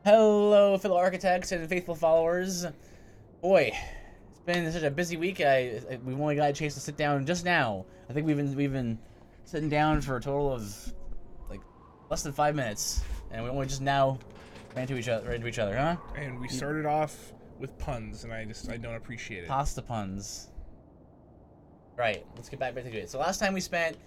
Hello, fellow architects and faithful followers. Boy, it's been such a busy week. We've only got a chance to sit down just now. I think we've been sitting down for a total of like less than 5 minutes, and we only just now ran into each other, huh? And we started off with puns, and I don't appreciate it. Pasta puns. Right. Let's get back to it. So last time we spent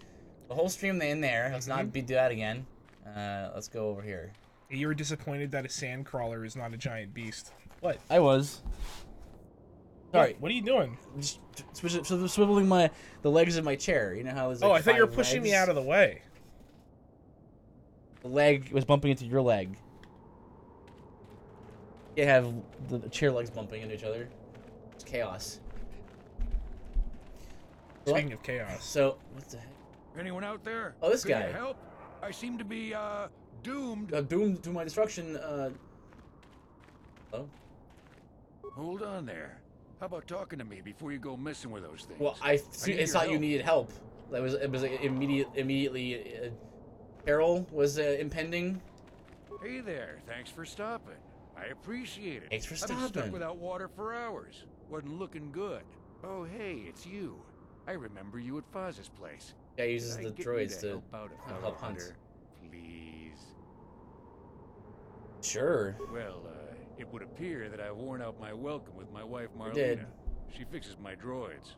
the whole stream in there. Let's not do that again. Let's go over here. You were disappointed that a sand crawler is not a giant beast. What? I was. Sorry. What are you doing? Just swiveling the legs of my chair. You know how there's like I thought you were 5 pushing legs? me out of the way. The leg was bumping into your leg. You have the chair legs bumping into each other. It's chaos. Speaking of chaos. So, what the heck? Anyone out there? Oh, this Could guy. you help? I seem to be, doomed. Doomed to my destruction, Hello? Hold on there. How about talking to me before you go messing with those things? Well, I need thought your you help. needed help. It was like immediately, peril was impending. Hey there, thanks for stopping. I appreciate it. Thanks for I've been stopping. stuck without water for hours. Wasn't looking good. Oh, hey, it's you. I remember you at Foz's place. Guy uses Could I the get you droids to help out a fellow help hunt. hunter, please. Sure. Well, it would appear that I've worn out my welcome with my wife Marlena. did. She fixes my droids.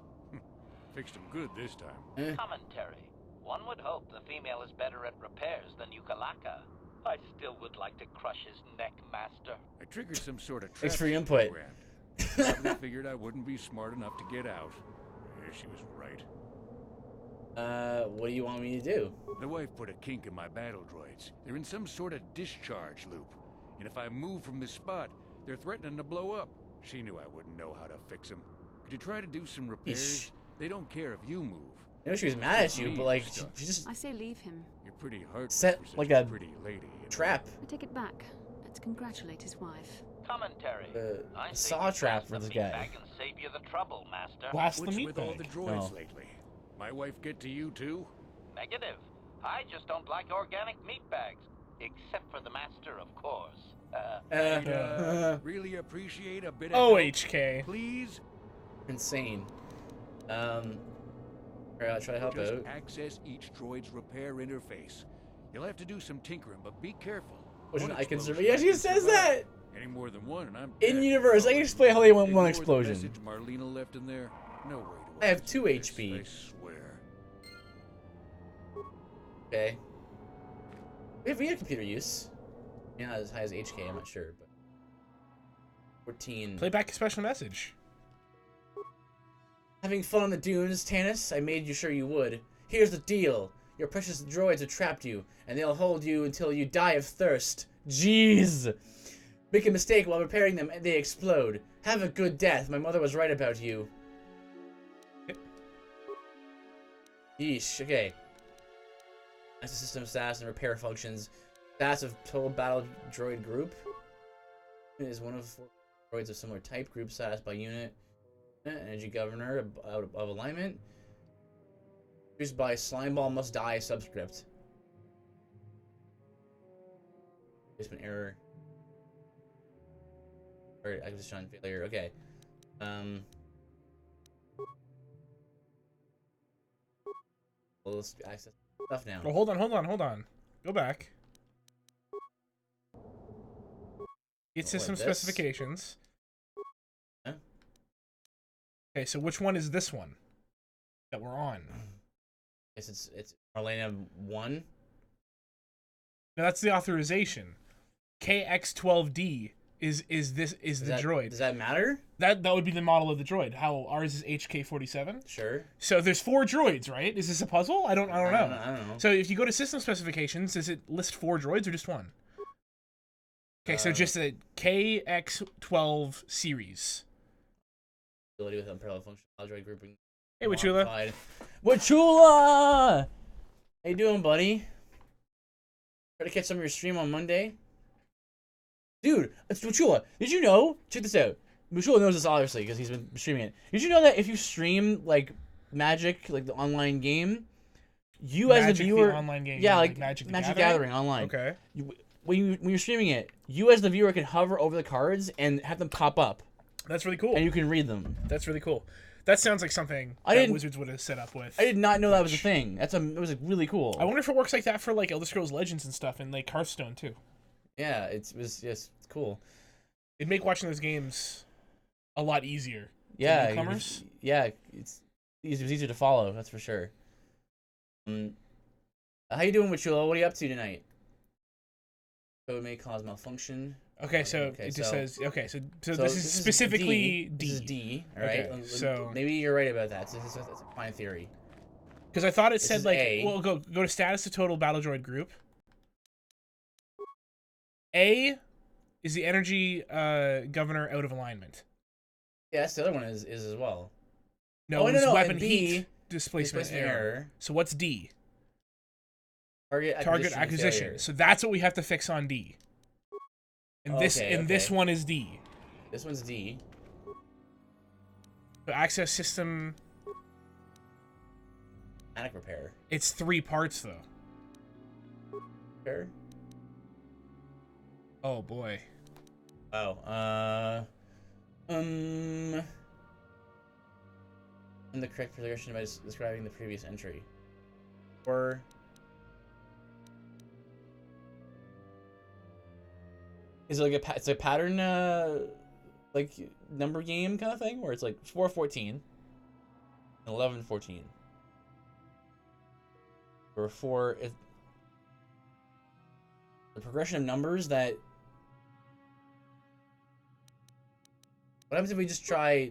Fixed them good this time. Commentary. One would hope the female is better at repairs than Yukalaka. I still would like to crush his neck, Master. I triggered some sort of Thanks trap for your sheet input. program. Probably figured I wouldn't be smart enough to get out. Yeah, she was right. What do you want me to do? The wife put a kink in my battle droids. They're in some sort of discharge loop. And if I move from this spot, they're threatening to blow up. She knew I wouldn't know how to fix them. Could you try to do some repairs? Eesh. They don't care if you move. I know she was mad at you, but like, she just I say leave him. You're pretty hard Set for such like a a pretty lady. you know. trap. I take it back. Let's congratulate his wife. Commentary. A I say saw you trap blast for the this guy. meatbag and save you the trouble, Master. Blast the What's with all the meatbag. droids Oh. lately? My wife get to you too? Negative. I just don't like organic meat bags. Except for the Master, of course. I'd really appreciate a bit of Oh, help, HK. please. Insane. Alright, I'll try to help Just out. access each droid's repair interface. You'll have to do some tinkering, but be careful. Which One I can explosion survive. Yeah, she can says survive. that! Any more than one, and I'm In dead. universe, I can explain how they went Ignore one the explosion. message Marlena left in there. No way to I have undo 2 this, HP. I swear. Okay. We have computer use. Yeah, not as high as HK, I'm not sure, but 14. Play back a special message. Having fun on the dunes, Tanis? I made you sure you would. Here's the deal. Your precious droids have trapped you, and they'll hold you until you die of thirst. Jeez! Make a mistake while repairing them, and they explode. Have a good death. My mother was right about you. Yeesh, okay. That's the system stats and repair functions. Stats of total battle droid group. It is one of 4 droids of similar type. Group status by unit. Energy governor out of alignment. Used by Slimeball must die subscript. Placement error. Or acquisition failure. Okay. Well, let's access stuff now. Oh, hold on. Go back. Get system this? specifications. Huh? Okay, so which one is this one that we're on? Guess it's Marlena 1. Now that's the authorization. KX12D is the droid. Does that matter? That would be the model of the droid. How ours is HK47. Sure. So there's 4 droids, right? Is this a puzzle? I don't know. I don't know. So if you go to system specifications, does it list 4 droids or just one? Okay, so just a KX12 series. Ability with unparalleled functional droid grouping. Hey, Wachula. Modified. Wachula! How you doing, buddy? Try to catch some of your stream on Monday. Dude, it's Wachula. Did you know? Check this out. Wachula knows this obviously because he's been streaming it. Did you know that if you stream like Magic, like the online game, you as Magic, the viewer, the online game, yeah, like Magic the Magic Gathering? Gathering online. Okay. when you're streaming it, you as the viewer can hover over the cards and have them pop up, That's really cool. and you can read them. That's really cool. That sounds like something that Wizards would have set up with. I did not know that was a thing. It was like, really cool. I wonder if it works like that for like Elder Scrolls Legends and stuff, and like Hearthstone too. Yeah, it was just cool. It'd make watching those games a lot easier. Yeah, newcomers. It's easier to follow. That's for sure. How you doing, Wachula? What are you up to tonight? Code may cause malfunction. Okay, so it just says so this is specifically D. This is D. All right. Okay, so maybe you're right about that. So that's a fine theory. Because I thought it said like, A. well, go to status of total battle droid group. A is the energy governor out of alignment. Yes, the other one is as well. No, no, weapon and B, heat displacement error. So what's D? Target acquisition. failure. So that's what we have to fix on D. And this one is D. This one's D. So access system. Panic repair. It's 3 parts though. Repair. Oh boy. Oh. In the correct progression by describing the previous entry. Or. Is it like it's a pattern, like number game kind of thing, where it's like 4-14, and 11-14, or 4. The progression of numbers that. What happens if we just try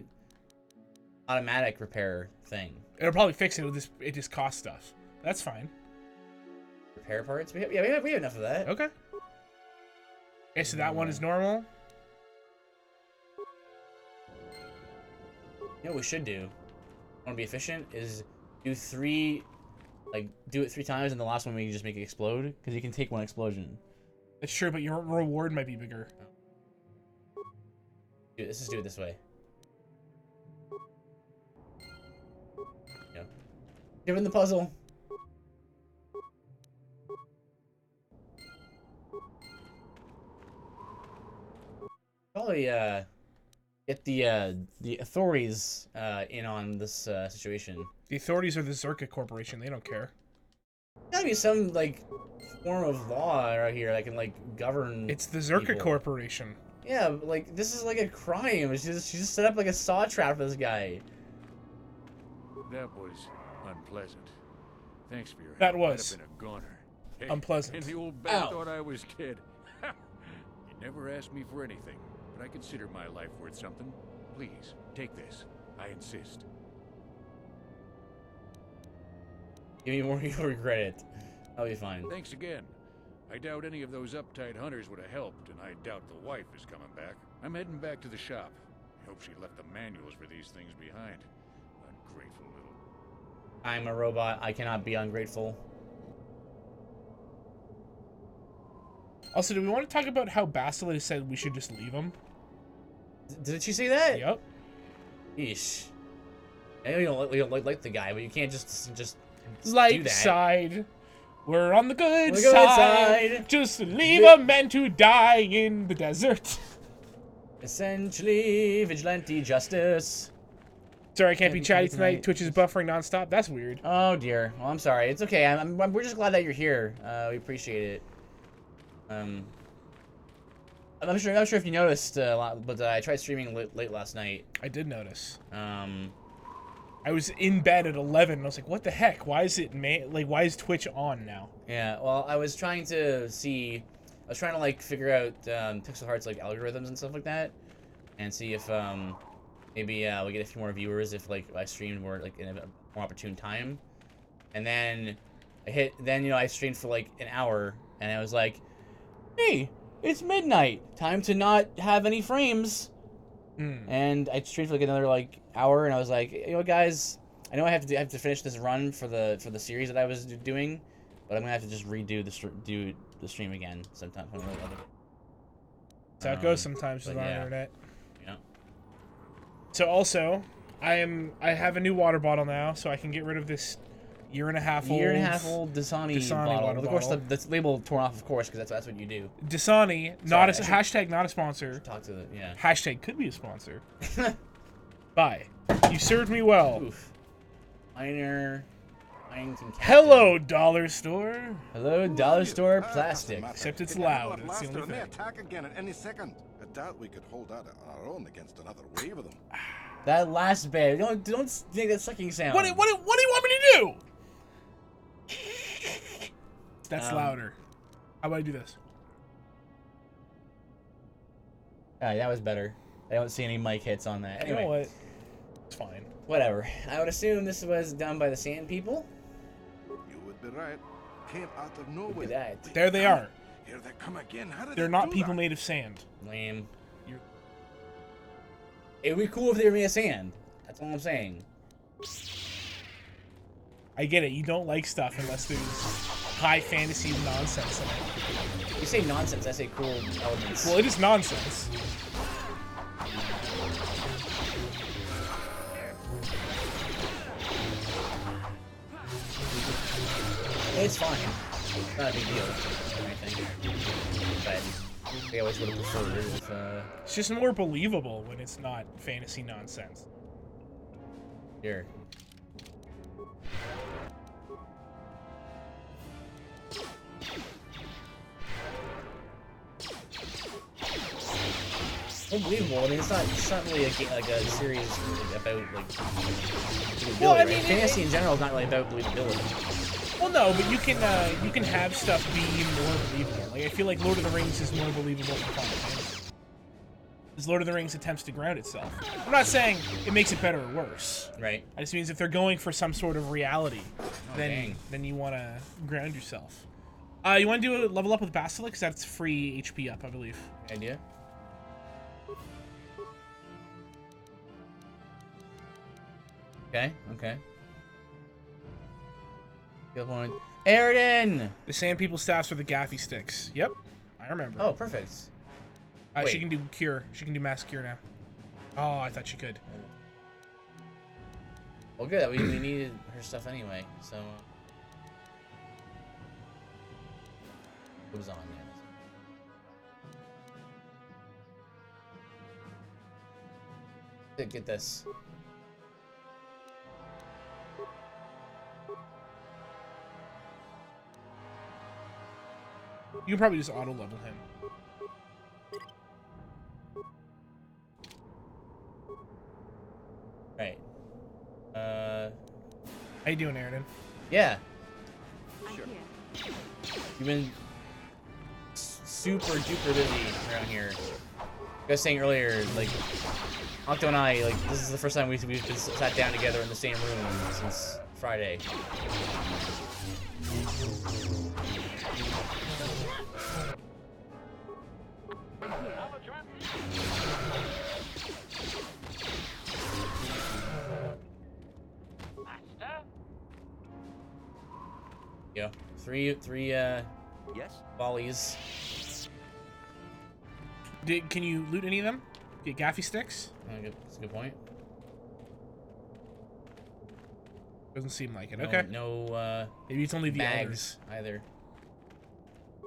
automatic repair thing? It'll probably fix it. It just costs stuff. That's fine. Repair parts? We have enough of that. Okay. Okay, so that one is normal. You know what we should do? Want to be efficient? Is do it 3 times, and the last one we can just make it explode, because you can take 1 explosion. That's true, but your reward might be bigger. Dude, let's just do it this way. Yeah. Given the puzzle. Probably get the authorities in on this situation. The authorities are the Zerka Corporation. They don't care. Gotta be some like form of law right here that can like govern. It's the Zerka people. Corporation. Yeah, but, like this is like a crime. She just set up like a saw trap for this guy. That was unpleasant. Thanks for your help. That was I'd have been a goner. Hey, unpleasant. And the old bat Ow. thought I was dead. You never asked me for anything, but I consider my life worth something. Please, take this. I insist. Give me more, you'll regret it. I'll be fine. Thanks again. I doubt any of those uptight hunters would have helped, and I doubt the wife is coming back. I'm heading back to the shop. I hope she left the manuals for these things behind. Ungrateful little... I'm a robot. I cannot be ungrateful. Also, do we want to talk about how Bastila said we should just leave him? Did she say that? Yep. Yeesh. I know you don't like the guy, but you can't just do Light that. side. We're on the good, On the good side. Just leave a man to die in the desert. Essentially, vigilante justice. Sorry, I can't be chatty tonight. Twitch is buffering nonstop. That's weird. Oh dear. Well, I'm sorry. It's okay. We're just glad that you're here. We appreciate it. I'm not sure if you noticed, but I tried streaming late last night. I did notice. I was in bed at 11, and I was like, "What the heck? Why is it why is Twitch on now?" Yeah. Well, I was trying to like figure out Pixel Heart's like algorithms and stuff like that, and see if maybe we get a few more viewers if like I streamed more like in a more opportune time. And then I streamed for like an hour, and I was like, hey, it's midnight. Time to not have any frames. And I streamed for like another like hour, and I was like, you know, guys, I know I have to finish this run for the series that I was doing, but I'm gonna have to just redo the stream again sometime. That's how it goes sometimes with our yeah. internet. Yeah. So also, I have a new water bottle now, so I can get rid of this Year and a half old Dasani, Dasani bottle. water Of course, bottle. the label torn off, of course, because that's what you do. Dasani, not a hashtag, not a sponsor. Talk to the Hashtag could be a sponsor. Bye. You served me well. Oof. Minor. Hello, dollar store. Hello, dollar store plastic. Except it's loud. That's the only They may thing. attack again at any second. I doubt we could hold out on our own against another wave of them. That last bit. Don't think that sucking sound. What do you want me to do? That's louder. How about I do this? Alright, that was better. I don't see any mic hits on that. Anyway, You know what? It's fine. whatever. I would assume this was done by the Sand People. You would be right. Came out of Look nowhere. at that. There they are. Here they come again. How did They're they not do people that? made of sand. Lame. You're- It'd be cool if they were made of sand. That's all I'm saying. I get it. You don't like stuff unless there's high fantasy nonsense in it. You say nonsense, I say cool elements. Well, it is nonsense. It's fine. It's not a big deal or anything. But they always would have preferred if, It's just more believable when it's not fantasy nonsense. here. Unbelievable. I mean, it's not really a series about like believability. Well, I right? mean, Fantasy in general is not really about believability. Well, no, but you can have stuff be more believable. Like I feel like Lord of the Rings is more believable than Final Fantasy. Because Lord of the Rings attempts to ground itself. I'm not saying it makes it better or worse. Right. It just means if they're going for some sort of reality, dang. then you want to ground yourself. You want to do a level up with Basilisk? 'Cause that's free HP up, I believe. Idea? Okay, okay. Good point. Aridin! The Sand People staffs are the gaffy sticks. Yep, I remember. Oh, perfect. She wait. can do cure. She can do mass cure now. Oh, I thought she could. Well, good. We needed her stuff anyway, so... It was on, yeah. Get this. You can probably just auto level him. Right. How you doing, Aridin? Yeah. I'm here. You've been super duper busy around here. I was saying earlier, like, Octo and I, like, this is the first time we've been sat down together in the same room since Friday. Master? Yeah. Three Yes? volleys. Can you loot any of them? Get gaffy sticks? That's a good point. Doesn't seem like it. No, Okay. No, Maybe it's only the bags others. either.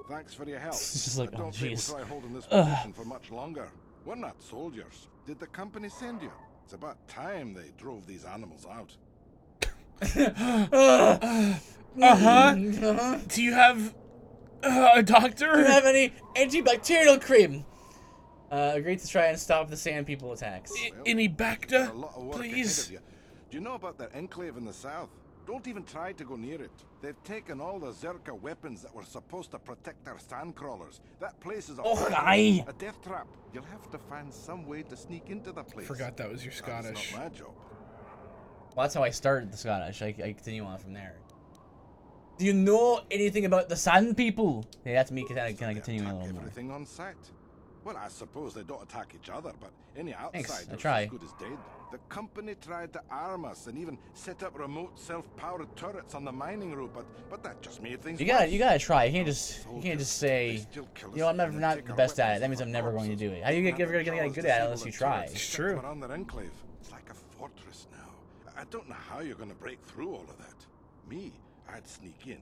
Thanks for your help. It's just like, I don't oh, think jeez. we'll try holding this position for much longer. We're not soldiers. Did the company send you? It's about time they drove these animals out. Uh-huh. Do you have a doctor? Do you have any antibacterial cream? Agreed to try and stop the Sand People attacks. Any Got Bacta, a lot of work ahead please? of you. Do you know about their enclave in the south? Don't even try to go near it. They've taken all the Zerka weapons that were supposed to protect our sandcrawlers. That place is a Oh, aye. a death trap. You'll have to find some way to sneak into the place. Forgot that was your Scottish. That's not my job. Well, that's how I started the Scottish. I continue on from there. Do you know anything about the Sand People? Yeah, that's me kind of continuing a Attack little more. everything on sight. Well, I suppose they don't attack each other, but any Thanks, outsider I is try. as good as dead. The company tried to arm us and even set up remote self-powered turrets on the mining route, but that just made things You worse. gotta try. You can't just They say, still kill you know, I'm us and never take the our best at it. weapons That means I'm and never going to corpses. do it. How are you ever gonna get good at it unless you try? It's true. Around their enclave. It's like a fortress now. I don't know how you're going to break through all of that. Me, I'd sneak in.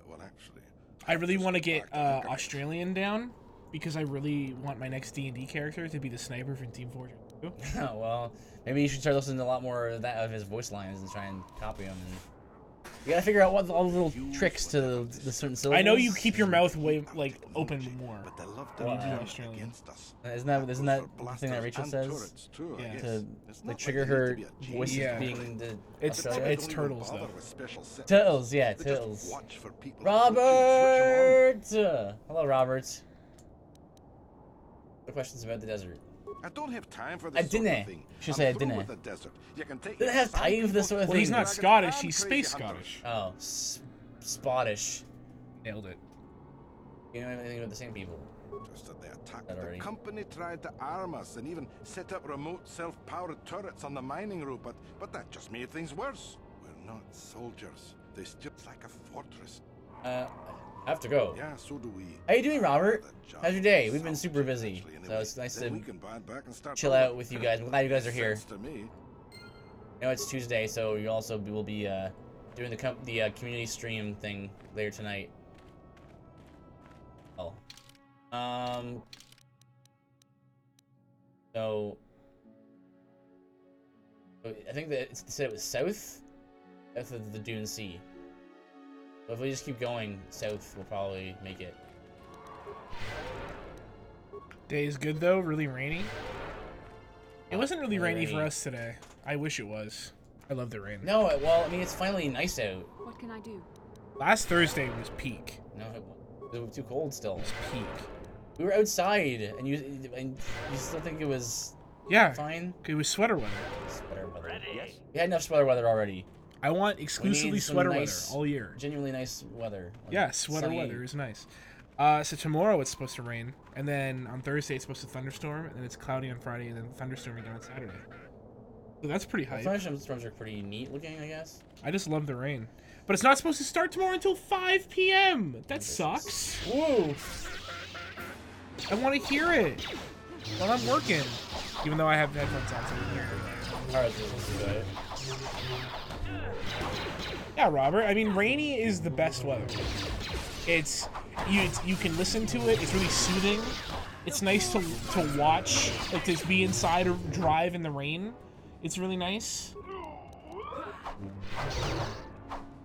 Well, actually, I really want to get Park in the garage. Australian down because I really want my next D&D character to be the sniper from Team Fortress 2. Well, maybe you should start listening to a lot more of that of his voice lines and try and copy him. And you gotta figure out what all the little tricks to the certain syllables. I know you keep your mouth way like open more. But they love to Well, use you do it Australian. against us. Isn't that the thing that Rachel says? Yeah. To It's like not trigger like you her need to be a voice Yeah. being the It's Australia? it's turtles though. Turtles, yeah, They just turtles. watch for people approaching, switch 'em on. Robert! Hello, Robert. What questions about the desert? I don't have time for I this sort didn't. of thing. Should I'm say I through didn't. with the desert. You can take Didn't your have time for this sort of Well, thing. he's not dragons Scottish. and He's crazy space hunters. Scottish. Oh, Spottish. Nailed it. You know anything about the same people? Just that they attacked That the already. company tried to arm us and even set up remote self-powered turrets on the mining route, but that just made things worse. We're not soldiers. They still like a fortress. I have to go. Yeah, so do we. How you doing, Robert? The job How's your day? is We've been solved super busy, eventually so anyway. it's nice Then we to can buy back and start chill over. out with you guys. I'm glad you guys are here. Sense to me. I know it's Tuesday, so you also will be doing the community stream thing later tonight. Oh. So I think that it said it was south of the Dune Sea. But if we just keep going south, we'll probably make it. Day is good though. Really rainy. It wasn't really Really rainy for rainy. us today. I wish it was. I love the rain. No, well, I mean it's finally nice out. What can I do? Last Thursday was peak. No, it was too cold still. It was peak. We were outside, and you still think it was Yeah. fine? It was sweater weather. Sweater weather. Yes. We had enough sweater weather already. I want exclusively some sweater nice- weather all year. Genuinely nice weather. Like Yeah, sweater sunny- weather is nice. So tomorrow it's supposed to rain, and then on Thursday it's supposed to thunderstorm, and then it's cloudy on Friday, and then thunderstorm again on Saturday. So that's pretty The hype. thunderstorms are pretty neat looking, I guess. I just love the rain. But it's not supposed to start tomorrow until 5 p.m. That sucks. Whoa! I want to hear it while I'm working. Even though I have headphones on, so I can hear it. Alright, so let's do that. Yeah, Robert. I mean, rainy is the best weather. It's you can listen to it. It's really soothing. It's nice to watch, like to be inside or drive in the rain. It's really nice.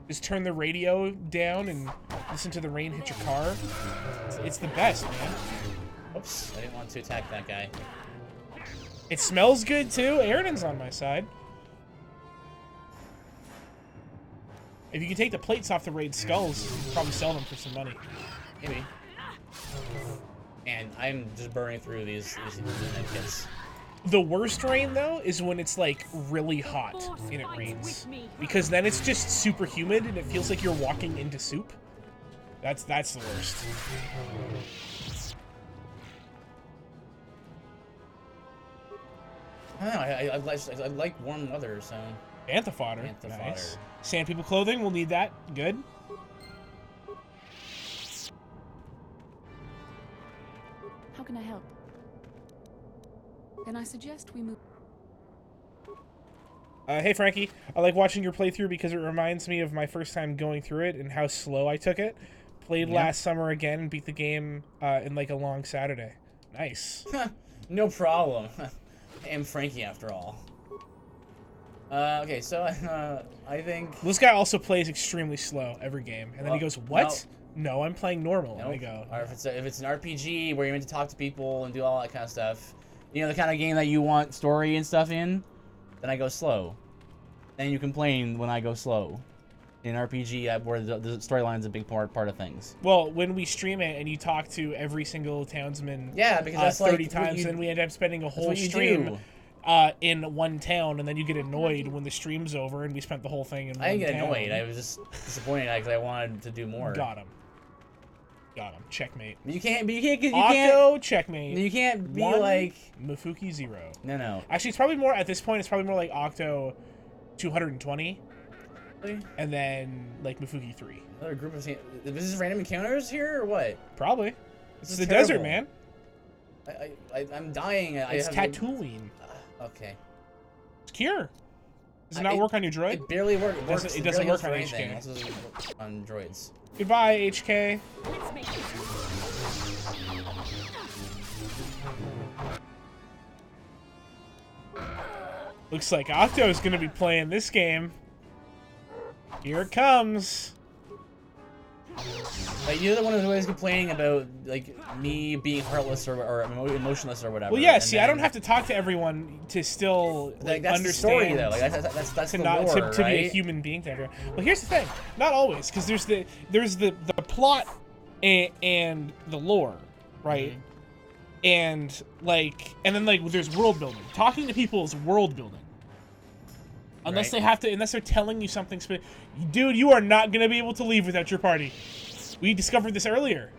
Just turn the radio down and listen to the rain hit your car. It's the best, man. Oops, I didn't want to attack that guy. It smells good too. Airden's on my side. If you can take the plates off the raid skulls, you can probably sell them for some money. Maybe. And I'm just burning through these kits. The worst rain though is when it's like really hot and it rains, because then it's just super humid and it feels like you're walking into soup. That's the worst. I don't know, I like warm weather, so... Bantha fodder. Bantha Nice. fodder. Sand people clothing. We'll need that. Good. How can I help? Then I suggest we move. Hey Frankie, I like watching your playthrough because it reminds me of my first time going through it and how slow I took it. Played Yeah. last summer again and beat the game in like a long Saturday. Nice. No problem. I am Frankie after all. Okay, so I think... This guy also plays extremely slow every game, and then he Well, goes, "What? No, I'm playing normal." And I Nope. go, Or if it's an RPG where you're meant to talk to people and do all that kind of stuff, you know, the kind of game that you want story and stuff in, then I go slow. And you complain when I go slow. In an RPG, where the storyline is a big part of things. well, when we stream it and you talk to every single townsman, Yeah, because that's 30 like times, what you, then we end up spending a that's whole what you stream do. in one town, and then you get annoyed when the stream's over and we spent the whole thing in one I didn't get town. annoyed. I was just disappointed because I wanted to do more. Got him. Checkmate. But you can't. But you can't. You Octo, checkmate. can't. You can't be 1, like. Mefuki 0. No. Actually, it's probably more, at this point, it's probably more like Octo 220, Really? and then like Mefuki 3. Another group of. Is this random encounters here or what? Probably. This It's is the terrible. desert, man. I'm dying. It's Tatooine. Okay. It's Cure. Does it not work on your droid? It barely works. It doesn't work on anything. HK. It also doesn't work on droids. Goodbye, HK. Looks like Octo is going to be playing this game. Here it comes. Like, you're the one who's always complaining about like me being heartless or emotionless or whatever. Well, yeah. See, I don't have to talk to everyone to still like, that's understand. The story, though. Like, that's to the not lore, to be a right? human being. Well, here's the thing. Not always, because there's the plot and the lore, right? Mm-hmm. And then there's world building. Talking to people is world building. Unless unless they're telling you something specific. Dude, you are not gonna be able to leave without your party. We discovered this earlier.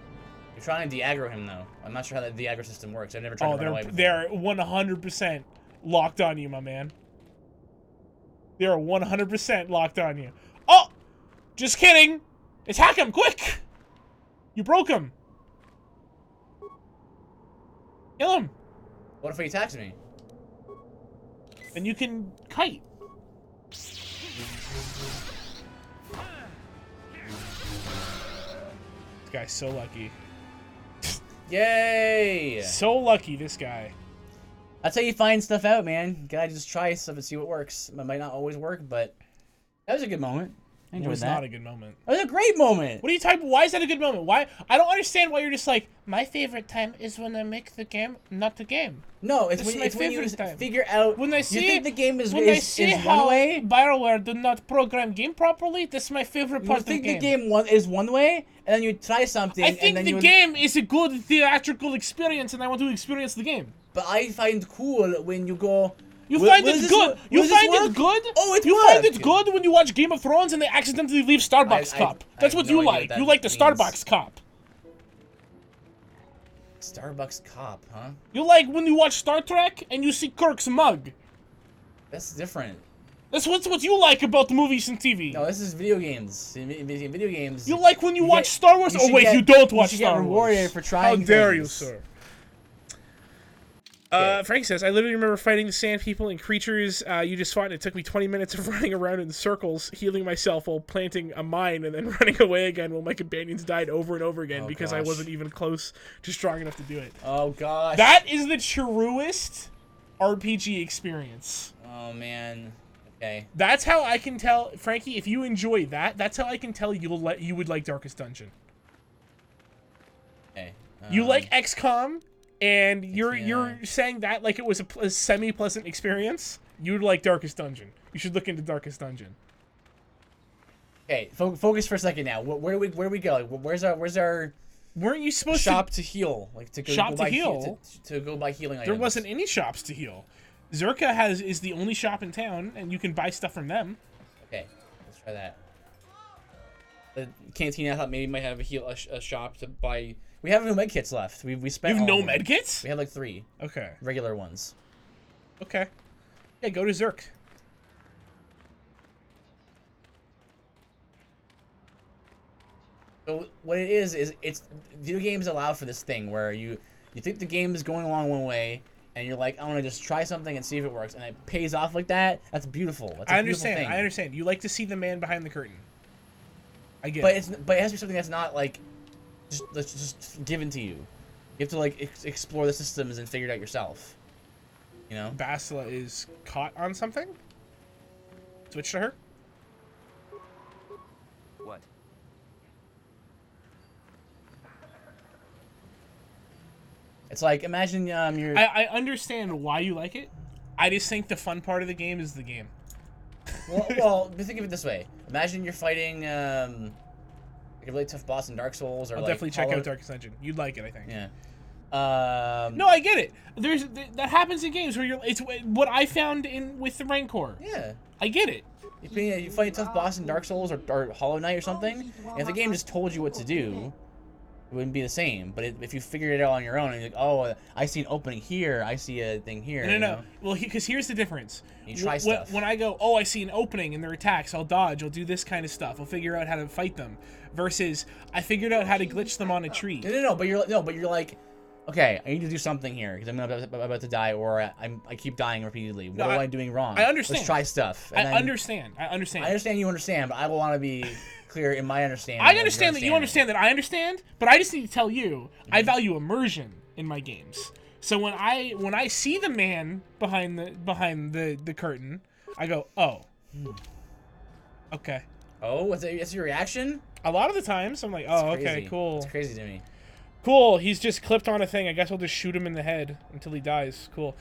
You're trying to de-aggro him, though. I'm not sure how the aggro system works. I've never tried to run away before. They're 100% locked on you, my man. They are 100% locked on you. Oh! Just kidding! Attack him, quick! You broke him. Kill him. What if he attacks me? And you can kite. This guy's so lucky. Yay! So lucky, this guy. That's how you find stuff out, man. You gotta just try stuff and see what works. It might not always work, but that was a good moment. I It enjoyed was that. not a good moment. It was a great moment. What are you typing? Why is that a good moment? Why? I don't understand why you're just like, my favorite time is when I make the game, not the game. No, it's This when, is my it's when you favorite time. figure out. When I see you think the game is when I see how one way. BioWare do not program game properly, that's my favorite part You think of the game. is one way, and then you try something. I and think then the game is a good theatrical experience, and I want to experience the game. But I find cool when you go. You "Will- find will it this good. work? You Will this find it work?" good. Oh, it You find worked. it good when you watch Game of Thrones and they accidentally leave Starbucks I- cup. I That's have what no you idea like. what that You like the means. Starbucks cup. Starbucks cop, huh? You like when you watch Star Trek and you see Kirk's mug. That's different. That's what you like about the movies and TV. No, this is video games. In video games. You like when you watch get- Star Wars? you Oh should wait, get- you don't you watch should Star get Wars. rewarded for trying How dare you, things. sir? Frank says, I literally remember fighting the sand people and creatures you just fought, and it took me 20 minutes of running around in circles, healing myself while planting a mine, and then running away again while my companions died over and over again because I gosh. wasn't even close to strong enough to do it. Oh gosh. That is the truest RPG experience. Oh man. Okay. That's how I can tell, Frankie, if you enjoy that, that's how I can tell you would like Darkest Dungeon. Okay. You like XCOM, and you're Yeah. saying that like it was a semi-pleasant experience. You'd like Darkest Dungeon. You should look into Darkest Dungeon. Okay. Focus for a second now. Where do we go? Like, where's our Weren't you supposed shop to heal? Like to go Shop go to buy heal? to go buy healing to? items. There wasn't any shops to heal. Zerka is the only shop in town, and you can buy stuff from them. Okay. Let's try that. The canteen I thought maybe might have a shop to buy. We have no med kits left. We spent. You have all no of them. med kits? We have like 3 Okay. regular ones. Okay. Yeah, go to Zerk. So what it is it's video games allow for this thing where you think the game is going along one way and you're like, I want to just try something and see if it works, and it pays off like that. That's beautiful. That's a I beautiful understand. thing. I understand. You like to see the man behind the curtain. I get But it. it has to be something that's not like just given to you. You have to like explore the systems and figure it out yourself. You know? Basila is caught on something? Switch to her? What? It's like imagine you're I understand why you like it. I just think the fun part of the game is the game. well, think of it this way. Imagine you're fighting like a really tough boss in Dark Souls or I'll like definitely check Hollow- out Darkest Dungeon. You'd like it, I think. Yeah. No, I get it. That happens in games where it's what I found with the Rancor. Yeah. I get it. You fight a tough boss in Dark Souls or Hollow Knight or something, and if the game just told you what to do, it wouldn't be the same. But if you figured it out on your own, and you're like, oh, I see an opening here, I see a thing here. No. you know? Well, because here's the difference. You try stuff. When I go, oh, I see an opening in their attacks, I'll dodge, I'll do this kind of stuff, I'll figure out how to fight them. Versus, I figured out how to glitch them on a tree. No. But you're like, Okay, I need to do something here because I'm about to die, or I keep dying repeatedly. What No, am I doing wrong? I understand. Let's try stuff. I understand. I understand. I understand you understand, but I will want to be clear in my understanding. I understand that you understand that I understand, but I just need to tell you, I value immersion in my games. So when I see the man behind the curtain, I go, oh, okay. Oh, that's your reaction? A lot of the times, I'm like, oh, okay, cool. It's crazy to me. Cool, he's just clipped on a thing. I guess I'll just shoot him in the head until he dies. Cool.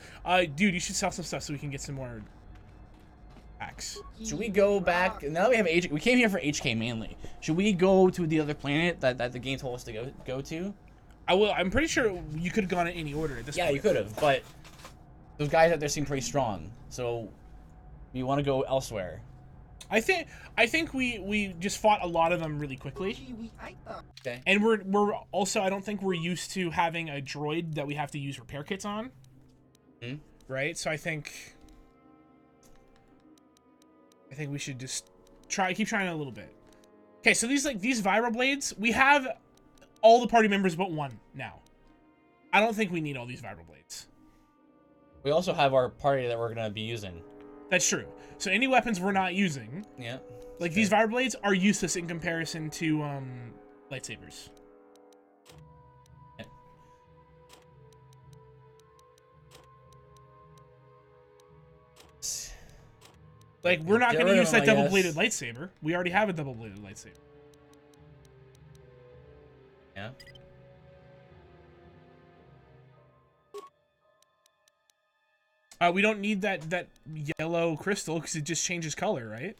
Dude, you should sell some stuff so we can get some more packs. Should we go back? Now that we have HK, we came here for HK mainly. Should we go to the other planet that the game told us to go to? I'm pretty sure you could have gone in any order at this point. Yeah, you could have, but those guys out there seem pretty strong. So we want to go elsewhere. I think we just fought a lot of them really quickly. Okay. And we're also, I don't think we're used to having a droid that we have to use repair kits on. Hmm? Right? So I think we should just keep trying a little bit. Okay, so these vibroblades, we have all the party members but one now. I don't think we need all these vibroblades. We also have our party that we're gonna be using. That's true. So any weapons we're not using, Yeah. like these vibroblades, are useless in comparison to lightsabers. Yeah. Like, we're not Get going to rid of use them, that I guess. double-bladed lightsaber. We already have a double-bladed lightsaber. Yeah. We don't need that yellow crystal because it just changes color, right?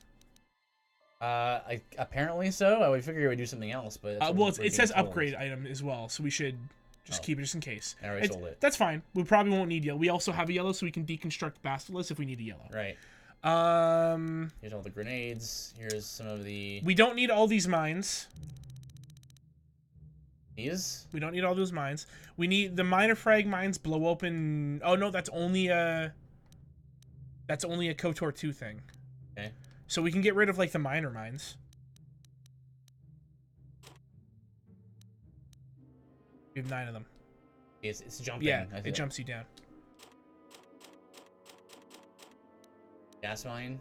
Apparently so. I would figure it would do something else, but that's Well, what we're it says being told. upgrade item as well, so we should just keep it just in case. I already sold it. That's fine. We probably won't need yellow. We also have a yellow, so we can deconstruct Basilisk if we need a yellow. Right. Um, Here's all the grenades. Here's some of the... we don't need all these mines. These? We don't need all those mines. We need the minor frag mines blow open. Oh no, that's only a KOTOR 2 thing. Okay. So we can get rid of like the minor mines. We have 9 of them. It's jumping. Yeah, it jumps you down. Gas mine.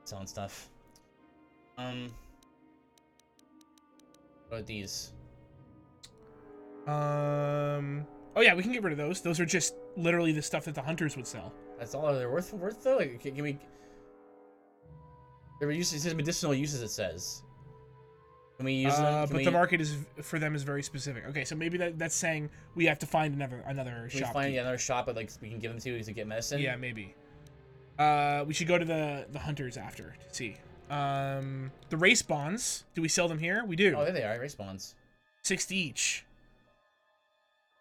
Selling stuff. What about these? Oh yeah, we can get rid of those. Those are just literally the stuff that the hunters would sell. That's all they're worth though? Like, can we... There uses, it says medicinal uses, it says. Can we use them? But the market for them is very specific. Okay, so maybe that's saying we have to find another Can shop. we find another shop that like we can give them to get medicine? Yeah, maybe. We should go to the hunters after to see. The race bonds. Do we sell them here? We do. Oh, there they are. Race bonds. 60 each.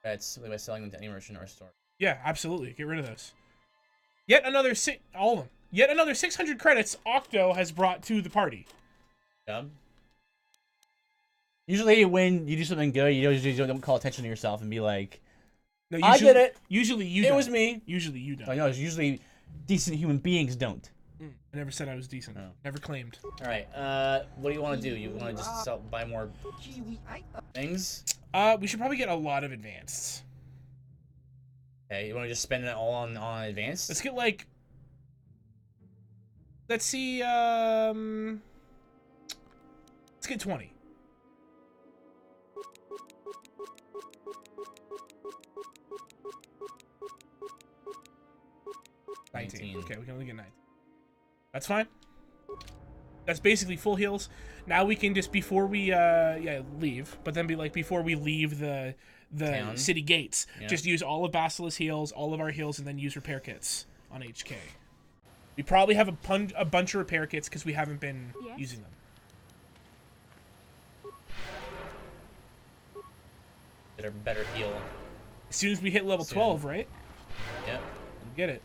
That's simply by selling them to any merchant or store. Yeah, absolutely. Get rid of those. Yet another all of them. Yet another 600 credits Octo has brought to the party. Yeah. Usually, when you do something good, you don't call attention to yourself and be like, No, I did it. Usually you It don't. was me. Usually you don't. I know. It's usually decent human beings don't. I never said I was decent. No. Never claimed. All right. What do you want to do? You want to just buy more things? We should probably get a lot of advanced. Okay. You want to just spend it all on advanced? Let's get like. Let's see. Let's get 20. $19. Okay, we can only get 19. That's fine. That's basically full heals. Now we can just before we leave, but then be like before we leave the Town. city gates, Yeah. just use all of Basilisk heals, all of our heals, and then use repair kits on HK. We probably have a bunch of repair kits because we haven't been using them. That are better heal. As soon as we hit level 12, right? Yep. We'll get it.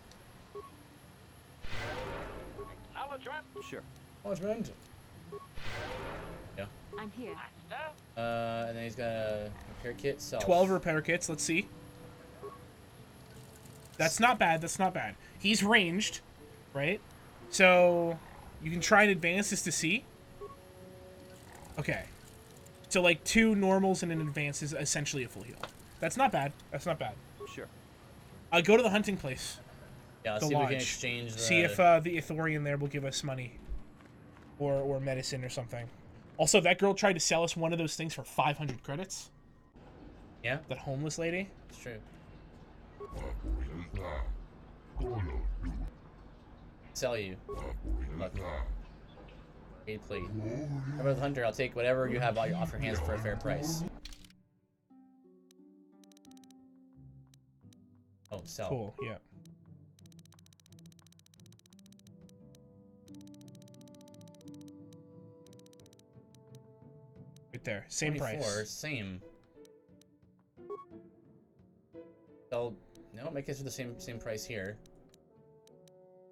Sure. Acknowledgement. Yeah. I'm here. And then he's got a repair kit. 12 repair kits. Let's see. That's not bad. That's not bad. He's ranged, right? So you can try and advance this to see. Okay. So like 2 normals and an advance is essentially a full heal. That's not bad. That's not bad. Sure. Go to the hunting place. Yeah, let's The see if we can lodge. exchange the... See if the Ithorian there will give us money. Or medicine or something. Also, that girl tried to sell us one of those things for 500 credits. Yeah, That homeless lady. it's true. Sell you. Look. Trade plate. How about the hunter? I'll take whatever you have off your hands for a fair price. Oh, sell. Cool, yeah. Right there. Same 24, price. same. Sell. No, make it for the same price here.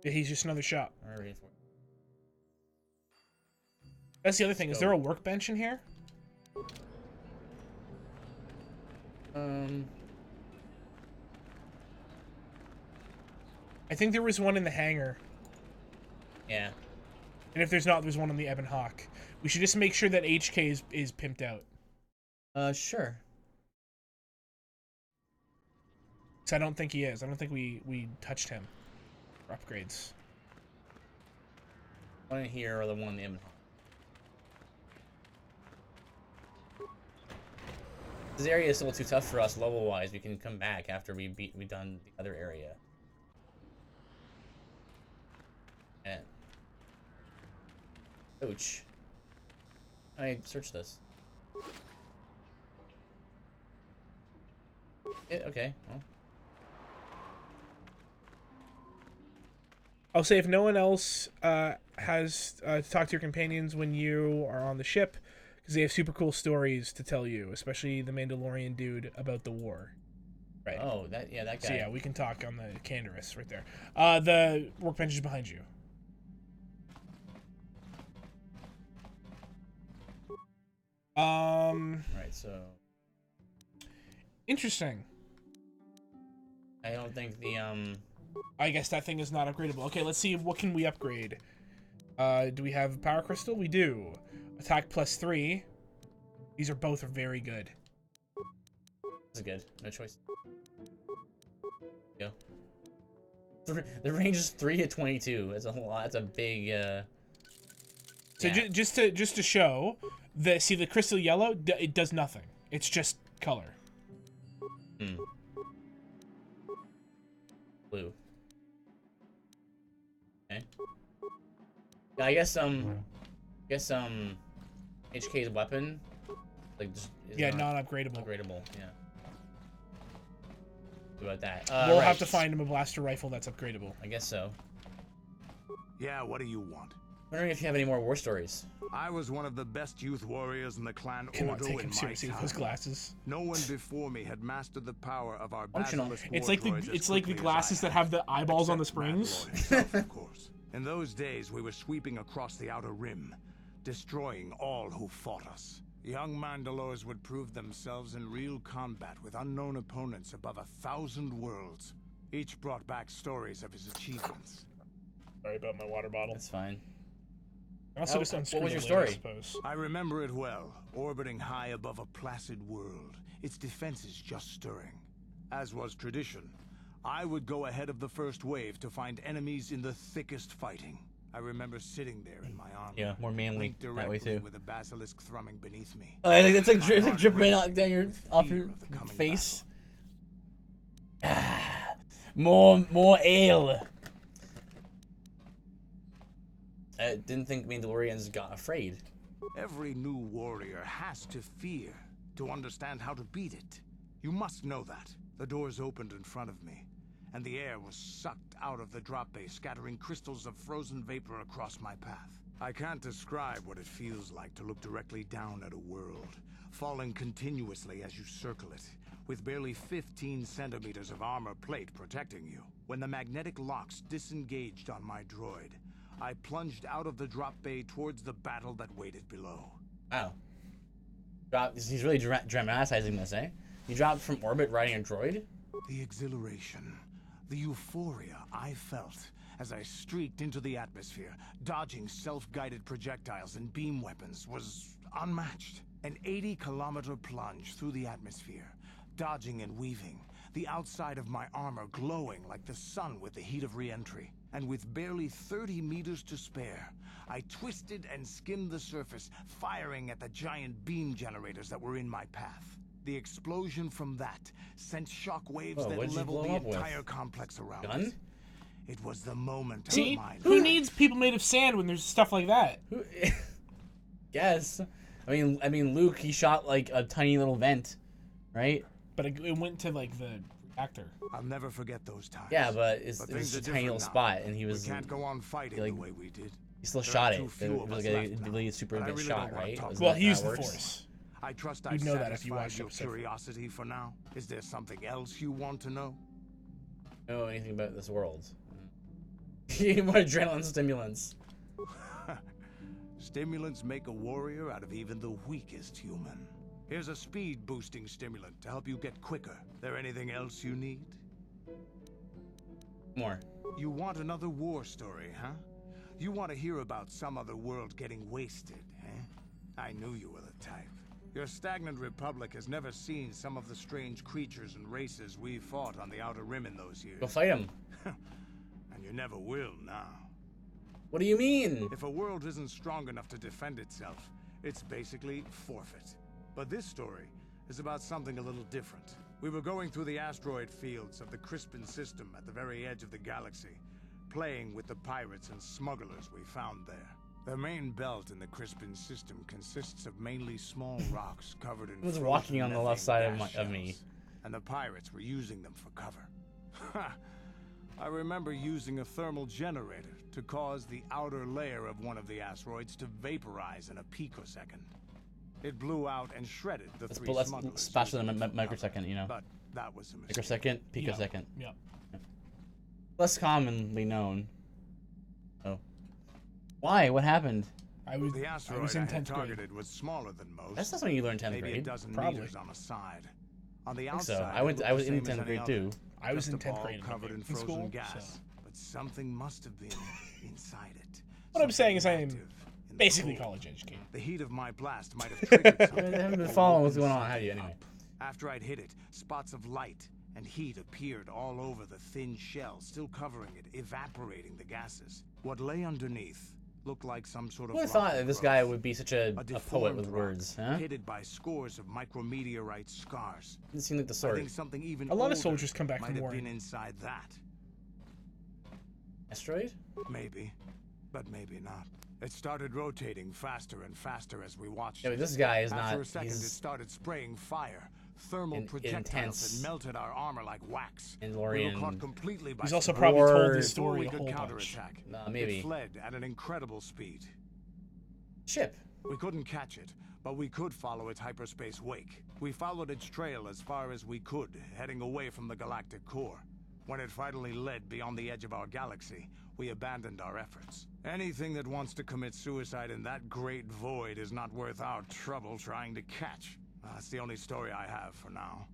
Yeah, he's just another shop. Or reinforce. That's the other thing. Is there a workbench in here? I think there was one in the hangar. Yeah. And if there's not, there's one on the Ebon Hawk. We should just make sure that HK is pimped out. Sure. Because I don't think he is. I don't think we touched him for upgrades. One in here or the one in the Ebon Hawk. This area is still too tough for us level-wise. We can come back after we've done the other area. Yeah. Ouch. I searched this. Yeah, okay. Well. I'll say if no one else has to talk to your companions when you are on the ship, because they have super cool stories to tell you, especially the Mandalorian dude about the war. Right. Oh, that guy. So yeah, we can talk on the Canderous right there. The workbench is behind you. Right, so Interesting. I don't think the I guess that thing is not upgradable. Okay, let's see what can we upgrade. Do we have power crystal? We do. Attack +3. These are both very good. This is good. No choice. Go. The range is 3 to 22. That's a whole lot. That's a big. So yeah. just to show that, see the crystal yellow, it does nothing. It's just color. Hmm. Blue. Okay. Yeah, I guess HK's weapon, like just is Yeah, not non-upgradable. upgradable. Yeah. What about that? We'll right. have to find him a blaster rifle that's upgradable. I guess so. Yeah, what do you want? Wondering if you have any more war stories. I was one of the best youth warriors in the clan Cannot Octo take in him my seriously with those time. glasses. No one before me had mastered the power of our Functional. basilisk It's war like the droids as it's like the quickly as glasses I that have the eyeballs on the except springs. Mandalore himself, of course. In those days, we were sweeping across the Outer Rim, destroying all who fought us. Young Mandalores would prove themselves in real combat with unknown opponents above 1,000 worlds. Each brought back stories of his achievements. Sorry about my water bottle. That's fine. Also, just What unscrew was the your lid, I story? suppose. I remember it well, orbiting high above a placid world, its defenses just stirring. As was tradition, I would go ahead of the first wave to find enemies in the thickest fighting. I remember sitting there in my armor, Yeah, more manly linked that directly way too. with a basilisk thrumming beneath me. I think it's like, My it's like heart dripping raced down your off fear your of the coming face. More ale. I didn't think Mandalorians got afraid. Every new warrior has to fear to understand how to beat it. You must know that. The doors opened in front of me, and the air was sucked out of the drop bay, scattering crystals of frozen vapor across my path. I can't describe what it feels like to look directly down at a world, falling continuously as you circle it, with barely 15 centimeters of armor plate protecting you. When the magnetic locks disengaged on my droid, I plunged out of the drop bay towards the battle that waited below. Wow. He's really dramatizing this, eh? You dropped from orbit riding a droid? The exhilaration, the euphoria I felt as I streaked into the atmosphere, dodging self-guided projectiles and beam weapons, was unmatched. An 80-kilometer plunge through the atmosphere, dodging and weaving, the outside of my armor glowing like the sun with the heat of re-entry. And with barely 30 meters to spare, I twisted and skimmed the surface, firing at the giant beam generators that were in my path. The explosion from that sent shockwaves Whoa, that what'd you leveled blow the up with? entire complex around Gun? it. It was the moment See? of my Who life. needs people made of sand when there's stuff like that? Yes. I mean, Luke, he shot like a tiny little vent, right? But it went to like the reactor. I'll never forget those times. Yeah, but it was things just are a tiny little different now. spot, and he was We can't go on fighting like, the way we did. he still There shot are it. too It few was of like us a left now, really super but I good really shot, don't wanna right? talk Wasn't Well, that he how used it the works? Force. I trust You'd I know that if you satisfied watched your episode 4. curiosity for now. Is there something else you want to know? I don't know anything about this world. You need more adrenaline stimulants. Stimulants make a warrior out of even the weakest human. Here's a speed-boosting stimulant to help you get quicker. There anything else you need? More. You want another war story, huh? You want to hear about some other world getting wasted, eh? I knew you were the type. Your stagnant republic has never seen some of the strange creatures and races we fought on the Outer Rim in those years. Go fight him. And you never will now. What do you mean? If a world isn't strong enough to defend itself, it's basically forfeit. But this story is about something a little different. We were going through the asteroid fields of the Crispin system at the very edge of the galaxy, playing with the pirates and smugglers we found there. The main belt in the Crispin system consists of mainly small rocks covered in He was frozen walking on the left methane side gas of me. shells, and the pirates were using them for cover. Ha! I remember using a thermal generator to cause the outer layer of one of the asteroids to vaporize in a picosecond. It blew out and shredded the three smugglers. Let's faster than using a it for cover. microsecond, you know. But that was a mistake. Microsecond, picosecond. Yep. Less commonly known. Oh. Why? What happened? I was The I asteroid was I in had 10th grade. targeted was smaller than most. That's not something you learn in 10th Maybe a grade. dozen Probably. meters on a side. On the I think outside, so. it looked I was the in same as 10th grade any too. other. I was Just in a 10th ball grade covered in frozen school. gas. So. But something must have been inside it. What I'm saying is I Something am active in the basically core. college educated. The heat of my blast might have triggered something. I haven't been or following what's woken going on, have you, something anyway? up. After I'd hit it, spots of light and heat appeared all over the thin shell, still covering it, evaporating the gases. What lay underneath looked like some sort of Who would have thought rocky that this growth. guy would be such a poet deformed with rock, words, huh? pitted by scores of micrometeorite scars. Didn't seem like the I sort. think something even A lot of older soldiers come back might from have war. been inside that. Asteroid? Maybe, but maybe not. It started rotating faster and faster as we watched Yeah, but it. this guy is After not. a second, it He's started spraying fire. Thermal In- projectiles intense. that melted our armor like wax. And We Lorian- were caught completely by He's also surprise. probably told Or- this Before story we a could whole bunch. counterattack, maybe. it fled at an incredible speed. ship. We couldn't catch it, but we could follow its hyperspace wake. We followed its trail as far as we could, heading away from the galactic core. When it finally led beyond the edge of our galaxy, we abandoned our efforts. Anything that wants to commit suicide in that great void is not worth our trouble trying to catch. That's the only story I have for now.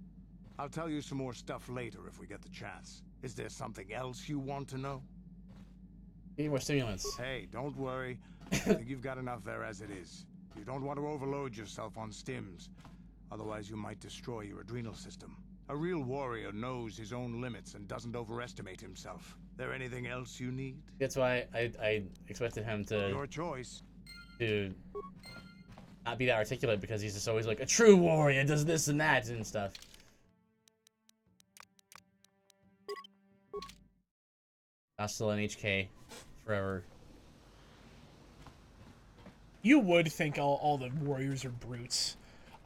I'll tell you some more stuff later if we get the chance. Is there something else you want to know? Need more stimulants. Hey, don't worry. I think you've got enough there as it is. You don't want to overload yourself on stims. Otherwise, you might destroy your adrenal system. A real warrior knows his own limits and doesn't overestimate himself. There anything else you need? That's why I expected him Your choice. to not be that articulate, because he's just always like, a true warrior does this and that and stuff. Hostile in HK forever. You would think all the warriors are brutes.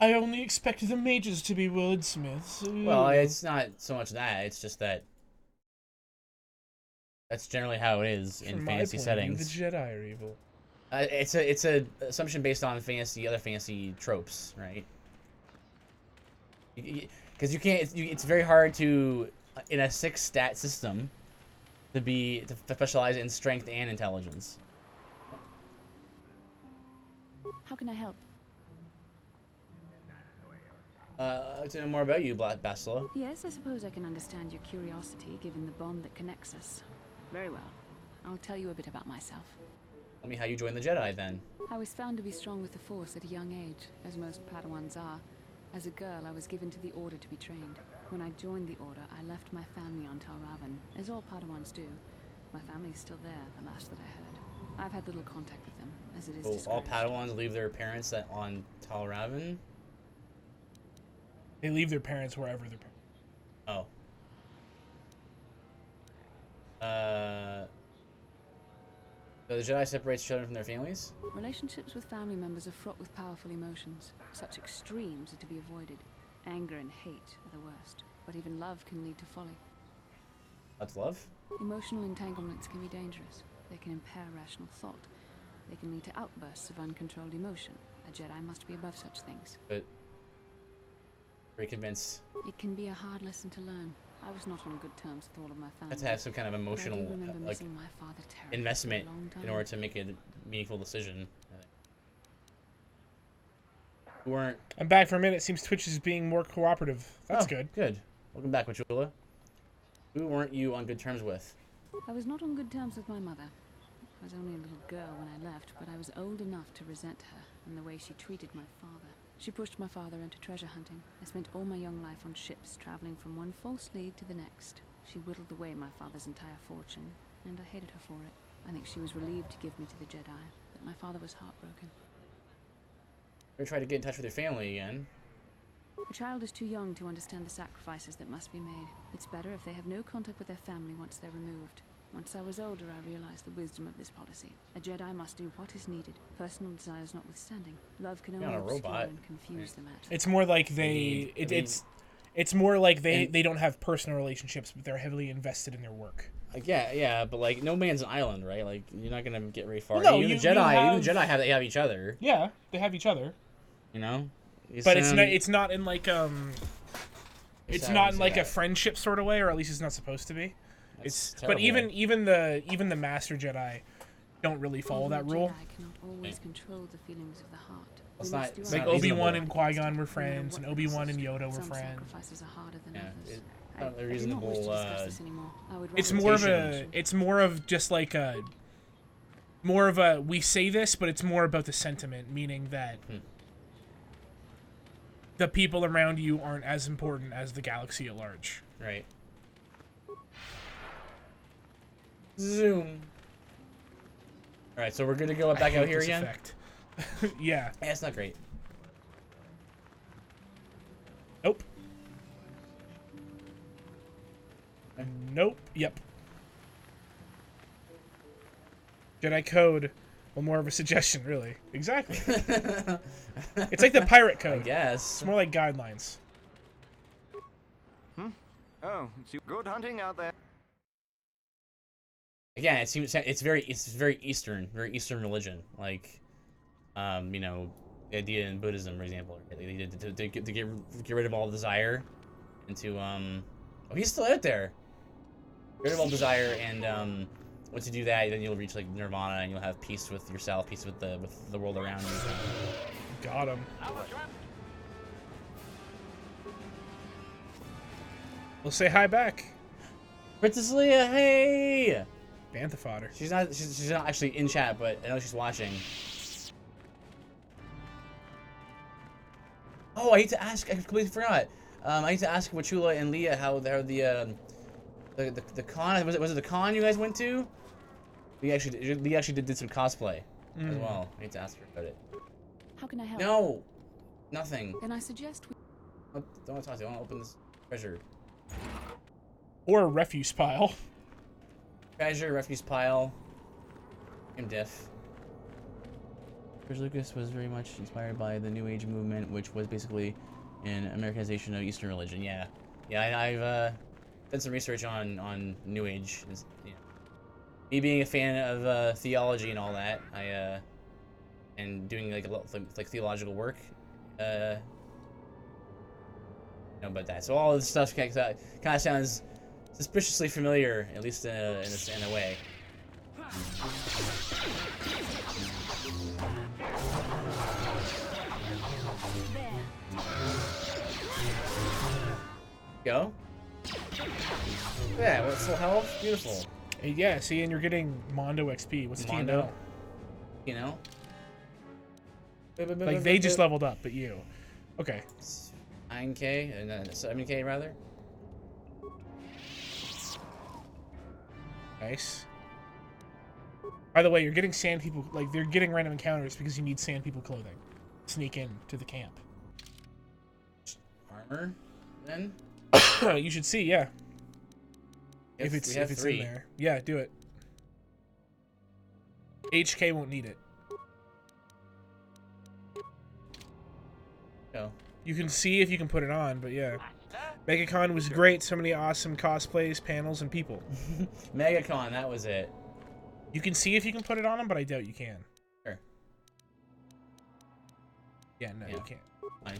I only expected the mages to be wordsmiths. Well, Ooh. it's not so much that, it's just that that's generally how it is in From my fantasy point of view, settings. the Jedi are evil. It's a assumption based on other fantasy tropes, right? Because you can't. It's very hard to, in a 6-stat system, to specialize in strength and intelligence. How can I help? I'd like to know more about you, Bastila. Yes, I suppose I can understand your curiosity, given the bond that connects us. Very well. I'll tell you a bit about myself. Tell me how you joined the Jedi then. I was found to be strong with the Force at a young age, as most Padawans are. As a girl, I was given to the Order to be trained. When I joined the Order, I left my family on Talravan, as all Padawans do. My family's still there, the last that I heard. I've had little contact with them, as it is Well, all discouraged. Padawans leave their parents on Talravan? They leave their parents wherever they're. Oh. So the Jedi separates children from their families? Relationships with family members are fraught with powerful emotions. Such extremes are to be avoided. Anger and hate are the worst, but even love can lead to folly. That's love? Emotional entanglements can be dangerous. They can impair rational thought. They can lead to outbursts of uncontrolled emotion. A Jedi must be above such things. But... very convinced. It can be a hard lesson to learn. I was not on good terms with all of my family. Have to have some kind of but I emotional do remember like missing my father terribly investment for a long time. in order to make a meaningful decision. We weren't... I'm back for a minute. Seems Twitch is being more cooperative. That's good. Good. Welcome back, Machula. Who weren't you on good terms with? I was not on good terms with my mother. I was only a little girl when I left, but I was old enough to resent her and the way she treated my father. She pushed my father into treasure hunting. I spent all my young life on ships, traveling from one false lead to the next. She whittled away my father's entire fortune, and I hated her for it. I think she was relieved to give me to the Jedi, but my father was heartbroken. You try to get in touch with your family again. A child is too young to understand the sacrifices that must be made. It's better if they have no contact with their family once they're removed. Once I was older, I realized the wisdom of this policy. A Jedi must do what is needed, personal desires notwithstanding. Love can only You're not a obscure robot. and confuse the matter. It's more like it's more like they don't have personal relationships, but they're heavily invested in their work. Like, yeah, but like no man's an island, right? Like you're not gonna get very far. Well, no, even you the Jedi have- have each other. Yeah, they have each other, You know. but it's not in like it's sad not to in say like a that. friendship sort of way, or at least it's not supposed to be. That's But terrible. even the Master Jedi don't really follow that rule. Jedi cannot always control the feelings of the heart. It's We not- must do it's our Like not best. Obi-Wan reasonable. and Qui-Gon were No matter friends, what and Obi-Wan and the Yoda were Some friends. sacrifices are harder than Yeah, others. it's I not a do not wish to reasonable, discuss this anymore. I would It's rather more of take a action. it's more of just like a we say this, but it's more about the sentiment, meaning that the people around you aren't as important as the galaxy at large. Right. Zoom. All right, so we're good to go back I out hate here this again. effect. Yeah. Yeah, it's not great. Nope. Nope. Yep. Jedi code. Well, more of a suggestion, really. Exactly. It's like the pirate I code. guess. It's more like guidelines. Oh, it's good hunting out there. Again, it seems it's very Eastern religion. Like, you know, the idea in Buddhism, for example, to get rid of all desire, and to oh, he's still out there. Get rid of all desire, and once you do that, then you'll reach like nirvana, and you'll have peace with yourself, peace with the world around you. Got him. We'll say hi back. Princess Leia, hey! Bantha fodder. She's not actually in chat, but I know she's watching. Oh, I need to ask. I completely forgot. I need to ask Wachula and Leah how they're the con. Was it the con you guys went to? Lee actually did some cosplay as well. I need to ask her about it. How can I help? No, nothing. Then I suggest we... Don't want to talk to you. I want to open this treasure. Or a refuse pile. Treasure, refuse pile. I'm deaf. George Lucas was very much inspired by the New Age movement, which was basically an Americanization of Eastern religion. Yeah, I've done some research on New Age. You know, me being a fan of theology and all that, and doing like a lot like theological work. Know about that. So all of this stuff kind of sounds suspiciously familiar, at least in a way. Go. Yeah, what's full health? Beautiful. Hey, yeah, see, and you're getting Mondo XP. What's Mondo? TML? You know? Like, they just leveled up, but you. Okay. 9K and then 7K rather. Nice. By the way, you're getting sand people, like, they're getting random encounters because you need sand people clothing. Sneak in to the camp. Armor, then? You should see, yeah. If it's in 3. there. Yeah, do it. HK won't need it. No. You can see if you can put it on, but yeah. MegaCon was great. So many awesome cosplays, panels, and people. MegaCon, that was it. You can see if you can put it on them, but I doubt you can. Sure. Yeah, no, you can't. Fine.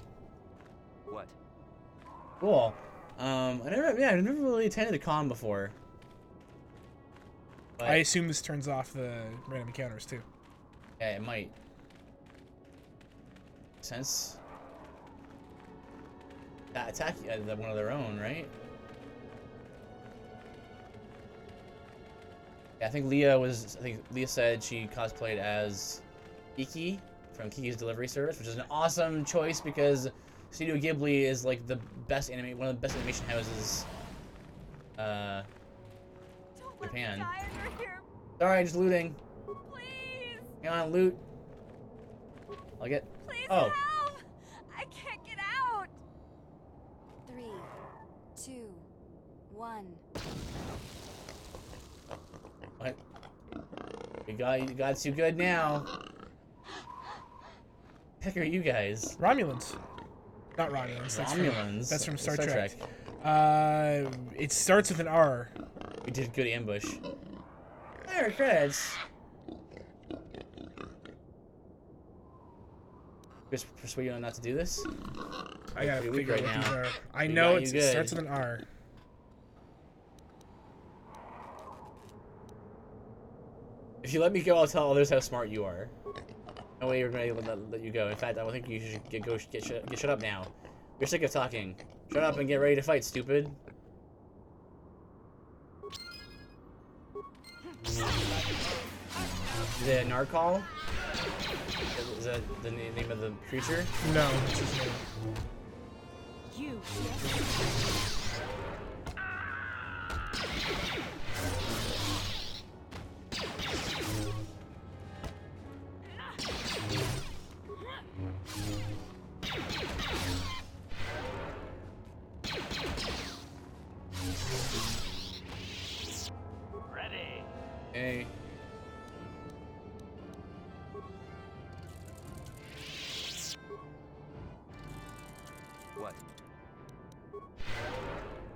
What? Cool. I've never really attended a con before. But, I assume this turns off the random encounters too. yeah, it might. Sense. That attack one of their own, right? Yeah, I think Leah said she cosplayed as Kiki from Kiki's Delivery Service, which is an awesome choice because Studio Ghibli is like one of the best animation houses. Japan. Sorry, just looting. Please. Hang on, loot. I'll get. Please Oh. help! I can't get out. 3, 2, 1. What? You got too good now. Heck are you guys? Romulans. Not Romulans. Romulans. That's from Star Trek. It starts with an R. We did good ambush. There, credits. Just persuade you not to do this? I gotta Pretty weak figure out right what these now. are. I We know got you it good. starts with an R. If you let me go, I'll tell others how smart you are. No way we're gonna let you go. In fact, I think you should get shut up now. You're sick of talking. Shut up and get ready to fight, stupid. Is it a narcal? Is that the name of the creature? No, it's his name. You. Ready. Hey. What?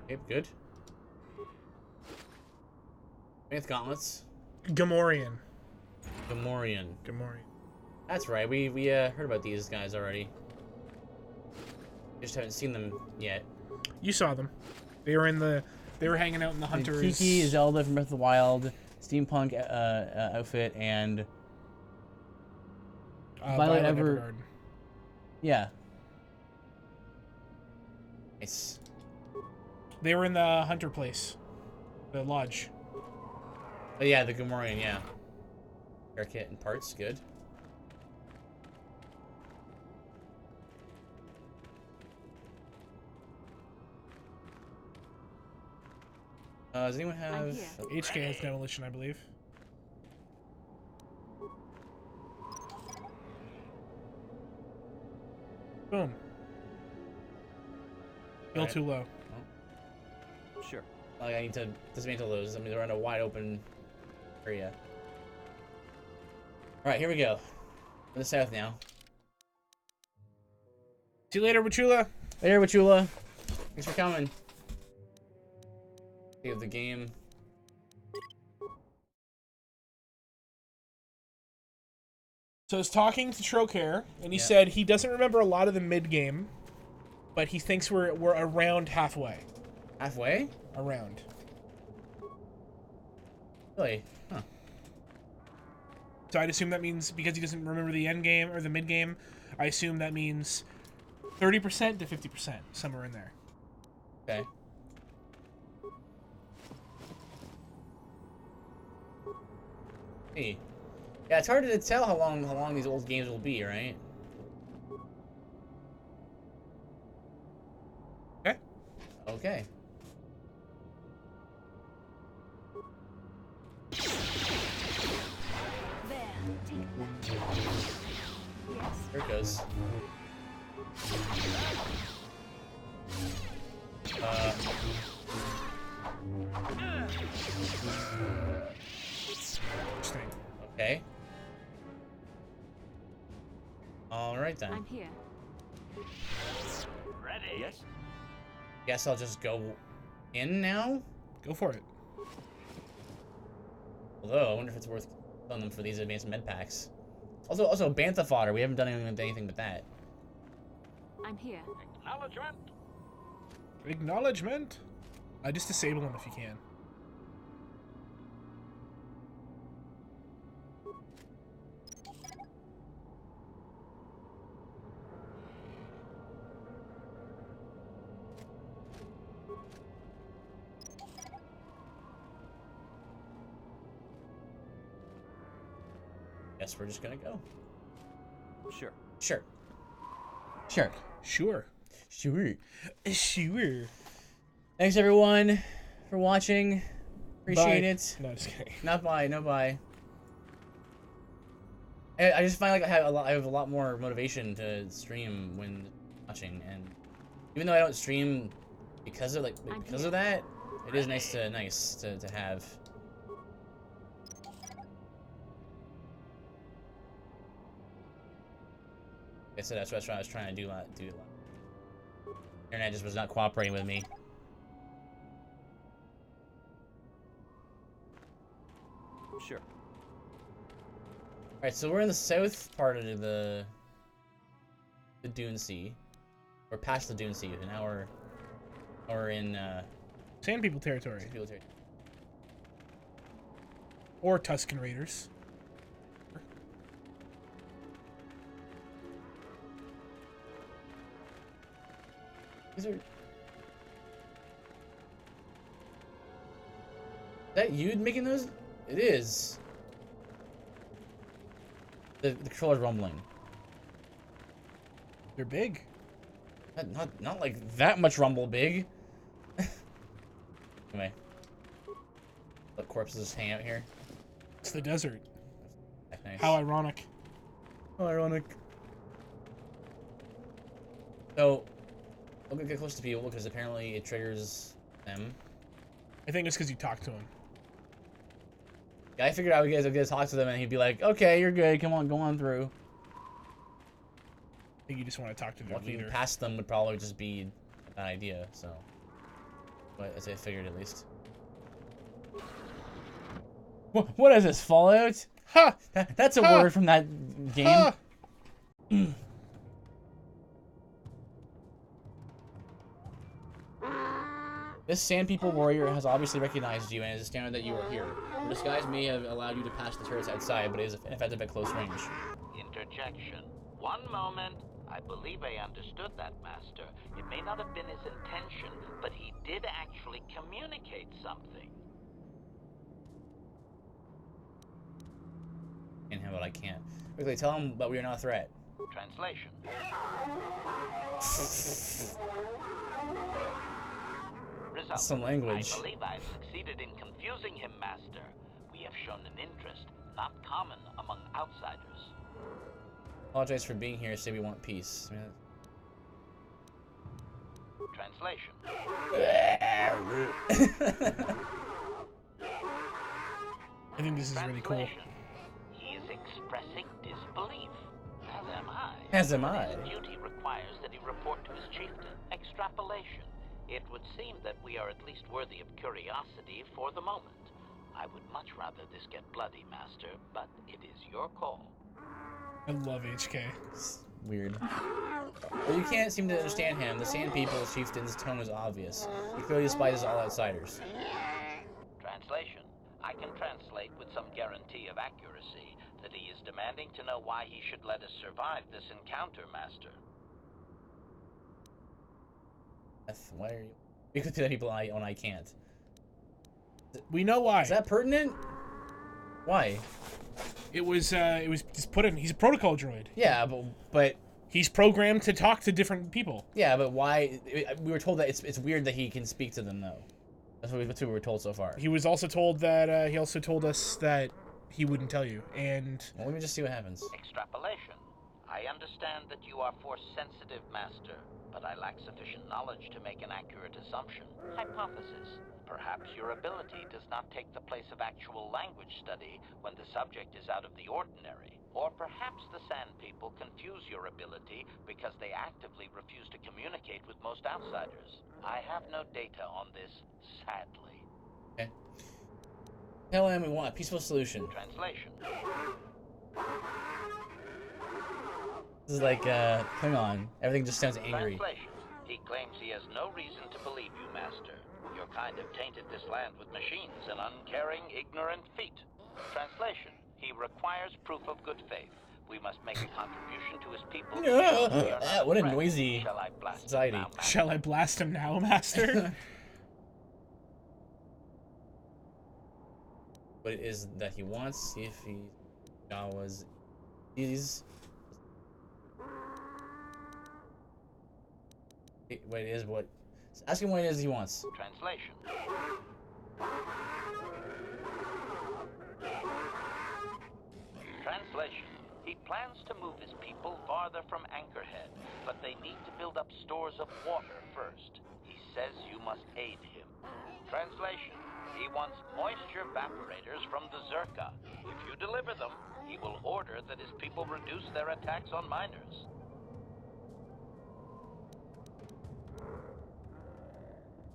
Okay, good. With gauntlets. Gamorrean. Gamorrean. Gamorrean. That's right. We heard about these guys already. Just haven't seen them yet. You saw them. They were hanging out in the hunters. Kiki, Zelda from Breath of the Wild, steampunk outfit, and Violet Evergarden. yeah. Nice. They were in the hunter place. The lodge. Oh yeah, the Gamorrean, yeah. Hairkit and parts, good. Does anyone have... HK has demolition, I believe. Boom. Still Alright. too low. Sure. I need to dismantle those. I mean, they're in a wide open area. Alright, here we go. To the south now. See you later, Wachula. Later, Wachula. Thanks for coming. Save the game. So I was talking to Trocare, and he Yeah. said he doesn't remember a lot of the mid-game, but he thinks we're around halfway. Halfway? Around. Really? Huh. So I'd assume that means, because he doesn't remember the end game or the mid game, I assume that means 30% to 50%, somewhere in there. Okay. Hey. Yeah, it's hard to tell how long these old games will be, right? Okay. Okay. There, take that. Yes. There it goes. Interesting. Okay. All right then. I'm here. Ready? Yes? Guess I'll just go in now. Go for it. Although I wonder if it's worth on them for these advanced med packs. Also bantha fodder. We haven't done anything with that. I'm here. Acknowledgement. Acknowledgement. Just disable them if you can. Guess we're just gonna go. Sure. Sure. Sure. Sure. Sure. Sure. Thanks everyone for watching. Appreciate Bye. it. No, just kidding. Not bye. No bye. I just find like I have a lot more motivation to stream when watching, and even though I don't stream because of that, it is nice to have. Like I said, that's what I was trying to do. Internet just was not cooperating with me. Sure. Alright, so we're in the south part of the Dune Sea. We're past the Dune Sea, and now we're in Sand People territory. People territory. Or Tusken Raiders. These are. Is that you making those? It is. The controller's rumbling. They're big. Not like that much rumble big. Anyway. Let corpses just hang out here. It's the desert. That's nice. How ironic. How ironic. So, I'm gonna get close to people because apparently it triggers them. I think it's because you talked to him. Yeah, I figured I would get to talk to them and he'd be like, okay, you're good, come on, go on through. I think you just want to talk to their Walking leader. past them would probably just be a bad idea, so. But as I figured at least. What is this, Fallout? Ha! That's a Ha! word from that game. Ha! This Sand People warrior has obviously recognized you and is astounded that you are here. Your disguise may have allowed you to pass the turrets outside, but it is effective at close range. Interjection. One moment. I believe I understood that, Master. It may not have been his intention, but he did actually communicate something. Can't have what I can't. Quickly, tell him that we are not a threat. Translation. Result. Some language. I believe I've succeeded in confusing him, Master. We have shown an interest not common among outsiders. Apologize for being here, say we want peace. Translation. I think this is really cool. Translation. He is expressing disbelief. As am I. As am I. His duty requires that he report to his chieftain. Extrapolation. It would seem that we are at least worthy of curiosity for the moment. I would much rather this get bloody, Master, but it is your call. I love HK. It's weird. Well, you can't seem to understand him. The Sand People's chieftain's tone is obvious. He clearly despises all outsiders. Translation. I can translate with some guarantee of accuracy that he is demanding to know why he should let us survive this encounter, Master. Why are you? You could do that people when I can't. We know why. Is that pertinent? Why? It was just put in. He's a protocol droid. Yeah, but He's programmed to talk to different people. yeah, but why? We were told that it's weird that he can speak to them though. That's what we were told so far. He was also told that he also told us that he wouldn't tell you. And Well, let me just see what happens. Extrapolation. I understand that you are force-sensitive, Master, but I lack sufficient knowledge to make an accurate assumption. Hypothesis. Perhaps your ability does not take the place of actual language study when the subject is out of the ordinary. Or perhaps the Sand People confuse your ability because they actively refuse to communicate with most outsiders. I have no data on this, sadly. Okay. Tell him we want a peaceful solution. Translation. This is like Klingon. Everything just sounds angry. Translation. He claims he has no reason to believe you, Master. Your kind have tainted this land with machines and uncaring, ignorant feet. Translation. He requires proof of good faith. We must make a contribution to his people. What a noisy Shall I blast society. him now, Master? shall I blast him now, Master? What it is that he wants? See if he Jawas is. What it is? What? Ask him what it is he wants. Translation. Translation. He plans to move his people farther from Anchorhead, but they need to build up stores of water first. He says you must aid him. Translation. He wants moisture evaporators from the Zerka. If you deliver them, he will order that his people reduce their attacks on miners.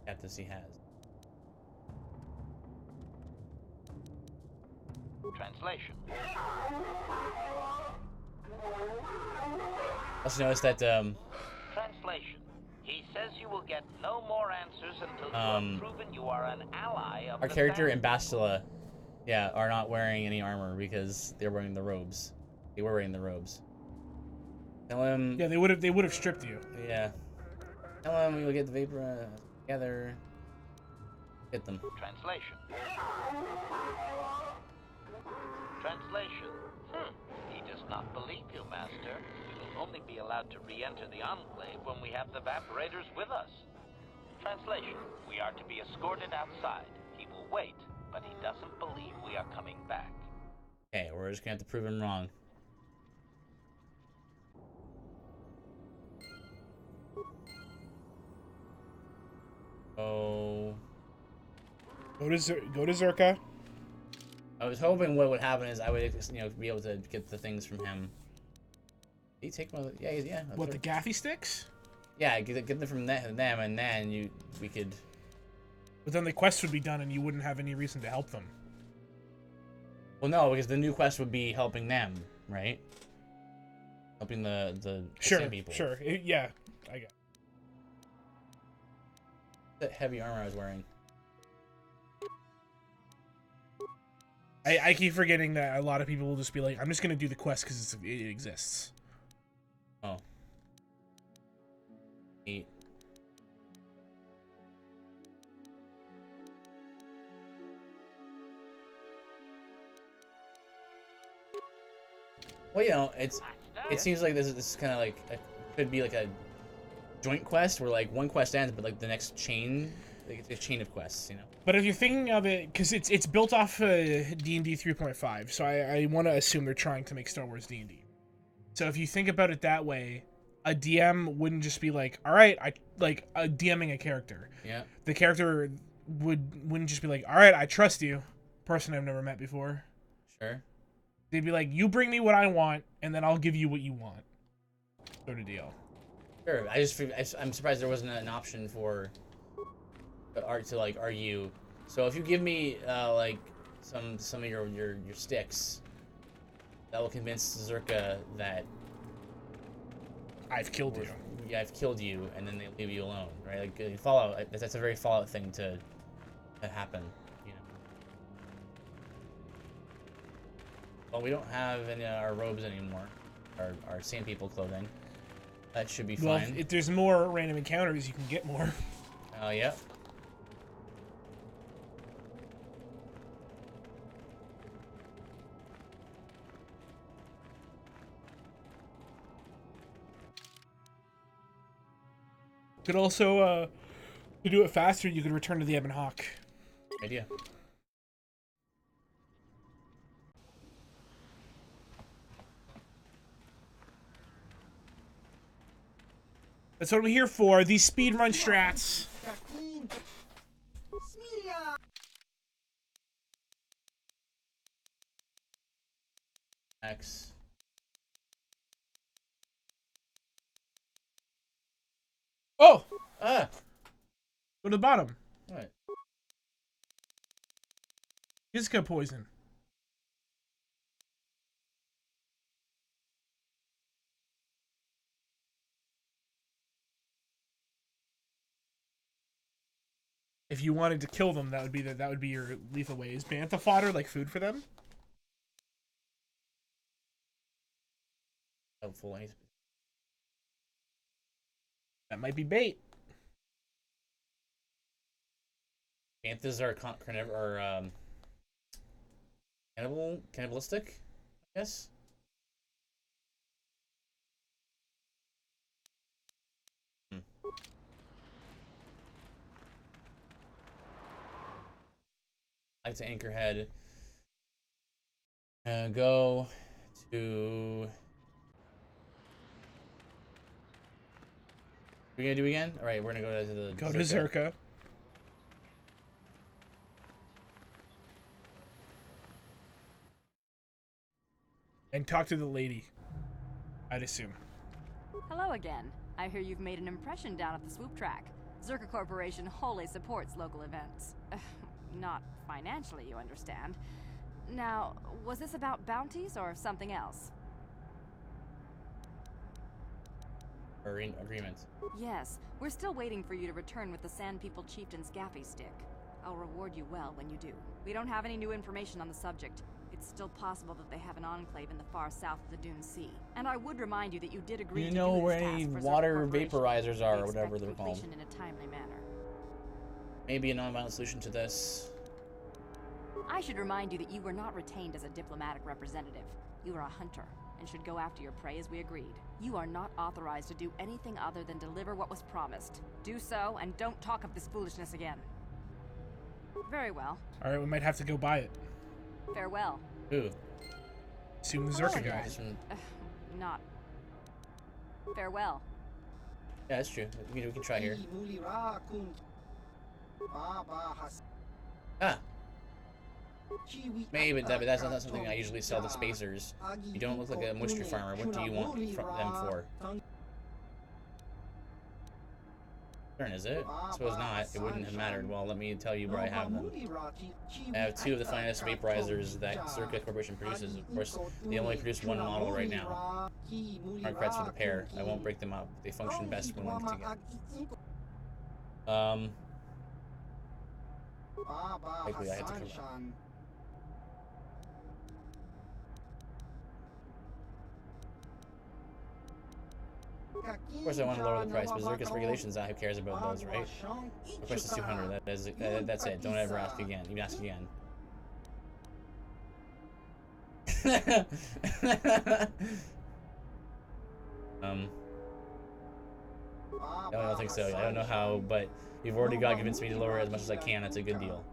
Captains he has. Translation. Also notice that Translation. He says you will get no more answers until you have proven you are an ally of our the character Sand and Bastila, yeah, are not wearing any armor because they're wearing the robes. They were wearing the robes. Tell him. Yeah, they would have stripped you. Yeah. Tell him we will get the vapor together. Get them. Translation. Translation. He does not believe you, Master. We will only be allowed to re-enter the Enclave when we have the evaporators with us. Translation. We are to be escorted outside. He will wait, but he doesn't believe we are coming back. Okay, we're just gonna have to prove him wrong. Oh. Go to Zerka. I was hoping what would happen is I would, be able to get the things from him. Did he take one of the... Yeah. What, the gaffy sticks? Yeah, get them from them, and then we could... But then the quest would be done and you wouldn't have any reason to help them. Well, no, because the new quest would be helping them, right? Helping the same people. Sure. Yeah, I get it. That heavy armor I was wearing. I keep forgetting that a lot of people will just be like, I'm just going to do the quest because it exists. Oh. 8. Well, it seems like this is kind of like could be like a joint quest where like one quest ends, but like the next chain, like it's a chain of quests, But if you're thinking of it, because it's built off D&D 3.5, so I want to assume they're trying to make Star Wars D&D. So if you think about it that way, a DM wouldn't just be like, all right, DMing a character. Yeah. The character wouldn't just be like, all right, I trust you, person I've never met before. Sure. They'd be like, you bring me what I want, and then I'll give you what you want. Sort of deal. Sure. I'm surprised there wasn't an option for art to like argue. So if you give me like some of your sticks, that will convince Zerka that I've killed you. Yeah, I've killed you, and then they leave you alone, right? Like Fallout. That's a very Fallout thing to happen. Well, we don't have any of our robes anymore, our Sand People clothing. That should be fine. Well, if there's more random encounters, you can get more. Oh, yeah. Could also, to do it faster, you could return to the Ebon Hawk. Idea. That's what I'm here for. These speedrun strats. X. Oh! Ah! Go to the bottom. What? Iska poison. If you wanted to kill them, that would be your lethal way. Is bantha fodder like food for them? Helpful. That might be bait. Banthas are cannibalistic, I guess. Like to Anchorhead. Go to. What are we gonna do again? All right, we're gonna go to the. Go to Zerka. And talk to the lady. I'd assume. Hello again. I hear you've made an impression down at the swoop track. Zerka Corporation wholly supports local events. Not financially, you understand. Now, was this about bounties or something else? Agreement. Yes, we're still waiting for you to return with the Sand People Chieftain's gaffy stick. I'll reward you well when you do. We don't have any new information on the subject. It's still possible that they have an enclave in the far south of the Dune Sea. And I would remind you that you did agree to do know this where task any for Zerka water Corporation. vaporizers are, We or whatever expect they're called. completion in a timely manner. Maybe a non-violent solution to this. I should remind you that you were not retained as a diplomatic representative. You are a hunter, and should go after your prey as we agreed. You are not authorized to do anything other than deliver what was promised. Do so, and don't talk of this foolishness again. Very well. Alright, we might have to go buy it. Farewell. Who? Assume the Zerka guy. Not. Farewell. Yeah, that's true. We can try here. Ah. Maybe, but that's not something I usually sell to spacers. You don't look like a moisture farmer. What do you want them for? Turn, is it? I suppose not. It wouldn't have mattered. Well, let me tell you where I have them. I have two of the finest vaporizers that Zerka Corporation produces. Of course, they only produce one model right now. Hard credits for the pair. I won't break them up. They function best when linked together. Likely I have to come. Of course, I want to lower the price, but Zerka's regulations, who cares about those, right? The price is 200. That's it. Don't ever ask again. You can ask again. I don't think so. I don't know how, but you've already convinced me to lower it as much as I can. That's a good deal.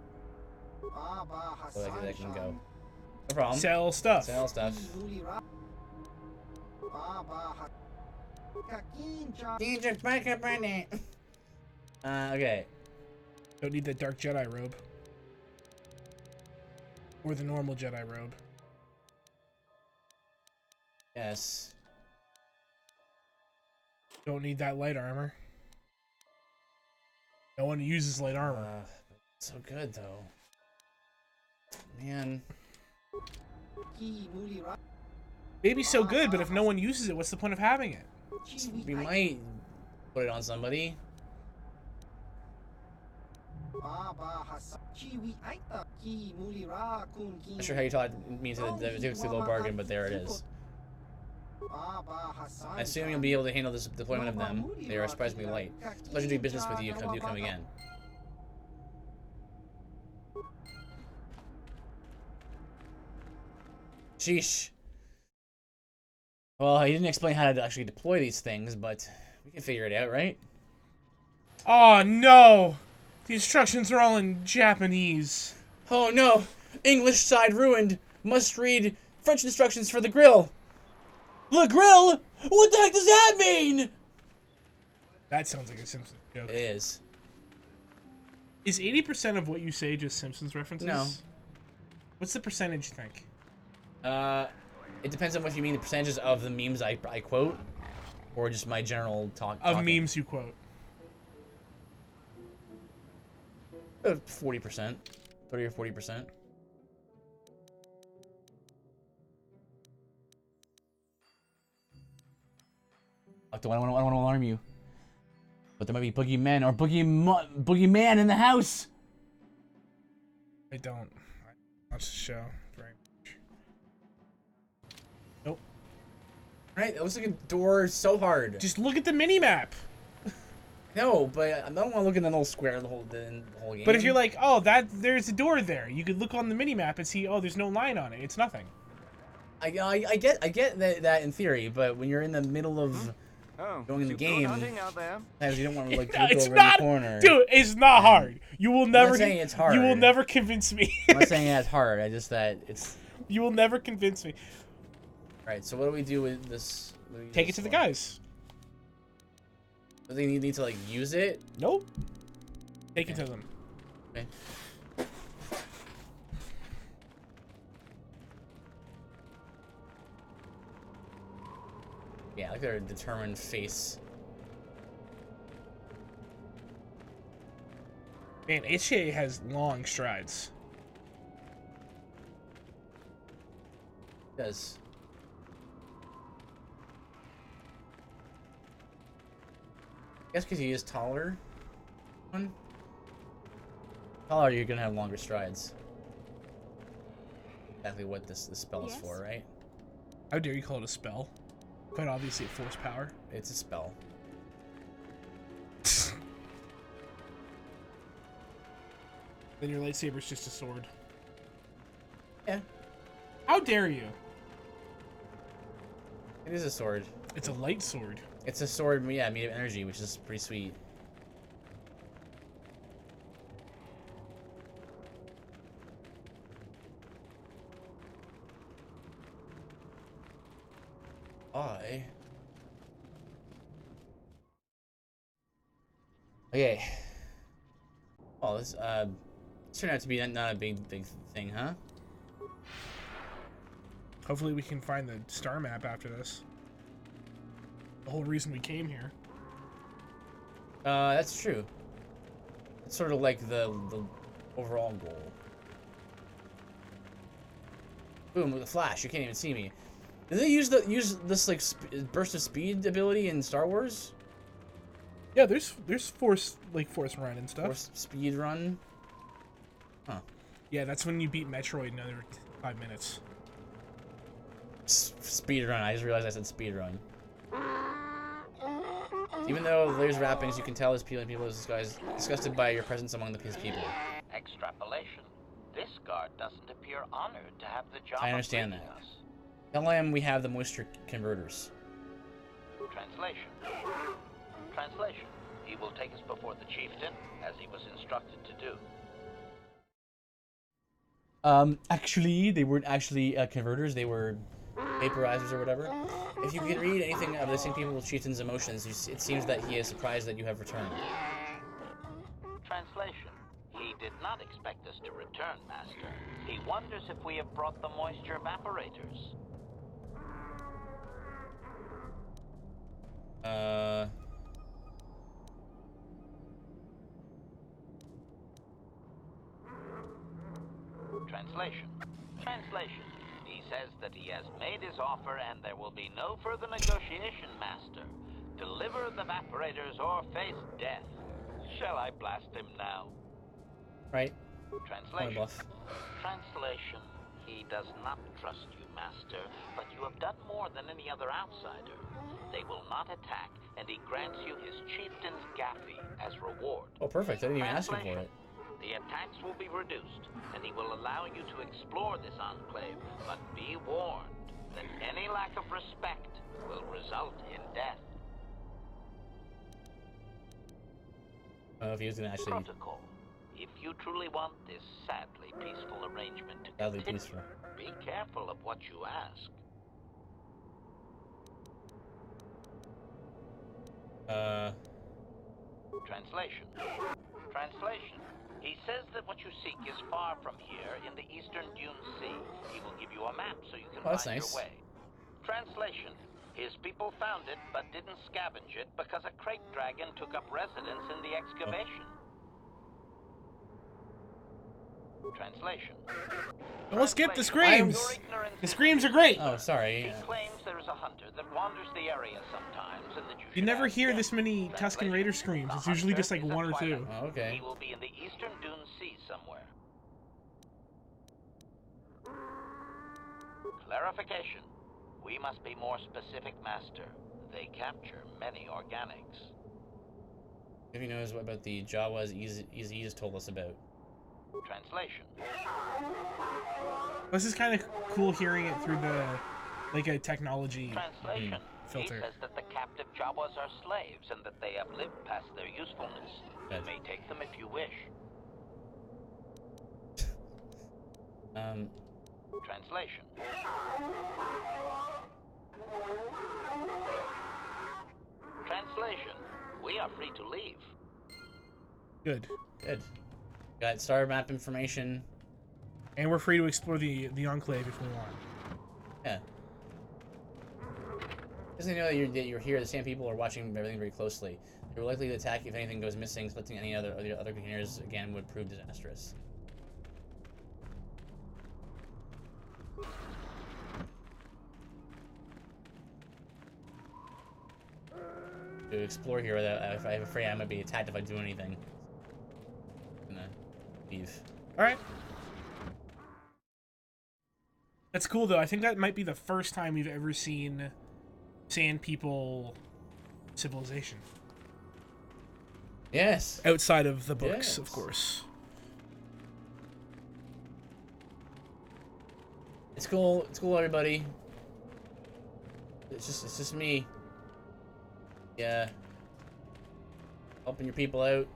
So I can go. No problem. Sell stuff. Sell stuff. Okay. Don't need that dark Jedi robe. Or the normal Jedi robe. Yes. Don't need that light armor. No one uses light armor. So good, though. Man. Maybe so good, but if no one uses it, what's the point of having it? We might put it on somebody. Not sure how you taught me to the low bargain, but there it is. I assume you'll be able to handle this deployment of them. They are surprisingly light. It's a pleasure doing business with you. Do come again. Sheesh. Well, he didn't explain how to actually deploy these things, but we can figure it out, right? Oh no! The instructions are all in Japanese. Oh no! English side ruined. Must read French instructions for the grill. The grill? What the heck does that mean? That sounds like a Simpsons joke. It is. Is 80% of what you say just Simpsons references? No. What's the percentage, you think? It depends on what you mean, the percentages of the memes I quote, or just my general talk. Of memes you quote. 40%. 30 or 40%. Octo, I don't want to alarm you. But there might be boogeymen or boogeyman in the house. I don't. I watch the show very much. Nope. Right? It looks like a door so hard. Just look at the mini-map. No, but I don't want to look in the little square the whole game. But if you're like, oh, there's a door there, you could look on the mini-map and see, oh, there's no line on it. It's nothing. I get that in theory, but when you're in the middle of going in the game, sometimes you don't want to like look over in the corner. Dude, it's not hard. You will never. I'm not saying it's hard. You will never convince me. I'm not saying it's hard. I just that it's. You will never convince me. All right. So what do we do with this? Take it to the guys. Do they need to like use it? Nope. Take it to them. Okay. Yeah, like their determined face. Man, HA has long strides. It does. I guess because he is taller. Taller, you're gonna have longer strides. Exactly what this spell is for, right? How dare you call it a spell? Quite obviously a force power. It's a spell. Then your lightsaber's just a sword. Yeah. How dare you? It is a sword. It's a light sword. It's a sword, yeah, made of energy, which is pretty sweet. Okay. Oh, this turned out to be not a big thing, huh? Hopefully we can find the star map after this. The whole reason we came here. That's true. It's sort of like the overall goal. Boom, with a flash, you can't even see me. Did they use this like burst of speed ability in Star Wars? Yeah, there's force run and stuff. Force speed run. Huh. Yeah, that's when you beat Metroid in another 5 minutes. Speed run. I just realized I said speed run. Even though there's wrappings, you can tell his people this guy's disgusted by your presence among his people. Extrapolation. This guard doesn't appear honored to have the job. I understand of that. us. Tell him we have the moisture converters. Translation. Translation. He will take us before the chieftain, as he was instructed to do. Actually, they weren't actually converters. They were vaporizers or whatever. If you can read anything of the same people's chieftain's emotions, it seems that he is surprised that you have returned. Translation. He did not expect us to return, Master. He wonders if we have brought the moisture evaporators. Translation. Translation. He says that he has made his offer and there will be no further negotiation, Master. Deliver the evaporators or face death. Shall I blast him now? Right. Translation. Translation. He does not trust you, Master, but you have done more than any other outsider. They will not attack, and he grants you his chieftain's gaffy as reward. Oh, perfect. I didn't even ask him for it. The attacks will be reduced, and he will allow you to explore this enclave, but be warned that any lack of respect will result in death. I don't know if he was gonna actually Protocol. If you truly want this sadly peaceful arrangement to sadly continue, peaceful. be careful of what you ask. Translation. Translation. He says that what you seek is far from here in the eastern Dune Sea. He will give you a map so you can Oh, that's find nice. your way. Translation. His people found it but didn't scavenge it because a crate dragon took up residence in the excavation. Translation. Don't skip the Translation. screams. Your ignorance The is screams are great. Oh, sorry. He claims there is a hunter that wanders the area sometimes and that you You should never ask hear him. this many Tusken Raider screams. It's usually just like one or two. Oh, okay. He will be in the eastern Dune Sea somewhere. Clarification. We must be more specific, Master. They capture many organics. If he knows what about the Jawas he just told us about. Translation. This is kind of cool hearing it through the, like a technology Translation. filter. He says that the captive Jawas are slaves and that they have lived past their usefulness. You may take them if you wish. Translation. Translation. We are free to leave. Good. Good. Got star map information. And we're free to explore the Enclave if we want. Yeah. Doesn't he know that you're here? The same people are watching everything very closely. They're likely to attack if anything goes missing. Selecting any other containers again would prove disastrous. To explore here, I'm afraid I might be attacked if I do anything. I'm gonna leave. All right. That's cool though. I think that might be the first time we've ever seen Sand People civilization. Yes. Outside of the books, Yes. of course. It's cool. It's cool, everybody. It's just me. Yeah. Helping your people out.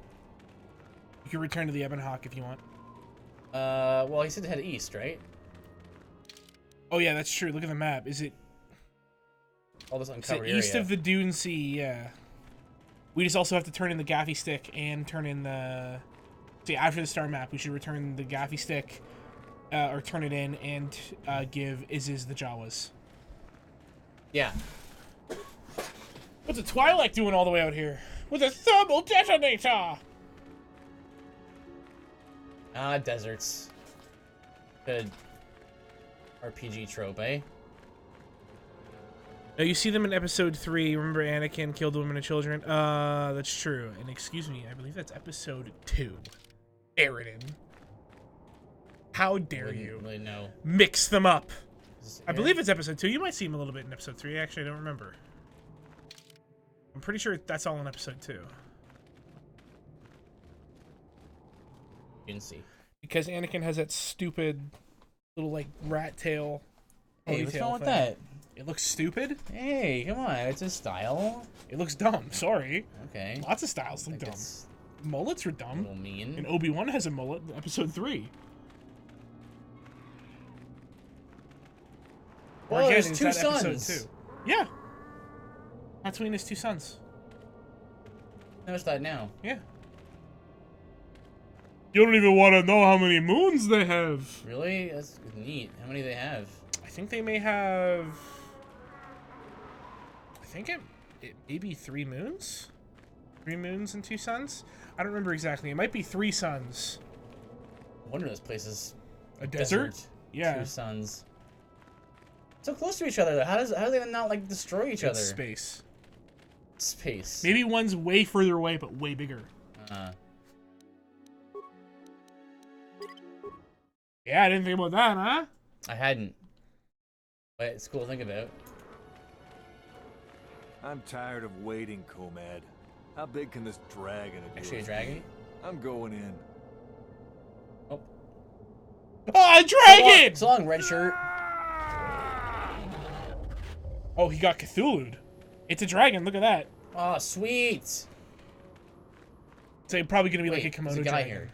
You can return to the Ebon Hawk if you want. Well, he said to head east, right? Oh yeah, that's true. Look at the map. Is it? All this It's uncovered east area. of the Dune Sea. Yeah. We just also have to turn in the gaffy stick and turn in the. See, after the star map, we should return the gaffy stick, or turn it in and give Iziz the Jawas. Yeah. What's a Twilight doing all the way out here with a thermal detonator? Ah, deserts. Good RPG trope, eh? Now you see them in episode 3. Remember Anakin killed women and children? That's true. And excuse me, I believe that's episode 2. Eridan. How dare you Really no. mix them up? I Aaron? believe it's episode 2. You might see him a little bit in episode 3. Actually, I don't remember. I'm pretty sure that's all in episode 2. Didn't see. Because Anakin has that stupid little, like, rat tail. Hey, what's ponytail wrong with thing. that? It looks stupid. Hey, come on. It's a style. It looks dumb. Sorry. Okay. Lots of styles look Like dumb. it's Mullets are a dumb. little mean. And Obi-Wan has a mullet in episode 3. Or Whoa, I guess there's is two that episode sons. 2. Yeah. Tatooine has 2 sons. Notice that now. Yeah. You don't even want to know how many moons they have. Really? That's neat. How many do they have? I think they may have... I think it may be 3 moons? 3 moons and 2 suns? I don't remember exactly. It might be 3 suns. I wonder this place is A desert? Yeah. 2 suns. So close to each other though. How do they not like destroy each other? It's space. Space. Maybe one's way further away, but way bigger. Yeah, I didn't think about that, huh? I hadn't. But it's cool to think about. I'm tired of waiting, Comad. How big can this dragon of Actually, a yours dragon? be? I'm going in. Oh. Oh, a dragon! So long, red shirt. Oh, he got Cthulhu'd. It's a dragon, look at that. Oh, sweet. It's like, probably gonna be like Wait, a Komodo there's a guy dragon. here.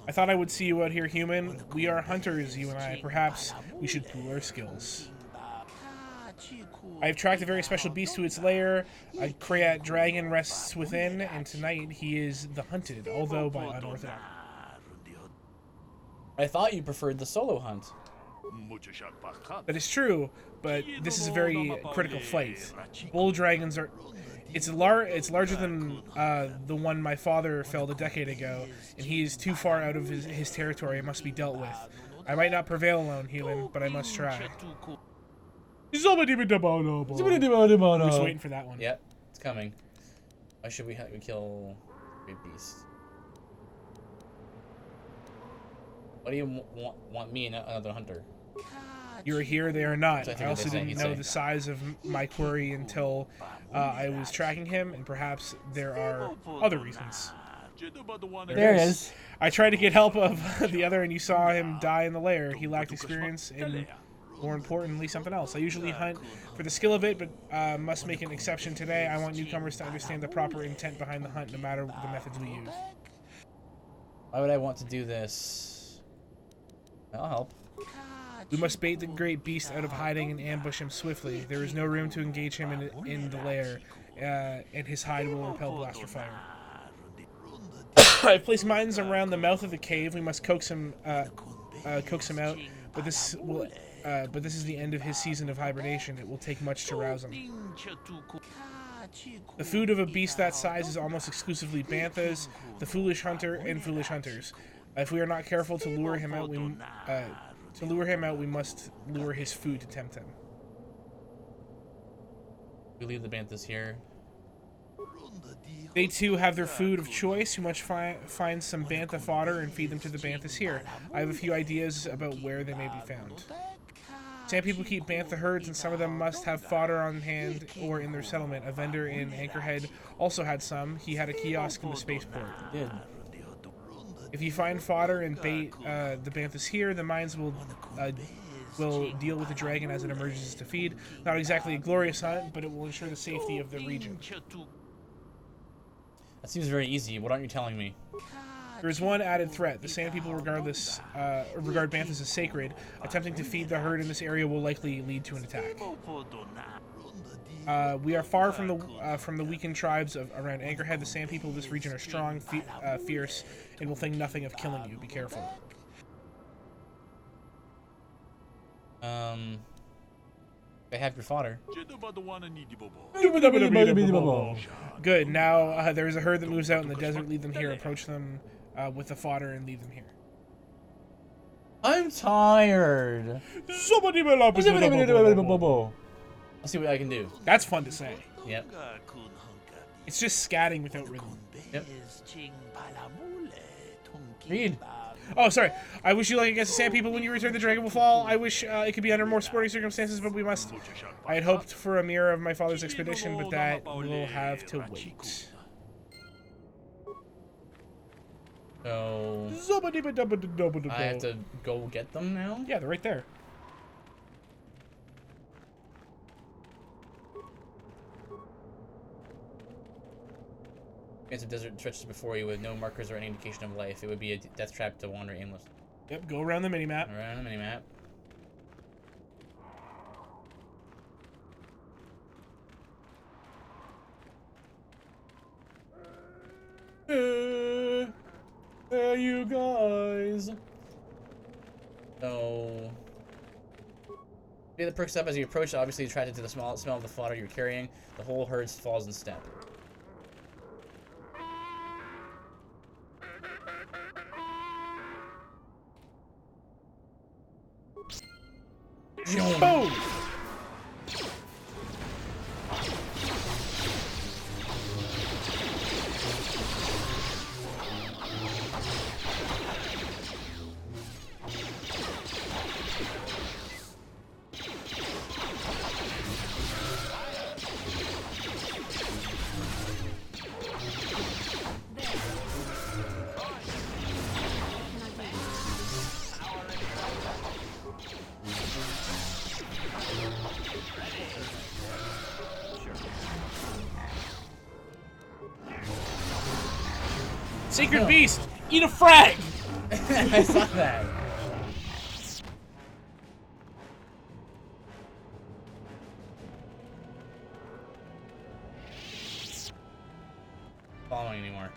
I thought I would see you out here, human. We are hunters, you and I. Perhaps we should pool our skills. I have tracked a very special beast to its lair. A Krayat dragon rests within, and tonight he is the hunted, although by unorthodox. I thought you preferred the solo hunt. That is true, but this is a very critical fight. Bull dragons are... It's larger than the one my father felled a decade ago, and he is too far out of his territory. It must be dealt with. I might not prevail alone, human, but I must try. I'm just waiting for that one. Yep, it's coming. Why should we kill Great Beast? Why do you want me and another hunter? You are here, they are not. I I also didn't know the size of my quarry until I was tracking him, and perhaps there are other reasons. There it is. I tried to get help of the other, and you saw him die in the lair. He lacked experience and, more importantly, something else. I usually hunt for the skill of it, but must make an exception today. I want newcomers to understand the proper intent behind the hunt, no matter the methods we use. Why would I want to do this? I'll help. We must bait the great beast out of hiding and ambush him swiftly. There is no room to engage him in the lair, and his hide will repel blaster fire. I've placed mines around the mouth of the cave. We must coax him out, but this is the end of his season of hibernation. It will take much to rouse him. The food of a beast that size is almost exclusively banthas, the foolish hunter, and foolish hunters. If we are not careful to lure him out, we must lure his food to tempt him. We leave the banthas here. They too have their food of choice. We must find some bantha fodder and feed them to the banthas here. I have a few ideas about where they may be found. Sand people keep bantha herds, and some of them must have fodder on hand or in their settlement. A vendor in Anchorhead also had some. He had a kiosk in the spaceport. Good. If you find fodder and bait the banthas here, the mines will deal with the dragon as it emerges to feed. Not exactly a glorious hunt, but it will ensure the safety of the region. That seems very easy. What aren't you telling me? There is one added threat. The Sand People regard banthas as sacred. Attempting to feed the herd in this area will likely lead to an attack. We are far from the weakened tribes around Anchorhead. The Sand People of this region are strong, fierce, and will think nothing of killing you. Be careful. They have your fodder. Good. Now there is a herd that moves out in the desert. Lead them here. Approach them with the fodder and leave them here. I'm tired. Let's see what I can do. That's fun to say. Yep. It's just scatting without rhythm. Yep. Read. Oh, sorry. I wish you luck against the Sand People when you return. The dragon will fall. I wish it could be under more sporting circumstances, but we must. I had hoped for a mirror of my father's expedition, but that will have to wait. So I have to go get them now? Yeah, they're right there. Against a desert stretches before you with no markers or any indication of life. It would be a death trap to wander aimlessly. Yep, go around the minimap. Around the minimap. Hey, you guys. So, that perks up as you approach. Obviously, attracted to the smell of the fodder you're carrying. The whole herd falls in step. Boom! Sacred Beast, eat a frag! I saw that. Following anymore.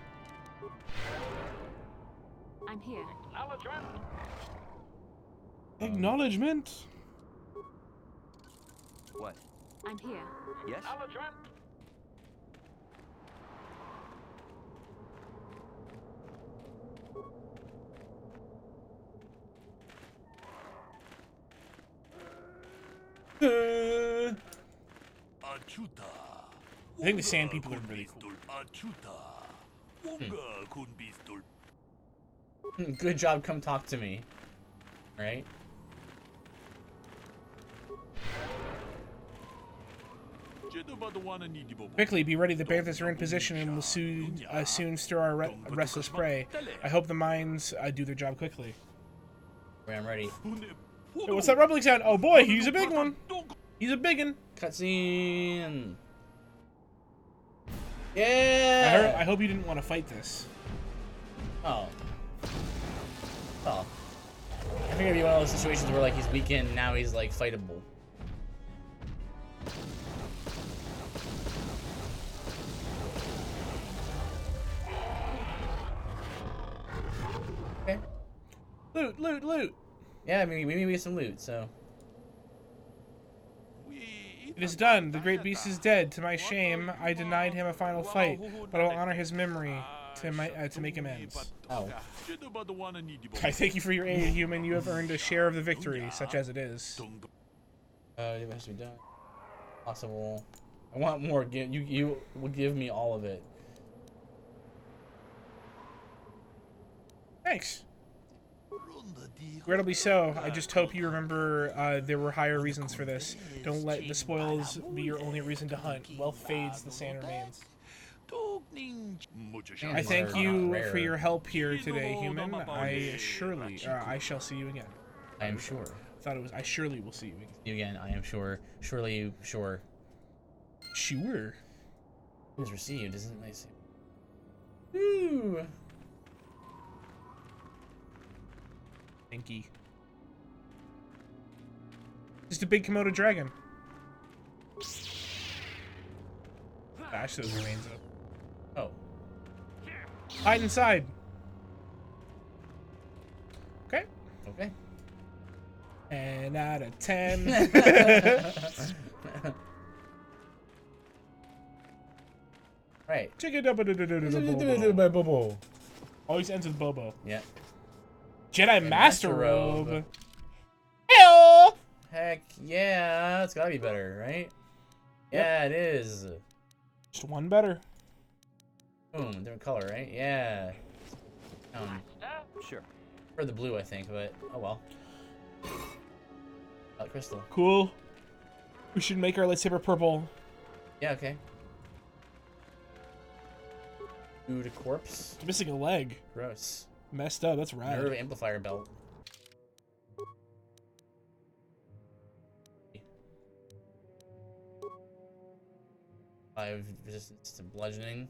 I'm here. Acknowledgement. What? I'm here. Yes? I think the sand people are really cool. Good job, come talk to me. Right? Quickly, be ready. The Panthers are in position and will soon stir our restless prey. I hope the mines do their job quickly. Okay, I'm ready. Hey, what's that rumbling sound? Oh boy, he's a big one. He's a biggin. Cutscene. Yeah. I hope you didn't want to fight this. Oh. Oh. I think it'd be one of those situations where like he's weakened, now he's like fightable. Okay. Loot, loot, loot. Yeah, maybe we get some loot. So. It is done. The great beast is dead. To my shame, I denied him a final fight, but I will honor his memory to make amends. Oh. I thank you for your aid, human. You have earned a share of the victory, such as it is. It has to be done. Possible. I want more. You will give me all of it. Thanks. Regrettably so. I just hope you remember there were higher reasons for this. Don't let the spoils be your only reason to hunt. Wealth fades, the sand remains. I thank you for your help here today, human. I shall see you again. I am sure. I thought it was I surely will see you again. You again, I am sure. Surely, sure. Sure. It was received, isn't it? Nice. Woo! Thanky. Just a big Komodo dragon. Bash those remains up. Oh. Hide inside. Okay. Okay. And out of 10. Right. Bobo. Always ends with Bobo. Yeah. Jedi Master Robe. Heyo! Heck yeah, it's gotta be better, right? Yeah, it is. Just one better. Boom, different color, right? Yeah. Sure. For the blue, I think, but oh well. Crystal. Cool. We should make our lightsaber purple. Yeah, okay. Dude, a corpse. It's missing a leg. Gross. Messed up. That's rad. Nerve amplifier belt. I have resistance to bludgeoning.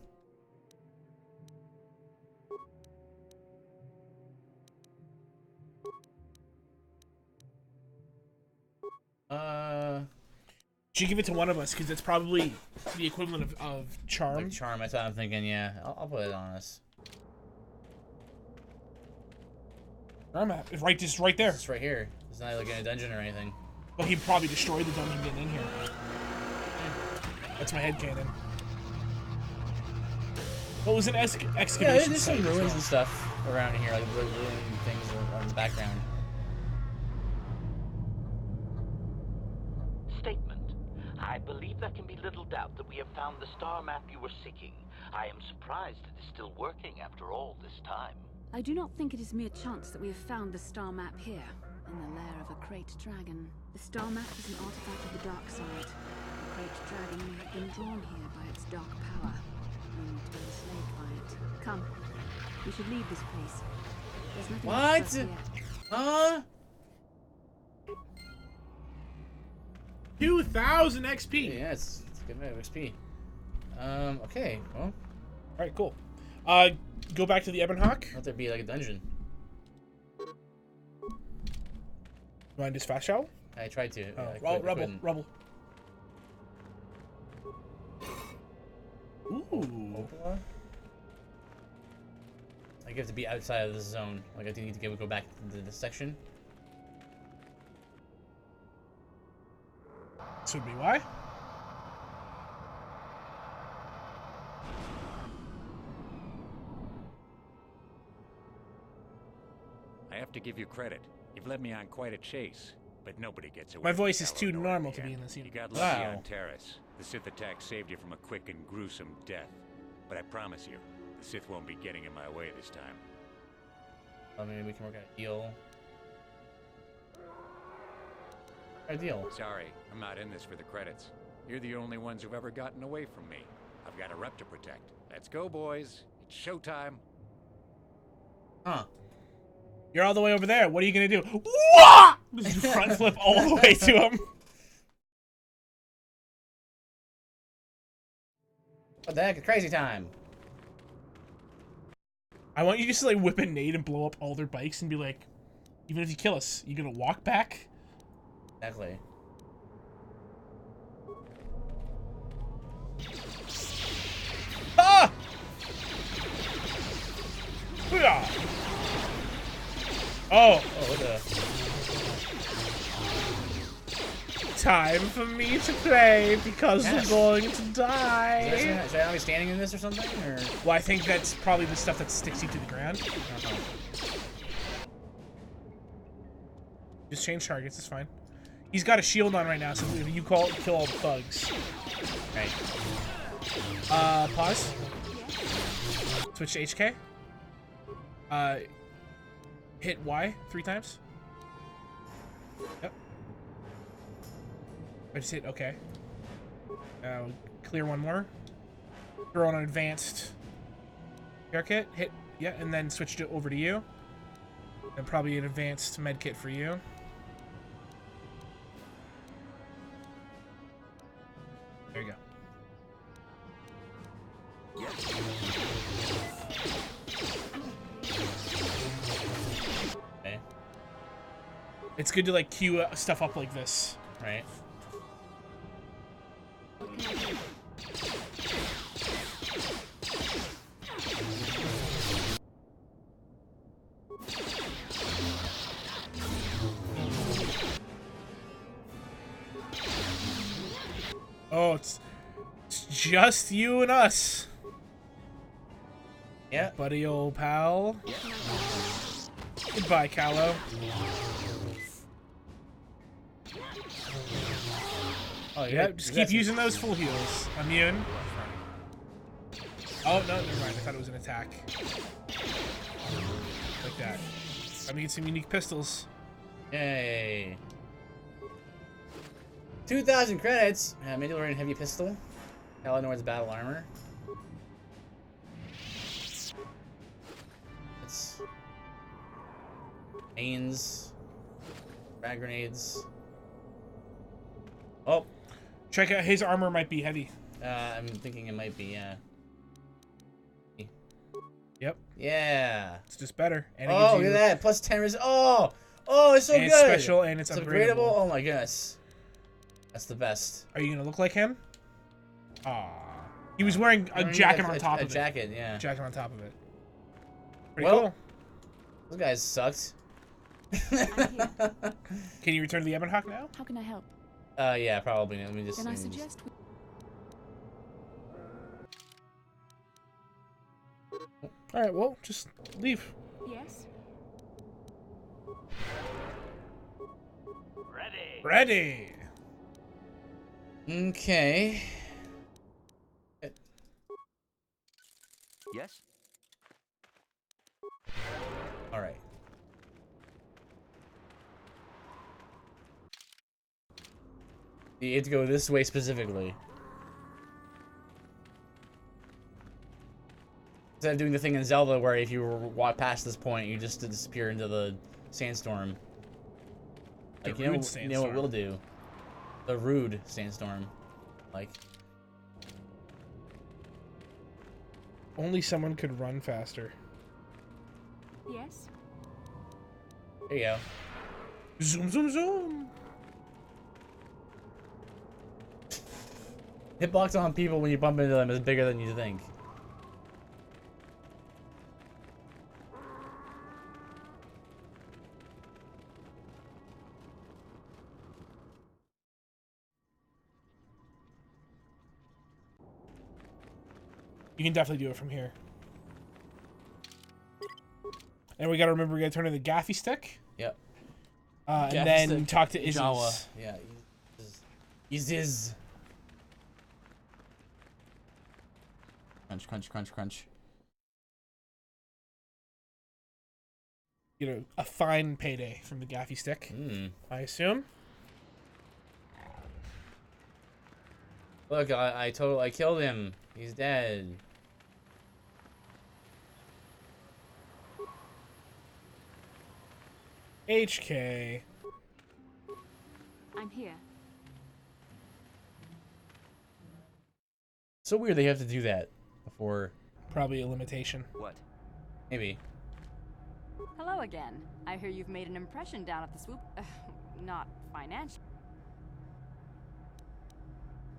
Should give it to one of us because it's probably the equivalent of charm. Like charm, that's what I'm thinking. Yeah, I'll put it on us. Where am I? It's right, just right there. It's right here. It's not like in a dungeon or anything. Well, he probably destroyed the dungeon getting in here. That's my headcanon. What was an excavation? Yeah, there's some ruins and stuff around here, like ruin things on the background. Statement. I believe there can be little doubt that we have found the star map you were seeking. I am surprised it is still working after all this time. I do not think it is mere chance that we have found the star map here, in the lair of a great dragon. The star map is an artifact of the dark side. The great dragon may have been drawn here by its dark power, only to be enslaved by it. Come, we should leave this place. There's nothing else for us here. Huh? 2,000 XP. Yeah, it's a good amount of XP. Okay, well. Alright, cool. go back to the Ebonhawk. Let there be like a dungeon. You want to just fast travel? I tried to. Oh, I rubble. couldn't. Ooh. Like you have to be outside of the zone. Like I think you need to go back into this section. This would be why. I have to give you credit. You've led me on quite a chase, but nobody gets away. My from voice is too Calo normal in to the be end. in this You universe. got lucky Wow. on Terrace. The Sith attack saved you from a quick and gruesome death. But I promise you, the Sith won't be getting in my way this time. I mean, we can work out a deal. A deal. Sorry, I'm not in this for the credits. You're the only ones who've ever gotten away from me. I've got a rep to protect. Let's go, boys. It's showtime. Huh. You're all the way over there. What are you gonna do? Wah! Just front flip all the way to him. What the heck? Crazy time. I want you just to like whip a nade and blow up all their bikes and be like, even if you kill us, you gonna walk back? Exactly. Ah! Hoo-yah! Oh, Oh, what the? time for me to play because Yes. we're going to die. Should I be standing in this or something? Or Well, I think that's probably the stuff that sticks you to the ground. Just change targets, it's fine. He's got a shield on right now, so if you kill all the thugs. right. Pause. Switch to HK. Hit Y 3 times. Yep. I just hit OK. Clear one more. Throw on an advanced care kit. Hit, yeah, and then switch it over to you. And probably an advanced med kit for you. There you go. Okay. It's good to like queue stuff up like this. Right. Oh, it's just you and us. Yeah. Buddy old pal. Goodbye, Calo. Oh Yeah, just keep using those full heals. Immune. Oh, no, never mind. I thought it was an attack. Like that. I'm gonna get some unique pistols. Yay. 2,000 credits. Mandalorian heavy pistol. Eleanor's battle armor. It's mains. Frag grenades. Oh, Check out his armor might be heavy. I'm thinking it might be, yeah. Yep. Yeah. It's just better. And it Oh, gives look you, at that. Plus 10 res. Oh! Oh, it's so and good. it's special and it's It's upgradable. upgradable. Oh my goodness. That's the best. Are you gonna look like him? Aw. He was wearing a jacket on top of it. A jacket, yeah. Jacket on top of it. Pretty Well, cool. Those guys sucked. Can you return to the Ebonhawk now? How can I help? Yeah, probably. Let me just. Then I let me just- suggest we... Alright, well, just leave. Yes? Ready. Ready! Okay. Yes? All right. You have to go this way specifically. Instead of doing the thing in Zelda where if you walk past this point, you just disappear into the sandstorm. Like, The you know rude what sandstorm. we'll do? The rude sandstorm. Like. Only someone could run faster. Yes? There you go. Zoom, zoom, zoom. Hitbox on people when you bump into them is bigger than you think. You can definitely do it from here. And we gotta remember we gotta turn in the gaffy stick. Yep. And then talk to Izzy's. Jawa. Yeah. Izzy's. Crunch, crunch, crunch, crunch. You know, a fine payday from the gaffy stick. I assume. Look, I killed him. He's dead. HK. I'm here. So weird they have to do that before. Probably a limitation. What? Maybe. Hello again. I hear you've made an impression down at the swoop. Not financial.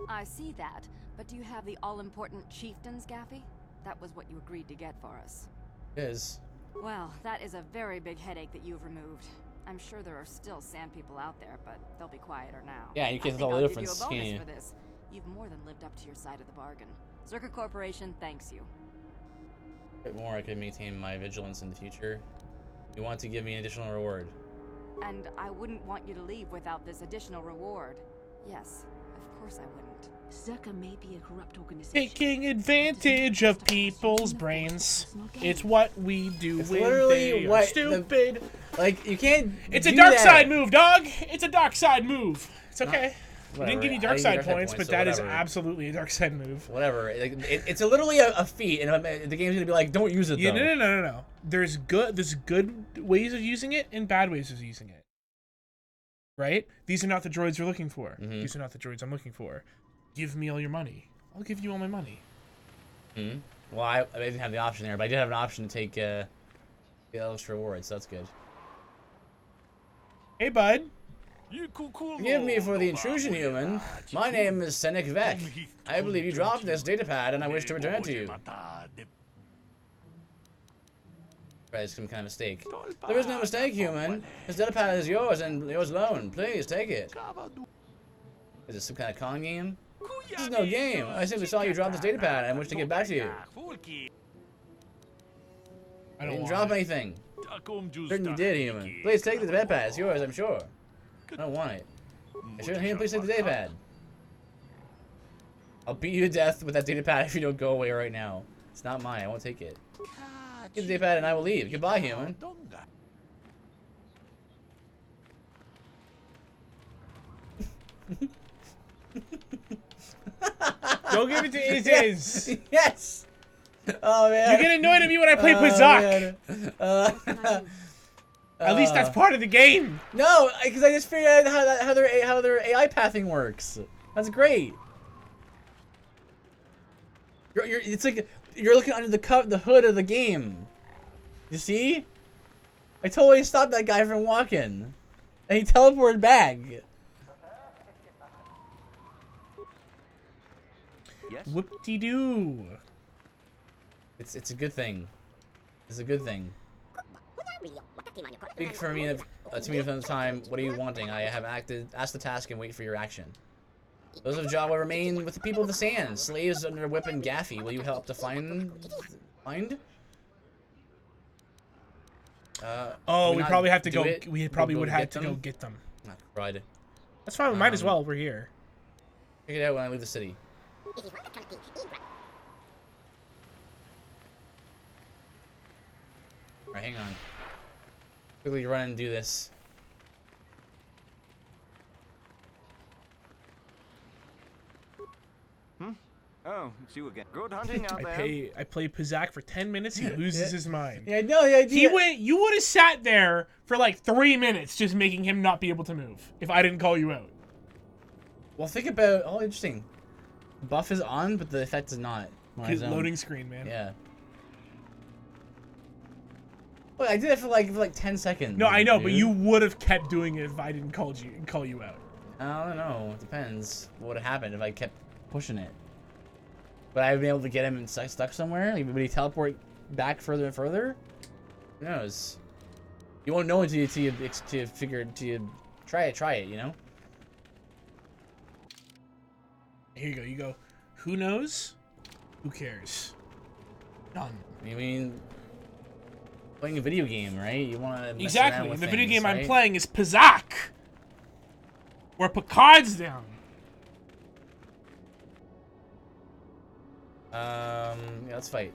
I see that, but do you have the all-important chieftain's gaffy? That was what you agreed to get for us. It is. Well, that is a very big headache that you've removed. I'm sure there are still sand people out there, but they'll be quieter now. Yeah, you can't I tell think the I'll give you difference, a bonus can you? for this. You've more than lived up to your side of the bargain. Zerka Corporation thanks you. A bit more, I could maintain my vigilance in the future. You want to give me an additional reward? And I wouldn't want you to leave without this additional reward. Yes, of course I wouldn't. Zerka may be a corrupt organization. Taking advantage of people's brains. It's what we do It's when literally they are what stupid. Like, you can't. It's a do dark that. side move, dog. It's a dark side move. It's okay. We didn't Whatever. give you I dark didn't side give you dark points, side but points, so that is whatever. absolutely a dark side move. Whatever. Like, it's literally a feat, and the game's gonna be like, don't use it. Yeah, though. no. There's good ways of using it and bad ways of using it. Right? These are not the droids you're looking for. These are not the droids I'm looking for. Give me all your money. I'll give you all my money. Well, I didn't have the option there, but I did have an option to take the extra rewards, so that's good. Hey, bud. Forgive me for the intrusion, human. My name is Senek Vek. I believe you dropped this datapad, and I wish to return it to you. Right, it's some kind of mistake. There is no mistake, human. This datapad is yours, and yours alone. Please, take it. Is this some kind of con game? This is no game. I simply saw you drop this datapad, and wish to get back to you. I You don't didn't want drop it. anything. Certainly you did, human. Please take the datapad. It's yours, I'm sure. I don't want it. I shouldn't hear. Please take the datapad. I'll beat you to death with that datapad if you don't go away right now. It's not mine. I won't take it. Give the datapad and I will leave. Goodbye, human. Go give it to Izz. Yes. Oh man. You get annoyed at me when I play Pazak. At least that's part of the game. No, because I just figured out how their AI pathing works. That's great. It's like you're looking under the hood of the game. You see? I totally stopped that guy from walking, and he teleported back. Yes? Whoop-de-doo. It's a good thing. It's a good thing. Speak for me to me from the time. What are you wanting? I have asked the task and wait for your action. Those of Jawa remain with the people of the sand. Slaves under whip and gaffy. Will you help to find? Oh, we not probably have to do go. it? We probably We'll would go have get to them? go get them. Not crud. That's fine. We might as well. We're here. Check it out when I leave the city. Alright, hang on. Quickly run and do this. Oh, it's you again. Good hunting out there. I play Pazak for 10 minutes. He loses his mind. Yeah, no, the idea. You would have sat there for like 3 minutes just making him not be able to move if I didn't call you out. Well, think about. Oh, interesting. Buff is on, but the effect is not. On its own. Loading screen, man. Yeah. Well, I did it for like 10 seconds. No, I know, dude. but you would have kept doing it if I didn't call you out. I don't know. It depends. What would have happened if I kept pushing it? Would I have been able to get him stuck somewhere? Like, would he teleport back further and further? Who knows? You won't know until you try it. You know. Here you go. You go. Who knows? Who cares? None. I mean, playing a video game, right? You want to exactly. And the video game I'm playing is Pizak, where Picard's down. Yeah, let's fight.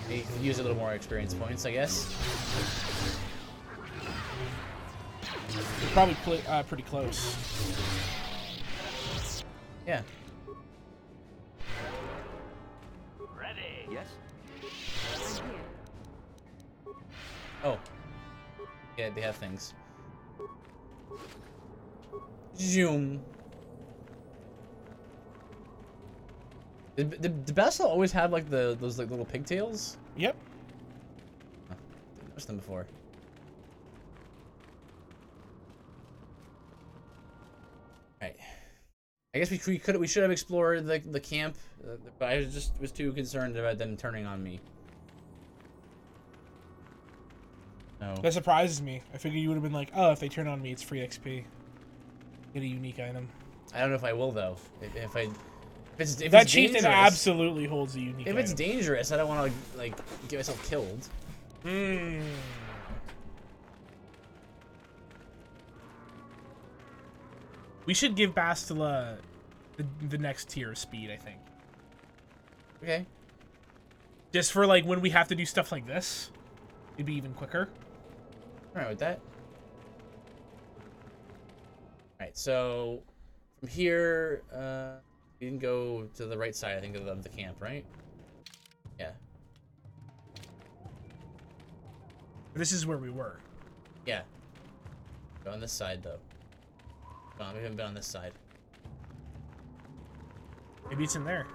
You can use a little more experience points, I guess. You're probably pretty close. Yeah. Ready? Yes. Oh. Yeah, they have things. Zoom. Did Basil always have like those like little pigtails? Yep. Oh, didn't notice them before. Right. I guess we should have explored the camp, but I was too concerned about them turning on me. No. That surprises me. I figured you would have been like, oh, if they turn on me, it's free XP. Get a unique item. I don't know if I will though. If that chieftain absolutely holds a unique item. If it's dangerous, I don't want to like get myself killed. Hmm. We should give Bastila the next tier of speed, I think. Okay. Just for like when we have to do stuff like this, it'd be even quicker. Alright with that. Alright, so from here, we can go to the right side, I think, of the camp, right? Yeah. This is where we were. Yeah. Go on this side, though. Come on, we haven't been on this side. Maybe it's in there.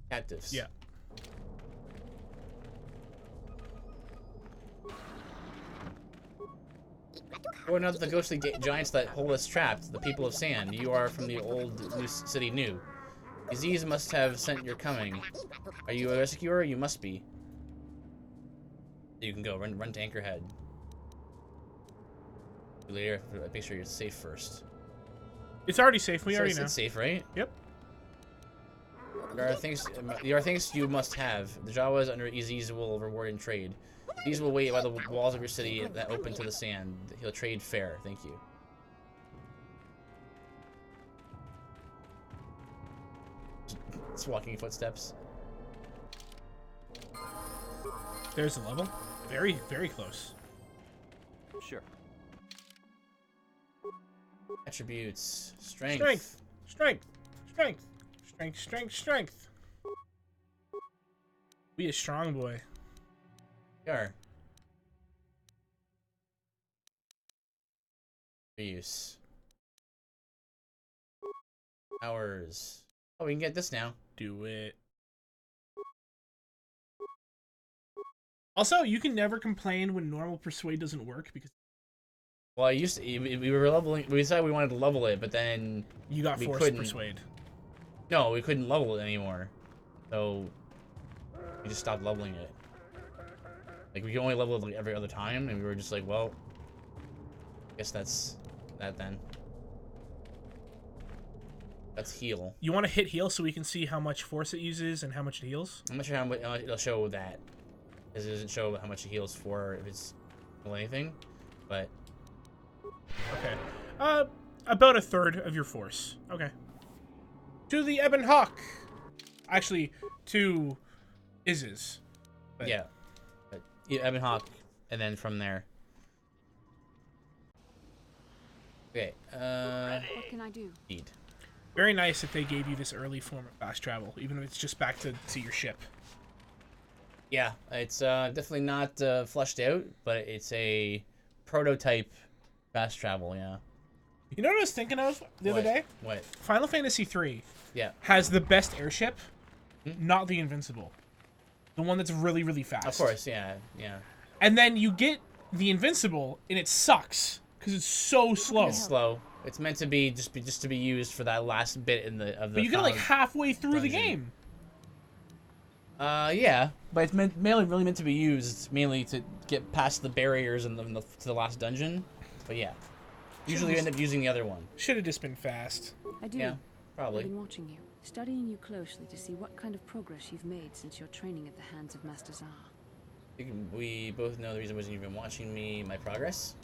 Captives. Yeah. We're not the ghostly giants that hold us trapped, the people of sand. You are from the old new city new. Disease must have sent your coming. Are you a rescuer? You must be. You can go. Run to Anchorhead. Later, make sure you're safe first. It's already safe. We already know. It's safe, right? Yep. There are things you must have. The Jawas under Iziz will reward and trade. These will wait by the walls of your city that open to the sand. He'll trade fair. Thank you. It's walking footsteps. There's the level. Very, very close. Sure. Attributes. Strength. Strength. Strength. Strength. Strength. Strength. Strength. Be a strong boy. We are. Reuse. Hours. Oh, we can get this now. Do it. Also, you can never complain when normal persuade doesn't work because. Well, I used to. We were leveling. We decided we wanted to level it, but then you got forced persuade. No, we couldn't level it anymore, so we just stopped leveling it. Like we could only level it like every other time, and we were just like, well, I guess that's that then. That's heal. You want to hit heal so we can see how much force it uses and how much it heals? I'm not sure how much it'll show that, because it doesn't show how much it heals for if it's anything, but. Okay. About a third of your force. Okay. To the Ebon Hawk. Actually, to Iz's. But... Yeah. Ebon Hawk, and then from there. Okay. What can I do? Indeed. Very nice that they gave you this early form of fast travel, even if it's just back to your ship. Yeah, it's definitely not fleshed out, but it's a prototype fast travel, yeah. You know what I was thinking of the other day? What? Final Fantasy 3 has the best airship, not the Invincible. The one that's really, really fast. Of course, yeah. And then you get the Invincible, and it sucks because it's so slow. It's slow. It's meant to be just to be used for that last bit in the But you get like halfway through the game. Yeah, but it's really meant to be used mainly to get past the barriers and to the last dungeon. But yeah, usually you end up using the other one. Should have just been fast. I do. Yeah, probably. I've been watching you, studying you closely to see what kind of progress you've made since your training at the hands of Master Zar. We both know the reason was you've been watching my progress.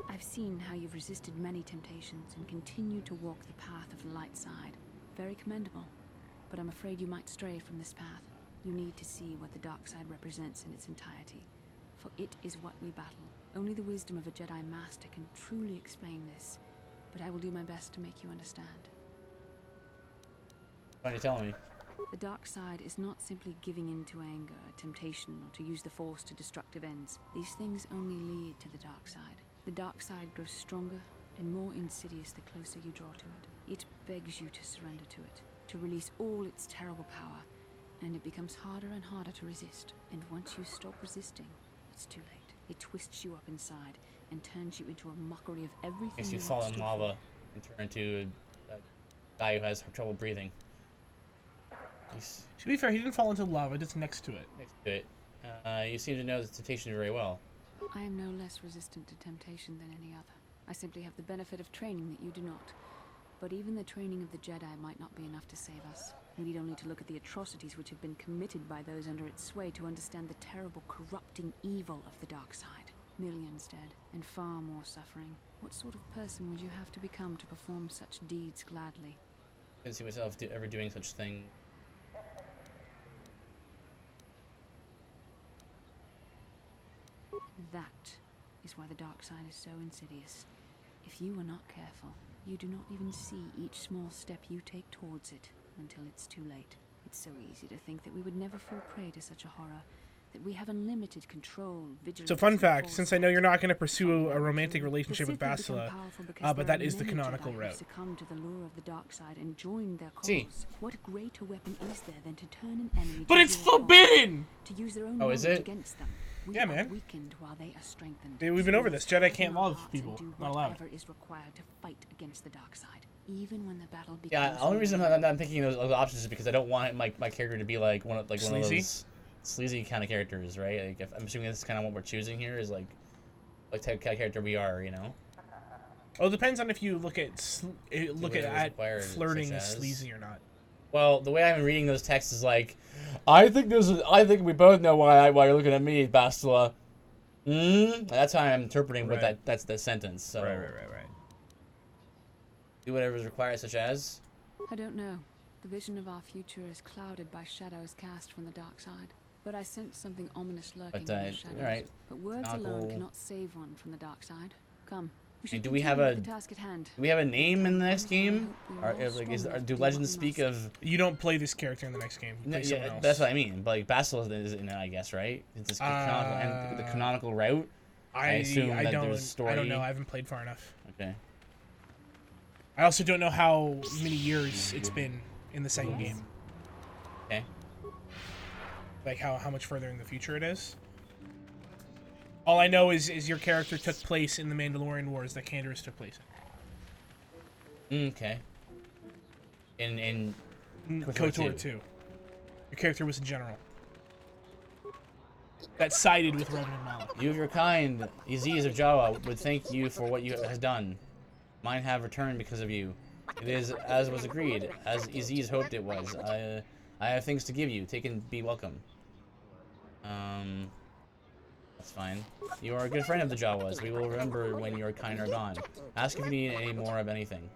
I've seen how you've resisted many temptations and continue to walk the path of the light side. Very commendable. But I'm afraid you might stray from this path. You need to see what the dark side represents in its entirety. For it is what we battle. Only the wisdom of a Jedi Master can truly explain this. But I will do my best to make you understand. Why are you telling me? The dark side is not simply giving in to anger, temptation, or to use the Force to destructive ends. These things only lead to the dark side. The dark side grows stronger and more insidious the closer you draw to it. It begs you to surrender to it, to release all its terrible power, and it becomes harder and harder to resist. And once you stop resisting, it's too late. It twists you up inside and turns you into a mockery of everything. Makes you fall in lava and turn into a guy who has trouble breathing. To be fair, he didn't fall into lava, just next to it. Next to it. You seem to know the temptation very well. I am no less resistant to temptation than any other. I simply have the benefit of training that you do not. But even the training of the Jedi might not be enough to save us. We need only to look at the atrocities which have been committed by those under its sway to understand the terrible, corrupting evil of the dark side. Millions dead, and far more suffering. What sort of person would you have to become to perform such deeds gladly? I couldn't see myself ever doing such thing. That is why the dark side is so insidious. If you are not careful, you do not even see each small step you take towards it until it's too late. It's so easy to think that we would never fall prey to such a horror, that we have unlimited control, vigilance. So fun fact, since I know you're not going to pursue a romantic relationship with Bastila, but that is the canonical route. Succumb to the lure of the dark side and join their cause. See. What greater weapon is there than to turn an enemy But it's forbidden! To use their own is it? against them. Yeah, man. Weakened while they are strengthened. We've been over this. Jedi can't love people. Not allowed. Whatever is required to fight against the dark side, even when the battle becomes. Yeah, the only reason I'm thinking of those options is because I don't want my character to be like one of those sleazy kind of characters, right? Like, I'm assuming that's kind of what we're choosing here is like type of character we are, you know. Well, it depends on if you look at flirting sleazy or not. Well, the way I'm reading those texts is like, I think we both know why you're looking at me, Bastila. That's how I'm interpreting what that's the sentence. So Right. Do whatever is required, such as. I don't know. The vision of our future is clouded by shadows cast from the dark side. But I sense something ominous lurking in the shadows. Right. But words alone cannot save one from the dark side. Come. And do we have a name in the next game? Do legends speak of? You don't play this character in the next game. You play someone else. That's what I mean. But like Bastila is in it, I guess, right? It's this canonical, and the canonical route. I assume that there's story. I don't know. I haven't played far enough. Okay. I also don't know how many years it's been in the second game. Okay. Like how much further in the future it is. All I know is your character took place in the Mandalorian Wars that Canderous took place in. Okay. In KOTOR 2. Your character was a general that sided with Revan and Malak. You of your kind, Aziz of Jawa, would thank you for what you have done. Mine have returned because of you. It is as was agreed, as Aziz hoped it was. I have things to give you. Take and be welcome. That's fine. You are a good friend of the Jawas. We will remember when your kind are gone. Ask if you need any more of anything.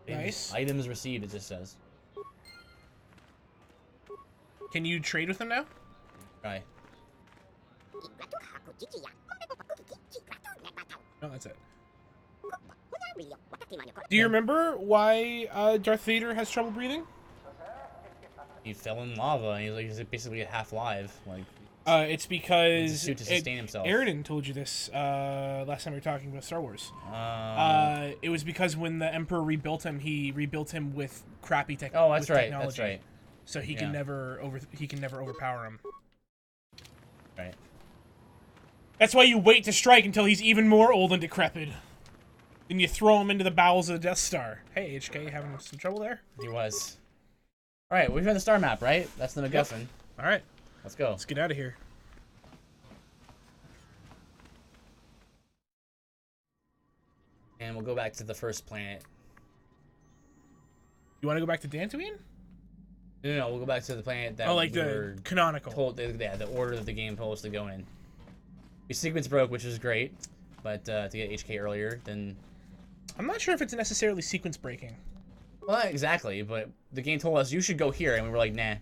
Nice. Items received, it just says. Can you trade with them now? Try. No, that's it. Do you remember why Darth Vader has trouble breathing? He fell in lava and he's basically half live. Like. It's because It's a suit to sustain himself. Aridin told you this last time we were talking about Star Wars. It was because when the Emperor rebuilt him, he rebuilt him with crappy technology. Oh, that's right. Technology. That's right. So he can never overpower him. Right. That's why you wait to strike until he's even more old and decrepit. Then you throw him into the bowels of the Death Star. Hey, HK, having some trouble there? He was. All right, we found the star map, right? That's the MacGuffin. Yep. All right. Let's go. Let's get out of here. And we'll go back to the first planet. You want to go back to Dantooine? No, we'll go back to the planet that like the canonical. Yeah, the order that the game told us to go in. We sequence broke, which is great, but to get HK earlier, then... I'm not sure if it's necessarily sequence breaking. Well, not exactly, but the game told us you should go here, and we were like, nah. Like,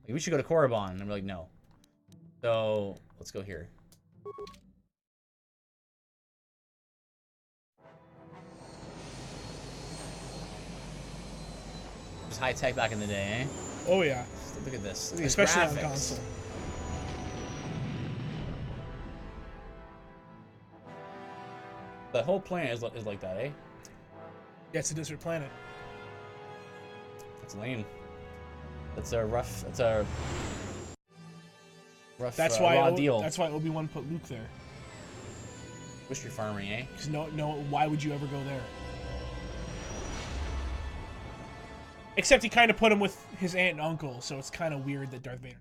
we should go to Korriban, and we're like, no. So, let's go here. It was high tech back in the day, eh? Oh yeah. Look at this. Look at especially these graphics. on console. The whole planet is like that, eh? Yeah, it's a desert planet. That's lame. That's a rough. That's a rough. That's why raw deal. That's why Obi-Wan put Luke there. Mystery farming, eh? Because no, why would you ever go there? Except he kind of put him with his aunt and uncle, so it's kind of weird that Darth Vader.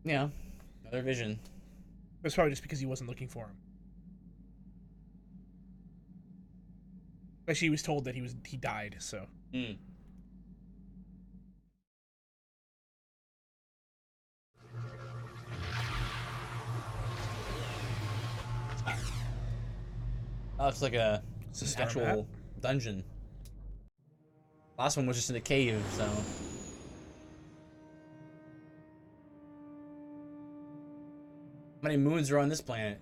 Yeah, another vision. It's probably just because he wasn't looking for him. Actually, he was told that he died, so. Hmm. Oh, it's like an actual dungeon. Last one was just in a cave, so. How many moons are on this planet?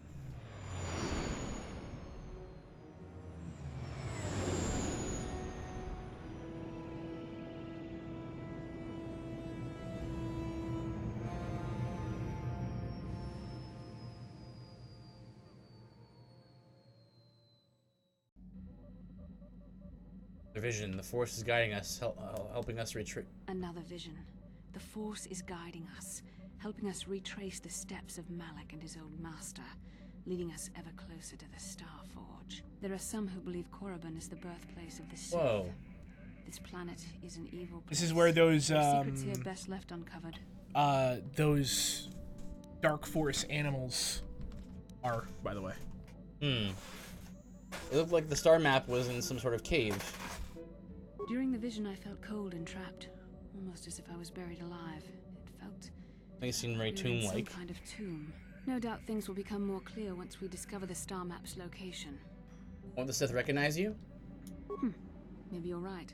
The vision. The Force is guiding us, helping us retreat. Another vision. The Force is guiding us, helping us retrace the steps of Malak and his old master, leading us ever closer to the Star Forge. There are some who believe Korriban is the birthplace of the Sith. Whoa. This planet is an evil place. This is where those secrets here best left uncovered. Those Dark Force animals are, by the way. Hmm. It looked like the star map was in some sort of cave. During the vision, I felt cold and trapped, almost as if I was buried alive. It felt. They seem very tomb-like. Some kind of tomb. No doubt things will become more clear once we discover the star map's location. Won't the Sith recognize you? Maybe you're right.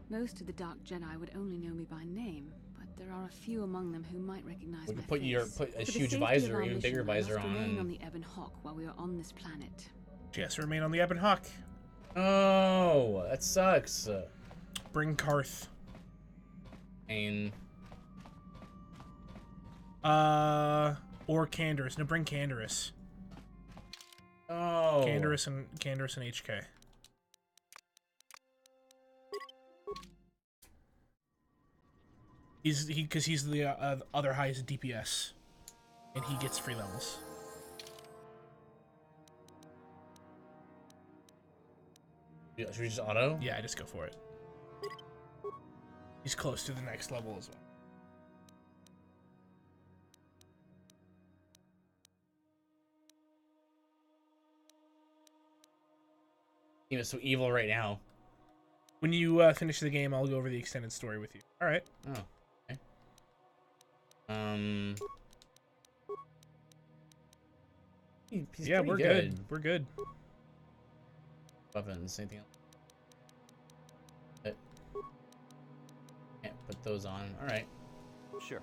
Most of the Dark Jedi would only know me by name, but there are a few among them who might recognize We my could put face. a huge visor, even bigger visor on. Remain on the Ebon Hawk while we are on this planet. Yes, remain on the Ebon Hawk. Oh, that sucks. Bring Karth. And or Canderous. No, bring Canderous. oh, Canderous and HK. Because he's the other highest DPS, and he gets free levels. Yeah, should we just auto? Yeah, just go for it. He's close to the next level as well. He was so evil right now. When you finish the game, I'll go over the extended story with you. All right. Oh. Okay. He's yeah, we're good. We're good. Weapons, anything else? Can't put those on. All right. Sure.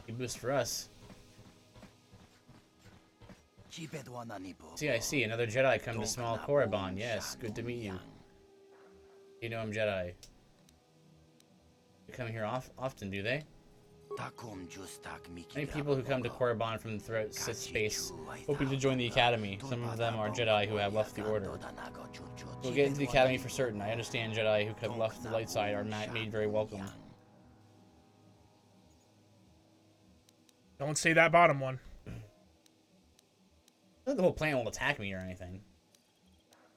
Big boost for us. See, I see. Another Jedi come to small Korriban. Yes, good to meet you. You know I'm Jedi. They come here often, do they? Many people who come to Korriban from throughout Sith space, hoping to join the Academy. Some of them are Jedi who have left the Order. We'll get into the Academy for certain. I understand Jedi who have left the light side are made very welcome. Don't say that bottom one. Not the whole planet will attack me or anything.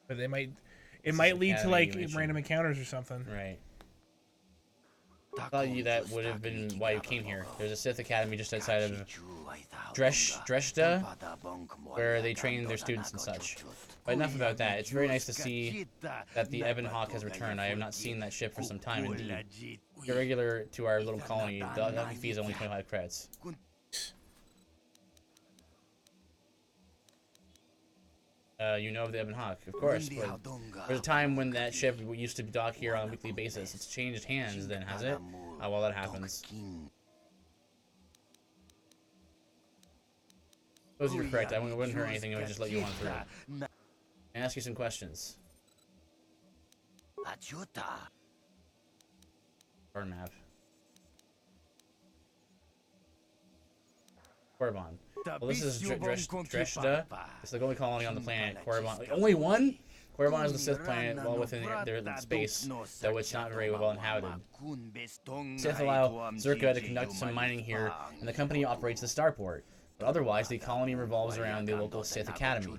But they might. It might lead to like random encounters or something. Right. I thought you that would have been why you came here. There's a Sith Academy just outside of Dreshta, where they train their students and such. But enough about that. It's very nice to see that the Ebon Hawk has returned. I have not seen that ship for some time indeed. You're regular to our little colony. The fee is only 25 credits. You know of the Ebon Hawk, of course, but there's a time when that ship used to dock here on a weekly basis. It's changed hands then, has it? Oh, well, that happens. Suppose you're correct. I wouldn't hurt anything. I would just let you on through. And ask you some questions. Or map. Korriban. Well, this is Dreshta. It's the only colony on the planet. Korriban. Like, only one? Korriban is the Sith planet, well within their space, though it's not very well inhabited. Sith allow Zerka to conduct some mining here, and the company operates the starport. But otherwise, the colony revolves around the local Sith Academy.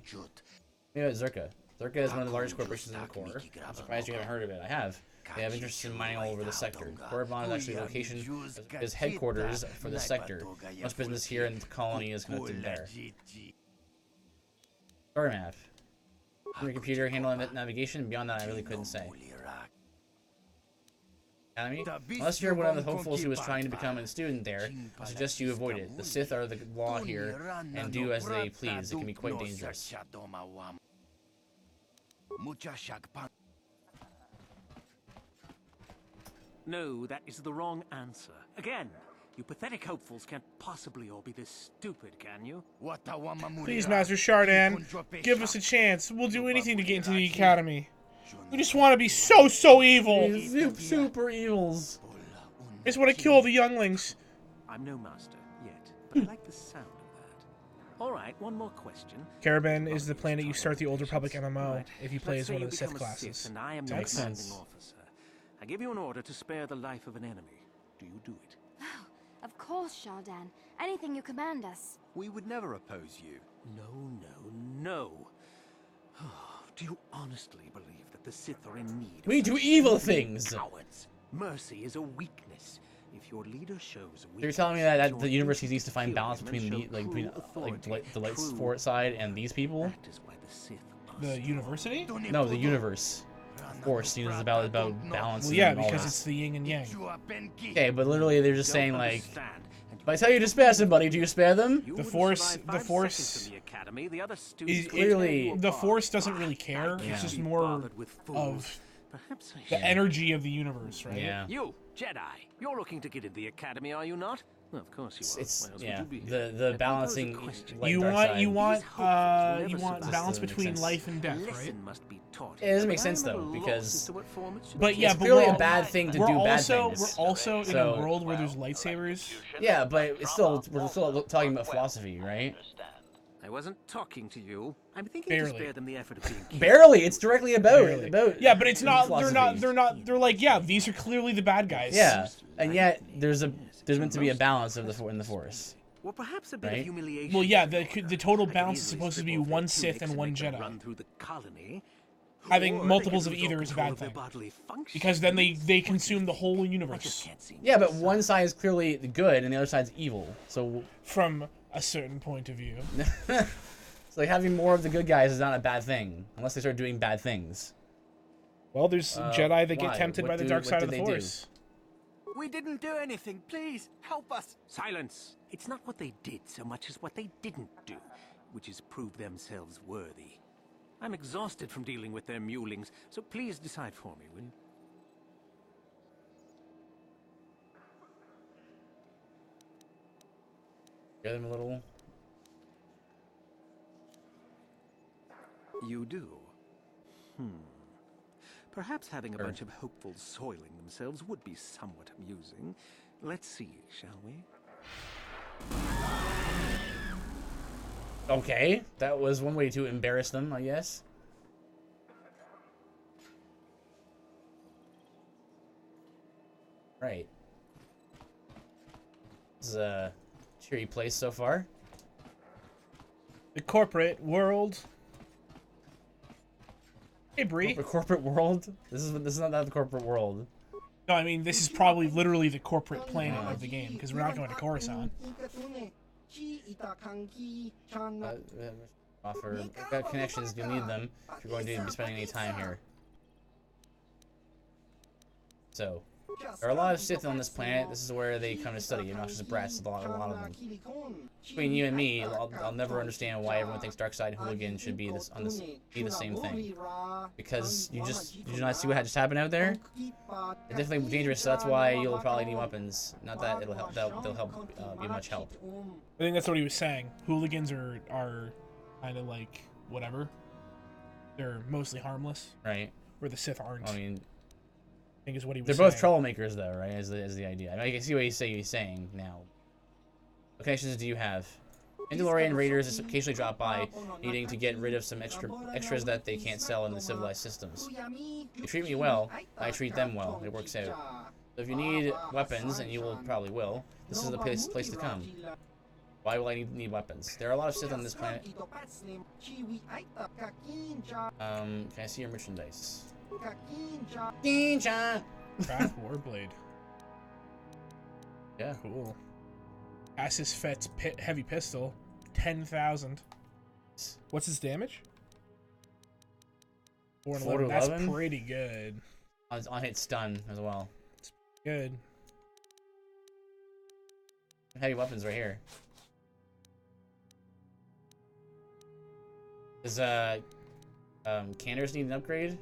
Maybe about Zerka. Zerka is one of the largest corporations in the core. I'm surprised you haven't heard of it. I have. They have interest in mining all over the sector. Korriban is actually the location is headquarters for the sector. Most business here in the colony is conducted there. Story map. Your computer handling navigation. Beyond that, I really couldn't say. Academy? Unless you're one of the hopefuls who is trying to become a student there, I suggest you avoid it. The Sith are the law here and do as they please. It can be quite dangerous. No, that is the wrong answer. Again, you pathetic hopefuls can't possibly all be this stupid, can you? Please, Master Shardan, give us a chance. We'll do anything to get into the Academy. We just want to be so evil. Super evils. I just want to kill the younglings. I'm no master yet, but I like the sound of that. All right, one more question. Caravan is the planet you start the Old Republic MMO if you play as one of the Sith classes. And I am the commanding officer. I give you an order to spare the life of an enemy. Do you do it? Of course, Shardan. Anything you command us. We would never oppose you. No. Do you honestly believe that the Sith are in need? We do evil things. Cowards. Mercy is a weakness. If your leader shows weakness, you're telling me that the university needs to find balance between the light sport side and these people? The university? No, the universe. Force, you know, is about balance. Well, yeah, because it's the yin and yang. Okay, but literally they're just saying like, if I tell you to spare somebody, do you spare them? The Force is clearly the Force doesn't really care. Yeah. It's just more of the energy of the universe, right? Yeah. You Jedi, you're looking to get in the Academy, are you not? Well, of course you are. It's yeah. The balancing. You want balance between life and death, right? It doesn't make sense though, because but it's clearly a bad thing to do bad things. We're also in a world where there's lightsabers. Yeah, but it's still we're still talking about philosophy, right? I wasn't talking to you. I'm thinking to spare them the effort of being killed. Barely. It's directly about. Yeah, but it's not. They're like, yeah, these are clearly the bad guys. Yeah, and yet there's meant to be a balance of in the Force. Well, perhaps a bit of humiliation. Well, yeah, the total balance is supposed to be one Sith and one Jedi. Having multiples of either is a bad thing, because then they consume the whole universe. Yeah, but one side is clearly good and the other side's evil. So from a certain point of view, it's like having more of the good guys is not a bad thing unless they start doing bad things. Well, there's Jedi that get tempted by the dark side of the Force. We didn't do anything. Please help us. Silence. It's not what they did so much as what they didn't do, which is prove themselves worthy. I'm exhausted from dealing with their mulings, so please decide for me, will you? Get them a little. You do? Perhaps having a bunch of hopefuls soiling themselves would be somewhat amusing. Let's see, shall we? Okay, that was one way to embarrass them, I guess. Right. This is a cheery place so far. The corporate world. Hey, Bree. Corporate world? This is not the corporate world. No, I mean, this is probably literally the corporate planet of the game, because we're not going to Coruscant. Offer. I've got connections, you'll need them if you're going to be spending any time here. So, there are a lot of Sith on this planet. This is where they come to study. Obnoxious brats, a lot of them. Between you and me, I'll never understand why everyone thinks Darkside Hooligan should be the same thing. Because you do not see what just happened out there. It's definitely dangerous. So that's why you'll probably need weapons. Not that it'll help. They'll help. Be much help. I think that's what he was saying. Hooligans are kind of like whatever. They're mostly harmless. Right. Where the Sith aren't. I mean, I think is what he was they're saying. both troublemakers, though, right? Is the idea. I mean, I can see what he's saying now. What connections do you have? Mandalorian raiders occasionally drop by, needing to get rid of some extras that they can't sell in the civilized systems. They treat me well, I treat them well. It works out. So if you need weapons, and you probably will, this is the place to come. Why will I need weapons? There are a lot of Sith on this planet. Can I see your merchandise? Ninja! Craft Warblade. Yeah. Cool. Assis Fett's heavy pistol. 10,000. What's his damage? 4 and 11. That's pretty good. On hit stun as well. It's good. Heavy weapons right here. Does Candors need an upgrade?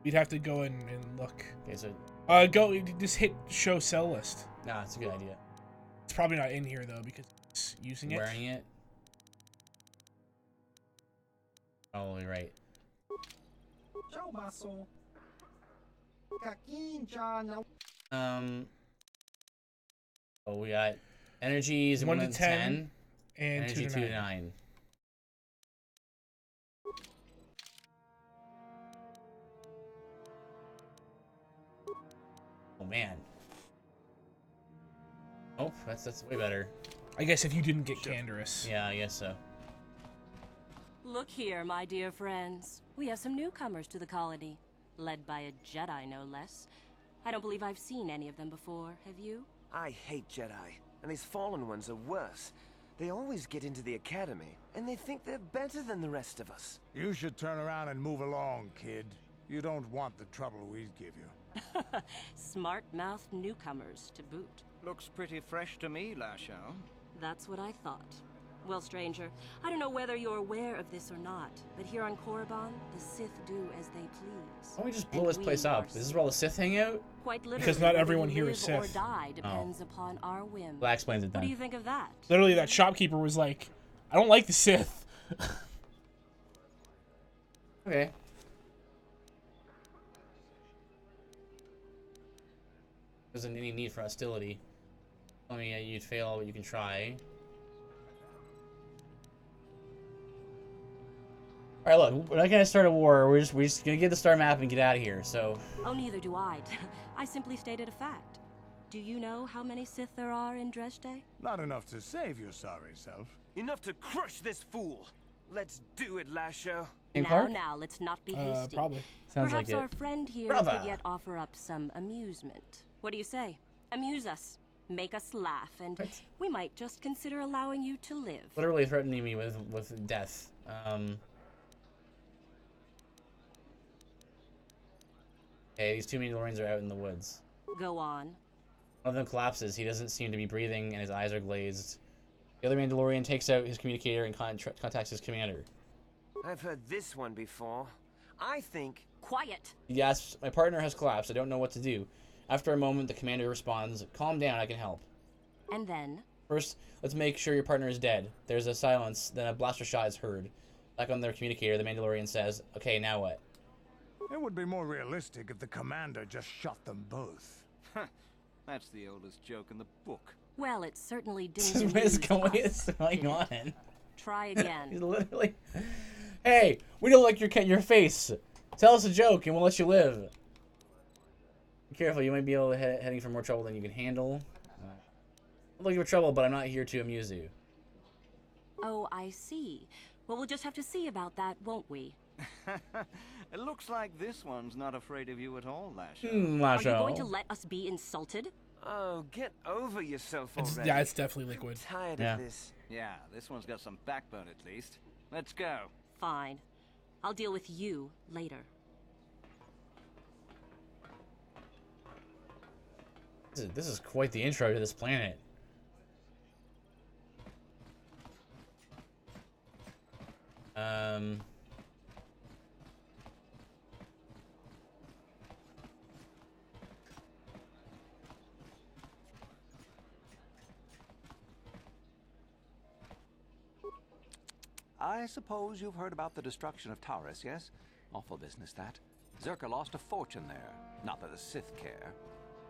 We'd have to go in and look. Okay, so just hit show sell list. Nah, it's a good idea. It's probably not in here though because it's using it. Wearing it. Probably right. Oh, we got energies 1 to 10 and energy 2 to 9. Oh man. Oh, that's way better. I guess if you didn't get Candorous. Yeah, I guess so. Look here, my dear friends. We have some newcomers to the colony, led by a Jedi, no less. I don't believe I've seen any of them before. Have you? I hate Jedi, and these fallen ones are worse. They always get into the academy, and they think they're better than the rest of us. You should turn around and move along, kid. You don't want the trouble we give you. Smart-mouthed newcomers, to boot. Looks pretty fresh to me, Lasho. That's what I thought. Well, stranger, I don't know whether you're aware of this or not, but here on Korriban, the Sith do as they please. Why don't we just blow this place up? Is this where all the Sith hang out? Quite literally, because not everyone here is live or Sith. die depends upon our whim. That explains it then. What do you think of that? Literally, that shopkeeper was like, I don't like the Sith. Okay. There isn't any need for hostility. I mean, you'd fail, but you can try. Alright, look, we're not gonna start a war. We're just gonna get the star map and get out of here, so... Oh, neither do I. I simply stated a fact. Do you know how many Sith there are in Dresde? Not enough to save your sorry self. Enough to crush this fool. Let's do it, Lasho. Now, let's not be hasty. Probably. Sounds Perhaps like our it. friend here Brava. could yet offer up some amusement. What do you say? Amuse us. Make us laugh, and we might just consider allowing you to live. Literally threatening me with death. Okay, these two Mandalorians are out in the woods. Go on. One of them collapses. He doesn't seem to be breathing, and his eyes are glazed. The other Mandalorian takes out his communicator and contacts his commander. I've heard this one before. I think... Quiet! He asks, my partner has collapsed. I don't know what to do. After a moment, the commander responds, calm down, I can help. And then? First, let's make sure your partner is dead. There's a silence, then a blaster shot is heard. Back on their communicator, the Mandalorian says, "Okay, now what?" It would be more realistic if the commander just shot them both. That's the oldest joke in the book. Well, it certainly didn't. What is going on? Try again. He's literally, "Hey, we don't like your face. Tell us a joke and we'll let you live." Be careful, you might be heading for more trouble than you can handle. I'm looking for trouble, but I'm not here to amuse you. Oh, I see. Well, we'll just have to see about that, won't we? It looks like this one's not afraid of you at all, Lasho. Are you going to let us be insulted? Oh, get over yourself already. Yeah, it's definitely Liquid. I'm tired of this. Yeah, this one's got some backbone at least. Let's go. Fine. I'll deal with you later. This is quite the intro to this planet. I suppose you've heard about the destruction of Taurus, yes? Awful business, that. Zerka lost a fortune there. Not that the Sith care.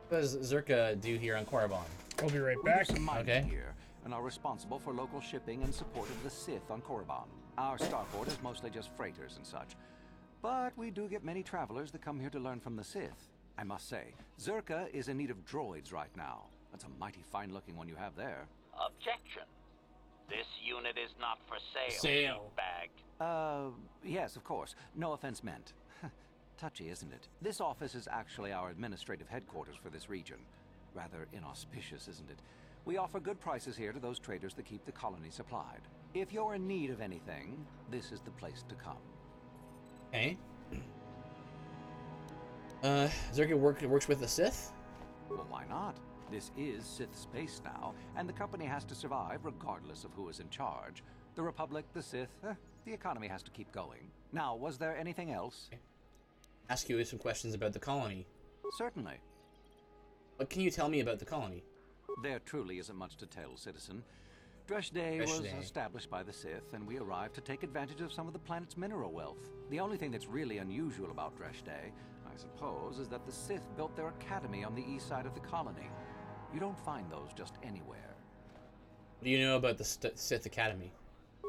What does Zerka do here on Korriban? I'll be right We back. do some mining Okay. here, and are responsible for local shipping and support of the Sith on Korriban. Our starport is mostly just freighters and such. But we do get many travelers that come here to learn from the Sith. I must say, Zerka is in need of droids right now. That's a mighty fine-looking one you have there. Objection. This unit is not for sale. Sale. Bag. Yes, of course. No offense meant. Touchy, isn't it? This office is actually our administrative headquarters for this region. Rather inauspicious, isn't it? We offer good prices here to those traders that keep the colony supplied. If you're in need of anything, this is the place to come. Okay. Zerka works with the Sith? Well, why not? This is Sith space now, and the company has to survive regardless of who is in charge. The Republic, the Sith, the economy has to keep going. Now, was there anything else? Ask you some questions about the colony. Certainly. What can you tell me about the colony? There truly isn't much to tell, citizen. Dresh was established by the Sith, and we arrived to take advantage of some of the planet's mineral wealth. The only thing that's really unusual about Dresh, I suppose, is that the Sith built their academy on the east side of the colony. You don't find those just anywhere. What do you know about the Sith Academy?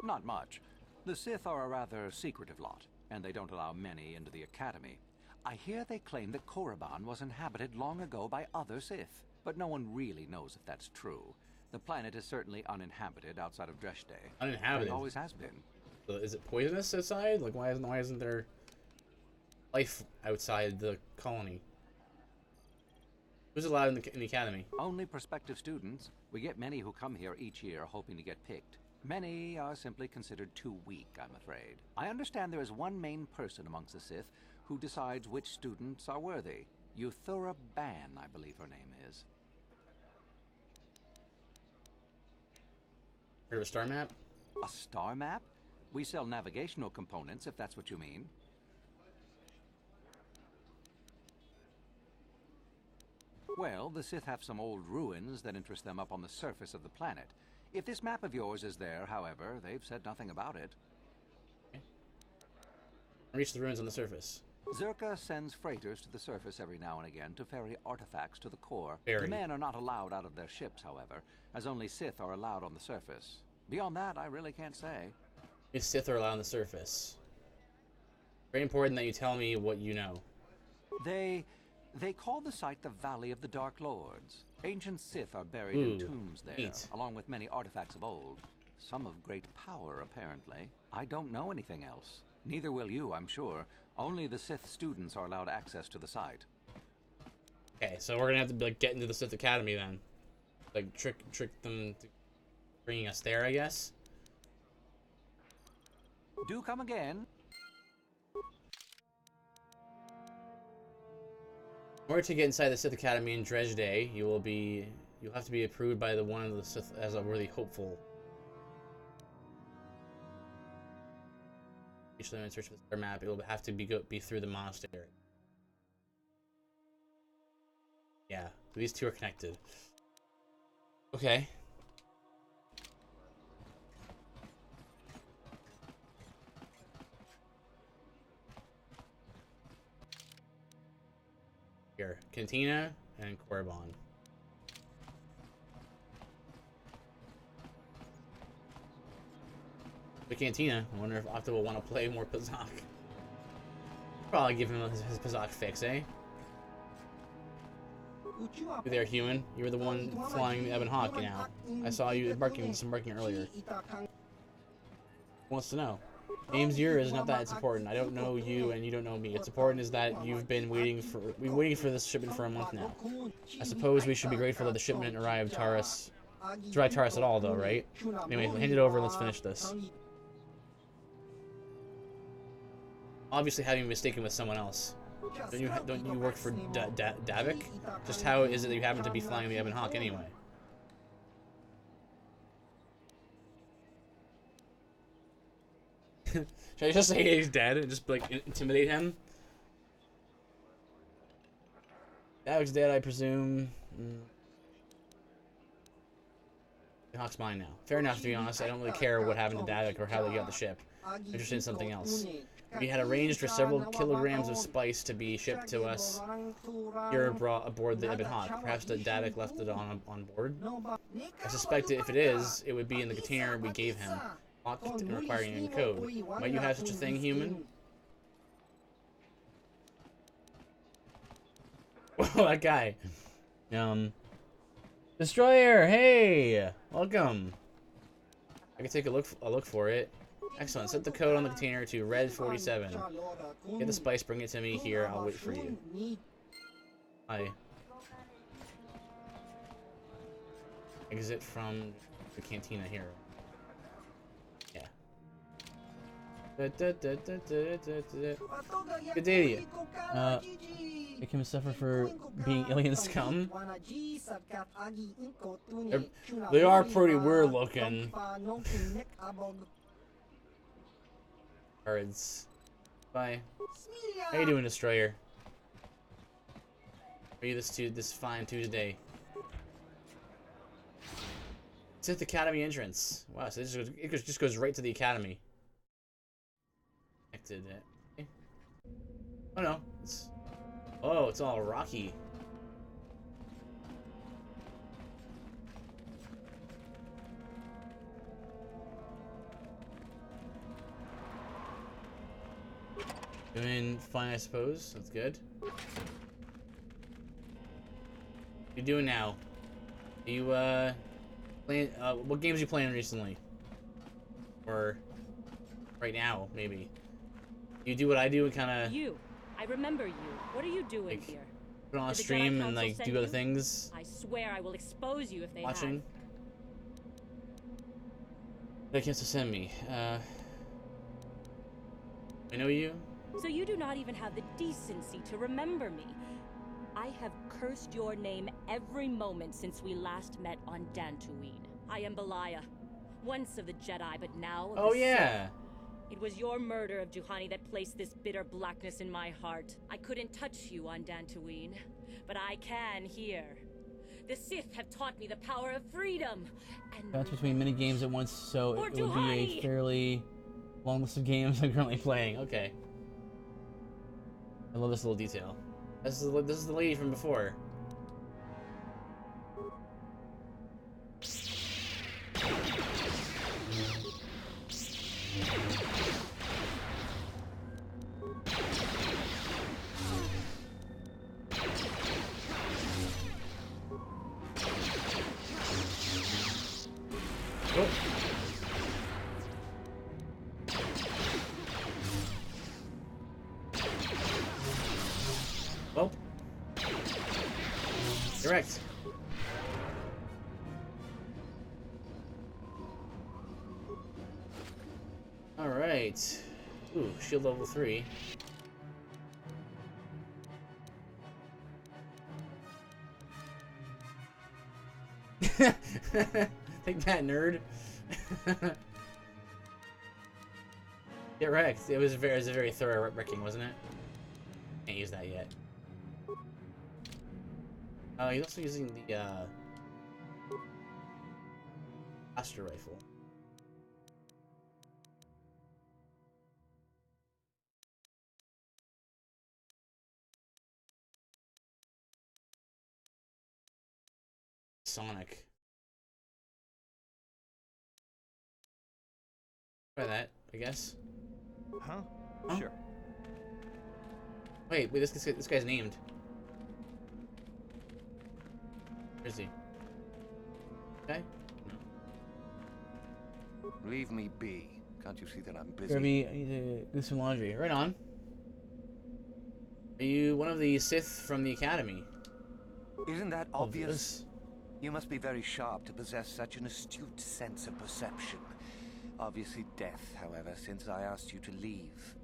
Not much. The Sith are a rather secretive lot, and they don't allow many into the academy. I hear they claim that Korriban was inhabited long ago by other Sith, but no one really knows if that's true. The planet is certainly uninhabited outside of Dresh. Uninhabited? It always has been. So is it poisonous outside? Like, why isn't there life outside the colony? Who's allowed in the academy? Only prospective students. We get many who come here each year hoping to get picked. Many are simply considered too weak, I'm afraid. I understand there is one main person amongst the Sith who decides which students are worthy. Euthura Ban, I believe her name is. Heard of a star map? A star map? We sell navigational components, if that's what you mean. Well, the Sith have some old ruins that interest them up on the surface of the planet. If this map of yours is there, however, they've said nothing about it. Okay. Reach the ruins on the surface. Zerka sends freighters to the surface every now and again to ferry artifacts to the core. Ferry. The men are not allowed out of their ships, however, as only Sith are allowed on the surface. Beyond that, I really can't say. The Sith are allowed on the surface. Very important that you tell me what you know. They call the site the Valley of the Dark Lords. Ancient Sith are buried in tombs there, neat. along with many artifacts of old. Some of great power, apparently. I don't know anything else. Neither will you, I'm sure. Only the Sith students are allowed access to the site. Okay, so we're gonna have to like get into the Sith Academy then. Like trick them to bringing us there, I guess. Do come again. In order to get inside the Sith Academy in Dresde, you'll have to be approved by the one of the Sith as a worthy hopeful. Each time in search for the star map, it will have to be through the monastery. Yeah, these two are connected. Okay. Here, Cantina and Korriban. The Cantina. I wonder if Octo will want to play more Pazak. Probably give him his Pazak fix, eh? You there, human? You were the one flying the Ebon Hawk now. I saw you barking earlier. Wants to know. Name's yours, not that it's important. I don't know you and you don't know me. It's important is that we've been waiting for this shipment for a month now. I suppose we should be grateful that the shipment arrived Taurus. It's right Taurus at all though, right? Anyway, hand it over, let's finish this. Obviously having mistaken with someone else. Don't you work for Davik? Just how is it that you happen to be flying the Ebon Hawk anyway? Should I just say he's dead and just like intimidate him? Davik's dead, I presume. The Hawk's mine now. Fair enough, to be honest. I don't really care what happened to Davik or how they got the ship. I'm interested in something else. We had arranged for several kilograms of spice to be shipped to us here brought aboard the Ebon Hawk. Perhaps the Davik left it on board? I suspect if it is, it would be in the container we gave him, locked and requiring a code. Might you have such a thing, human? Whoa, that guy. Destroyer, hey! Welcome. I can take a look for it. Excellent. Set the code on the container to Red 47. Get the spice, bring it to me here. I'll wait for you. Hi. Exit from the cantina here. Yeah. Good day to you. Make him suffer for being alien scum. They are pretty weird looking. Cards. Bye. How you doing, Destroyer? Are you this fine Tuesday? It's at the Academy entrance. Wow, so it just goes right to the Academy. Connected it. Okay. Oh no, it's all rocky. Doing fine, I suppose. That's good. What you doing now? Are you playing? What games are you playing recently? Or right now, maybe? You do what I do and kind of. You. I remember you. What are you doing here? Put on a stream and like do other things. I swear I will expose you if they watching. They can't send me. I know you. So you do not even have the decency to remember me. I have cursed your name every moment since we last met on Dantooine. I am Belaya, once of the Jedi, but now of the Sith. It was your murder of Juhani that placed this bitter blackness in my heart. I couldn't touch you on Dantooine, but I can here. The Sith have taught me the power of freedom. And that's between many games at once, so it would be a fairly long list of games I'm currently playing. Okay. I love this little detail. This is the lady from before. Oh. Well, direct. All right. Ooh, shield level 3. Take that, nerd. Get wrecked. It was a very thorough wrecking, wasn't it? Can't use that yet. He's also using the blaster rifle. Sonic. Try that, I guess. Huh? Sure. Wait, this guy's named. Where is he? Okay. Leave me be. Can't you see that I'm busy? Kirby, I need to do some laundry. Right on. Are you one of the Sith from the Academy? Isn't that obvious? You must be very sharp to possess such an astute sense of perception. Obviously death, however, since I asked you to leave.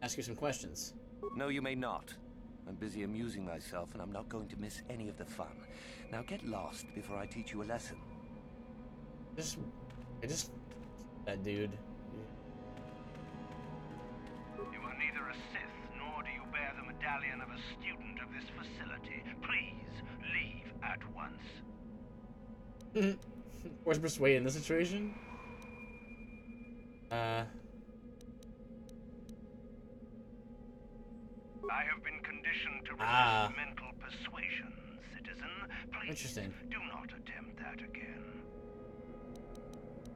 Ask you some questions. No, you may not. I'm busy amusing myself, and I'm not going to miss any of the fun. Now get lost before I teach you a lesson. That dude. You are neither a Sith, nor do you bear the medallion of a student of this facility. Please, leave at once. Force persuade in this situation? I have been conditioned to resist mental persuasion, citizen. Please, do not attempt that again.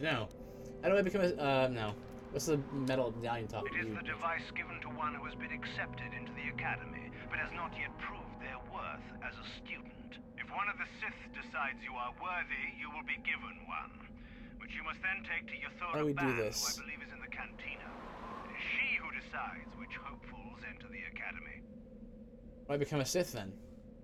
No. How do I become a... no. What's the metal medallion top? It is the device given to one who has been accepted into the Academy, but has not yet proved their worth as a student. If one of the Sith decides you are worthy, you will be given one, which you must then take to How do we do this? who I believe is in the cantina. It is she who decides which hopefuls enter the Academy. Why become a Sith then?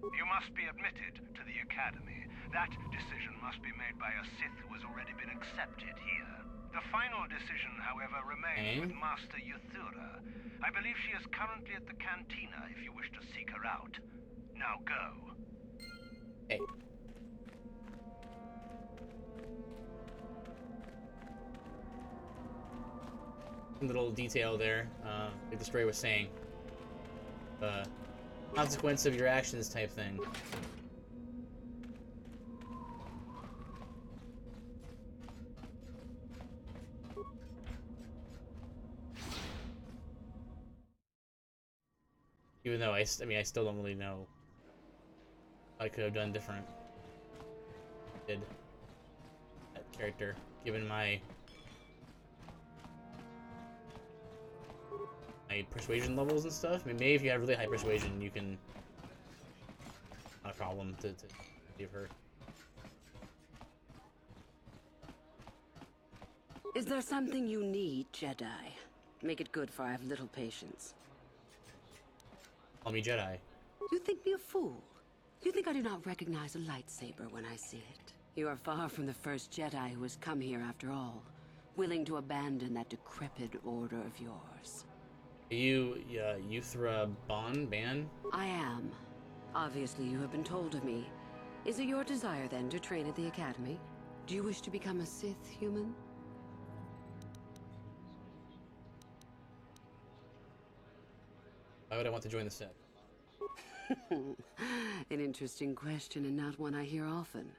You must be admitted to the Academy. That decision must be made by a Sith who has already been accepted here. The final decision, however, remains with Master Yuthura. I believe she is currently at the cantina if you wish to seek her out. Now go. Hey. Little detail there, like the story was saying. Consequence of your actions type thing. Even though I mean, I still don't really know. I could have done different. Did that character, given my persuasion levels and stuff. I mean, maybe if you have really high persuasion, you can. Not a problem to give her. Is there something you need, Jedi? Make it good, for I have little patience. Call me Jedi. You think me a fool? You think I do not recognize a lightsaber when I see it? You are far from the first Jedi who has come here after all, willing to abandon that decrepit order of yours. You, Yuthra Ban? I am. Obviously, you have been told of me. Is it your desire, then, to train at the Academy? Do you wish to become a Sith human? Why would I want to join the Sith? An interesting question, and not one I hear often.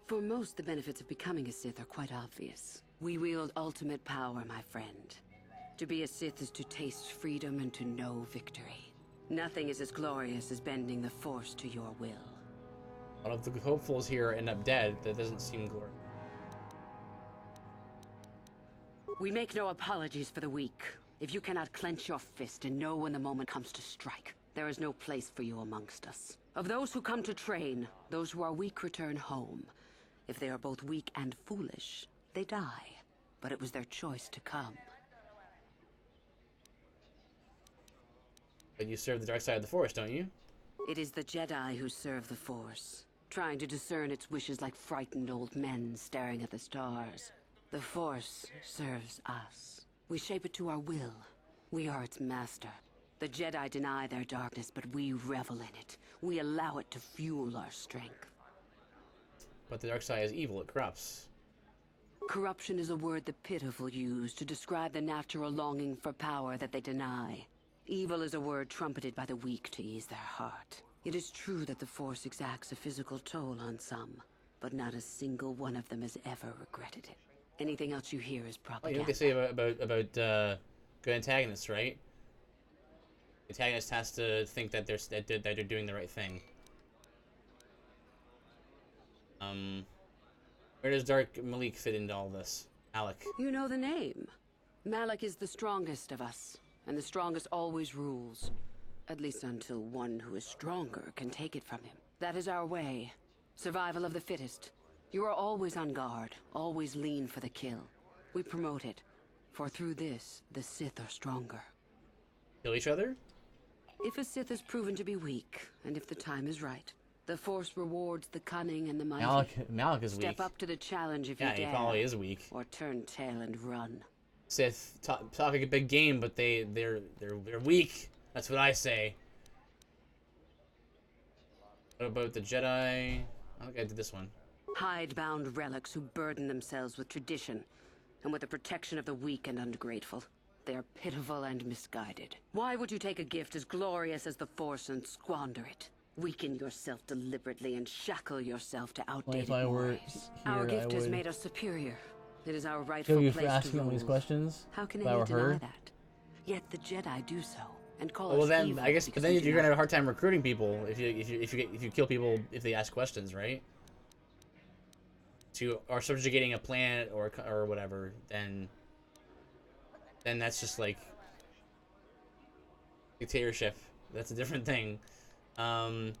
For most, the benefits of becoming a Sith are quite obvious. We wield ultimate power, my friend. To be a Sith is to taste freedom and to know victory. Nothing is as glorious as bending the Force to your will. A lot of the hopefuls here end up dead. That doesn't seem glorious. We make no apologies for the weak. If you cannot clench your fist and know when the moment comes to strike, there is no place for you amongst us. Of those who come to train, those who are weak return home. If they are both weak and foolish, they die. But it was their choice to come. But you serve the dark side of the Force, don't you? It is the Jedi who serve the Force, trying to discern its wishes like frightened old men staring at the stars. The Force serves us. We shape it to our will. We are its master. The Jedi deny their darkness, but we revel in it. We allow it to fuel our strength. But the dark side is evil, it corrupts. Corruption is a word the pitiful use to describe the natural longing for power that they deny. Evil is a word trumpeted by the weak to ease their heart. It is true that the Force exacts a physical toll on some, but not a single one of them has ever regretted it. Anything else you hear is propaganda. Oh, you know what they say about good antagonists, right? The antagonist has to think that they're doing the right thing. Where does Dark Malik fit into all this? Alec. You know the name. Malik is the strongest of us, and the strongest always rules. At least until one who is stronger can take it from him. That is our way. Survival of the fittest. You are always on guard, always lean for the kill. We promote it, for through this, the Sith are stronger. Kill each other? If a Sith is proven to be weak, and if the time is right, the Force rewards the cunning and the mighty. Malik is weak. Step up to the challenge if you dare. Yeah, he probably is weak. Or turn tail and run. Sith talk a big game, but they're weak. That's what I say. What about the Jedi? I think I did this one. Hidebound relics who burden themselves with tradition and with the protection of the weak and ungrateful. They are pitiful and misguided. Why would you take a gift as glorious as the Force and squander it? Weaken yourself deliberately and shackle yourself to outdated mores. Our gift has made us superior. It is our rightful place to rule. For asking all these questions. How can anyone deny that? Yet the Jedi do so and call us well, then evil I guess, but then you're gonna have a hard time recruiting people if you kill people if they ask questions, right? Or subjugating a planet or whatever, then that's just like dictatorship. That's a different thing. Of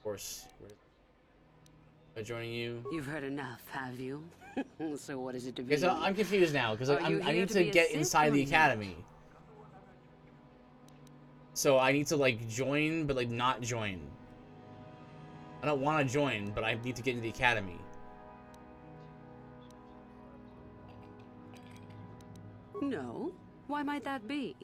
course, we're joining you. You've heard enough, have you? So what is it to be? Okay, so I'm confused now because I need to get inside the academy. So I need to like join, but like not join. I don't want to join, but I need to get into the academy. No. Why might that be?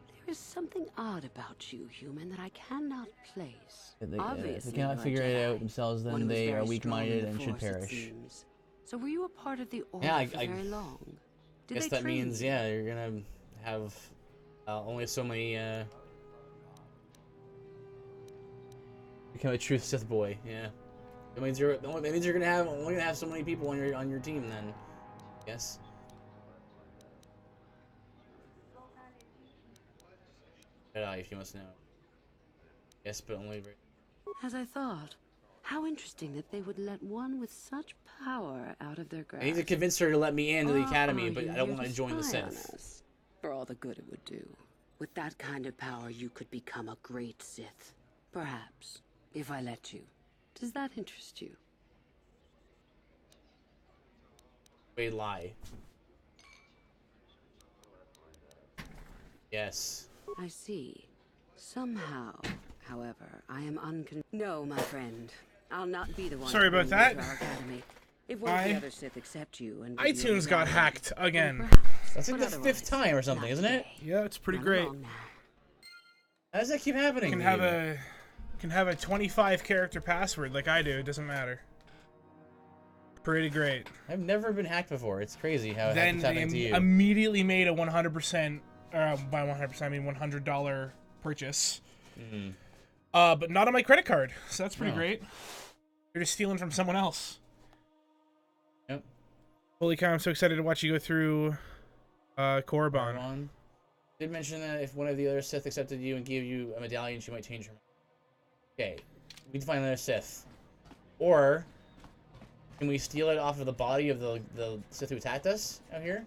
There is something odd about you, human, that I cannot place. If Obviously, they cannot figure it out themselves, then they are weak-minded and should perish. So were you a part of the Order for very long? I guess that means, yeah, you're gonna have only so many, become a true Sith boy, yeah. That means you're only gonna have so many people on your team then, I guess. Jedi, if you must know. Yes, but only. As I thought. How interesting that they would let one with such power out of their grasp. I need to convince her to let me into the academy, but I don't want to join the Sith. For all the good it would do. With that kind of power, you could become a great Sith. Perhaps, if I let you. Does that interest you? Wait, lie. Yes. I see. Somehow, however, I am No, my friend. I'll not be the one. Sorry about that. If one of the other Sith accept you and iTunes got hacked again. That's like the 5th time or something, isn't it? Yeah, it's pretty great. How does that keep happening? You can have a 25 character password like I do. It doesn't matter. Pretty great. I've never been hacked before. It's crazy how it happens to you. Immediately made a 100%, by 100% I mean $100 purchase. Mm-hmm. But not on my credit card, so that's pretty great. You're just stealing from someone else. Yep. Holy cow, I'm so excited to watch you go through Korriban. Did mention that if one of the other Sith accepted you and gave you a medallion, she might change her mind. Okay, we need to find another Sith. Or, can we steal it off of the body of the Sith who attacked us out here?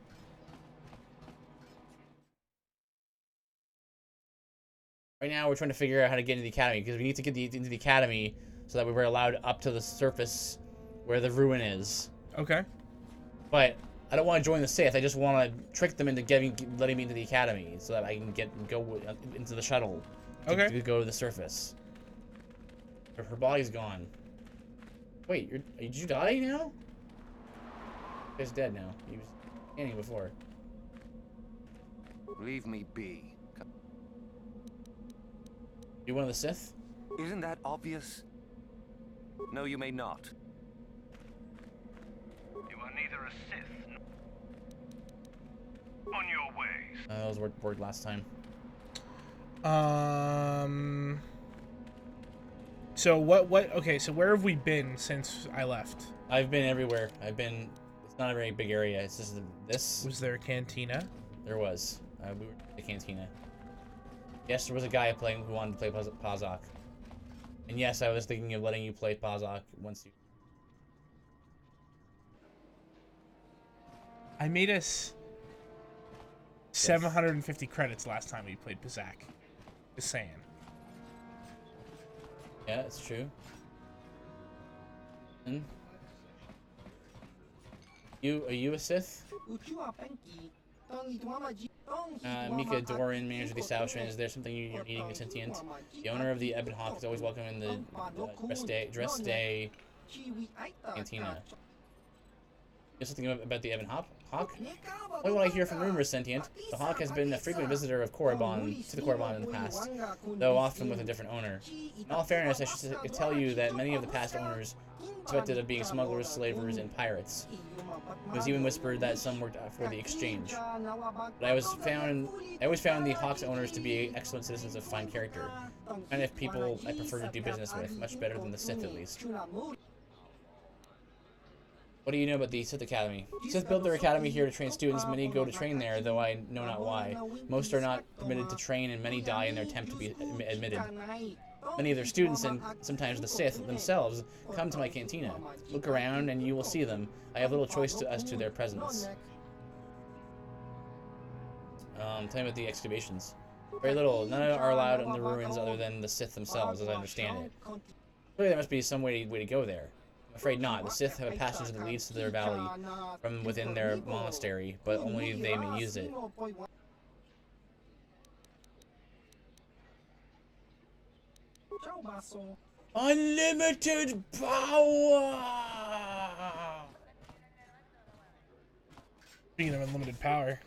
Right now, we're trying to figure out how to get into the academy, because we need to get into the academy so that we're allowed up to the surface where the ruin is. Okay. But I don't want to join the Sith. I just want to trick them into letting me into the academy so that I can go into the shuttle to go to the surface. Her body's gone. Wait, did you die now? He's dead now. He was standing before. Leave me be. You one of the Sith? Isn't that obvious? No, you may not. You are neither a Sith. On your ways. That was word last time. So what? Okay, so where have we been since I left? I've been everywhere. It's not a very big area. It's just this. Was there a cantina? There was. We were at the cantina. Yes, there was a guy who wanted to play Pazak. And yes, I was thinking of letting you play Pazak once you... I made us 750 credits last time we played Pazak. Just saying. Yeah, it's true. And are you a Sith? Mika Doran, manager of the establishment. Is there something you're needing a sentient? The owner of the Ebon Hawk is always welcome in the dress day cantina. You know something about the Ebon Hawk? Like what I hear from rumors, sentient. The Hawk has been a frequent visitor of Korriban to the Korriban in the past, though often with a different owner. In all fairness, I should tell you that many of the past owners suspected of being smugglers, slavers, and pirates. It was even whispered that some worked for the exchange. But I always found the Hawk's owners to be excellent citizens of fine character, kind of people I prefer to do business with, much better than the Sith at least. What do you know about the Sith Academy? Sith built their academy here to train students. Many go to train there, though I know not why. Most are not permitted to train, and many die in their attempt to be admitted. Many of their students, and sometimes the Sith themselves, come to my cantina. Look around, and you will see them. I have little choice as to their presence. Tell me about the excavations. Very little. None are allowed in the ruins other than the Sith themselves, as I understand it. Clearly, there must be some way to go there. I'm afraid not. The Sith have a passage that leads to their valley from within their monastery, but only they may use it. Unlimited power! Speaking of unlimited power.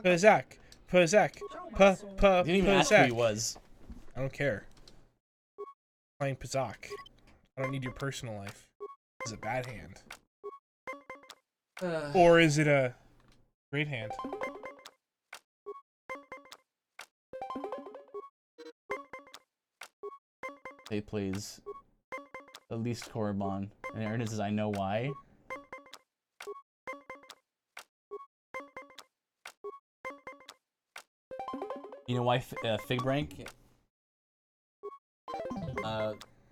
Pazak. Pazak. Didn't even ask who he was. I don't care. Playing Pazak. I don't need your personal life. Is it a bad hand? Or is it a great hand? They plays the least Korriban. And Ernest says, I know why. You know why Fig Rank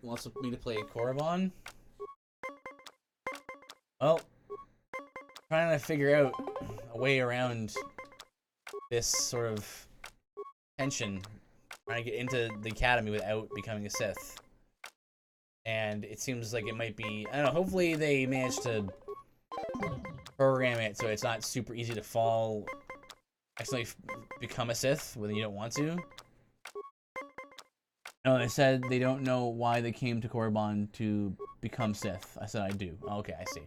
wants me to play Korriban? Well, trying to figure out a way around this sort of tension, trying to get into the academy without becoming a Sith. And it seems like it might be, I don't know, hopefully they manage to program it so it's not super easy to accidentally become a Sith when you don't want to. No, they said they don't know why they came to Korriban to become Sith. I said I do. Okay, I see.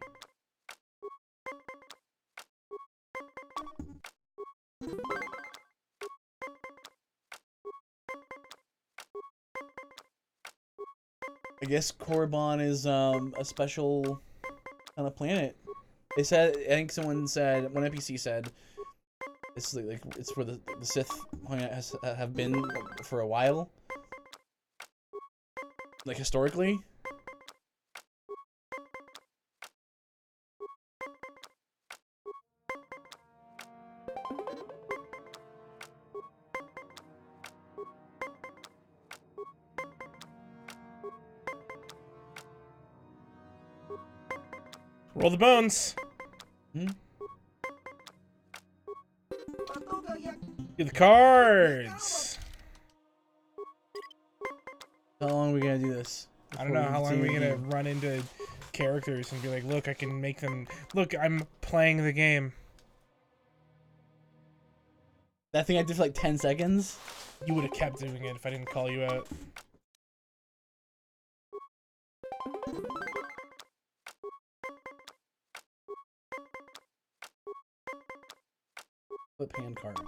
I guess Korriban is a special kind of planet. They said, I think someone said, one NPC said, it's like it's where the Sith have been for a while. Like historically. Roll the bones. Hmm? Do the cards. How long are we gonna do this? I don't know. How long are we gonna run into characters and be like, look, I can make them... Look, I'm playing the game. That thing I did for like 10 seconds? You would have kept doing it if I didn't call you out. Flip hand card.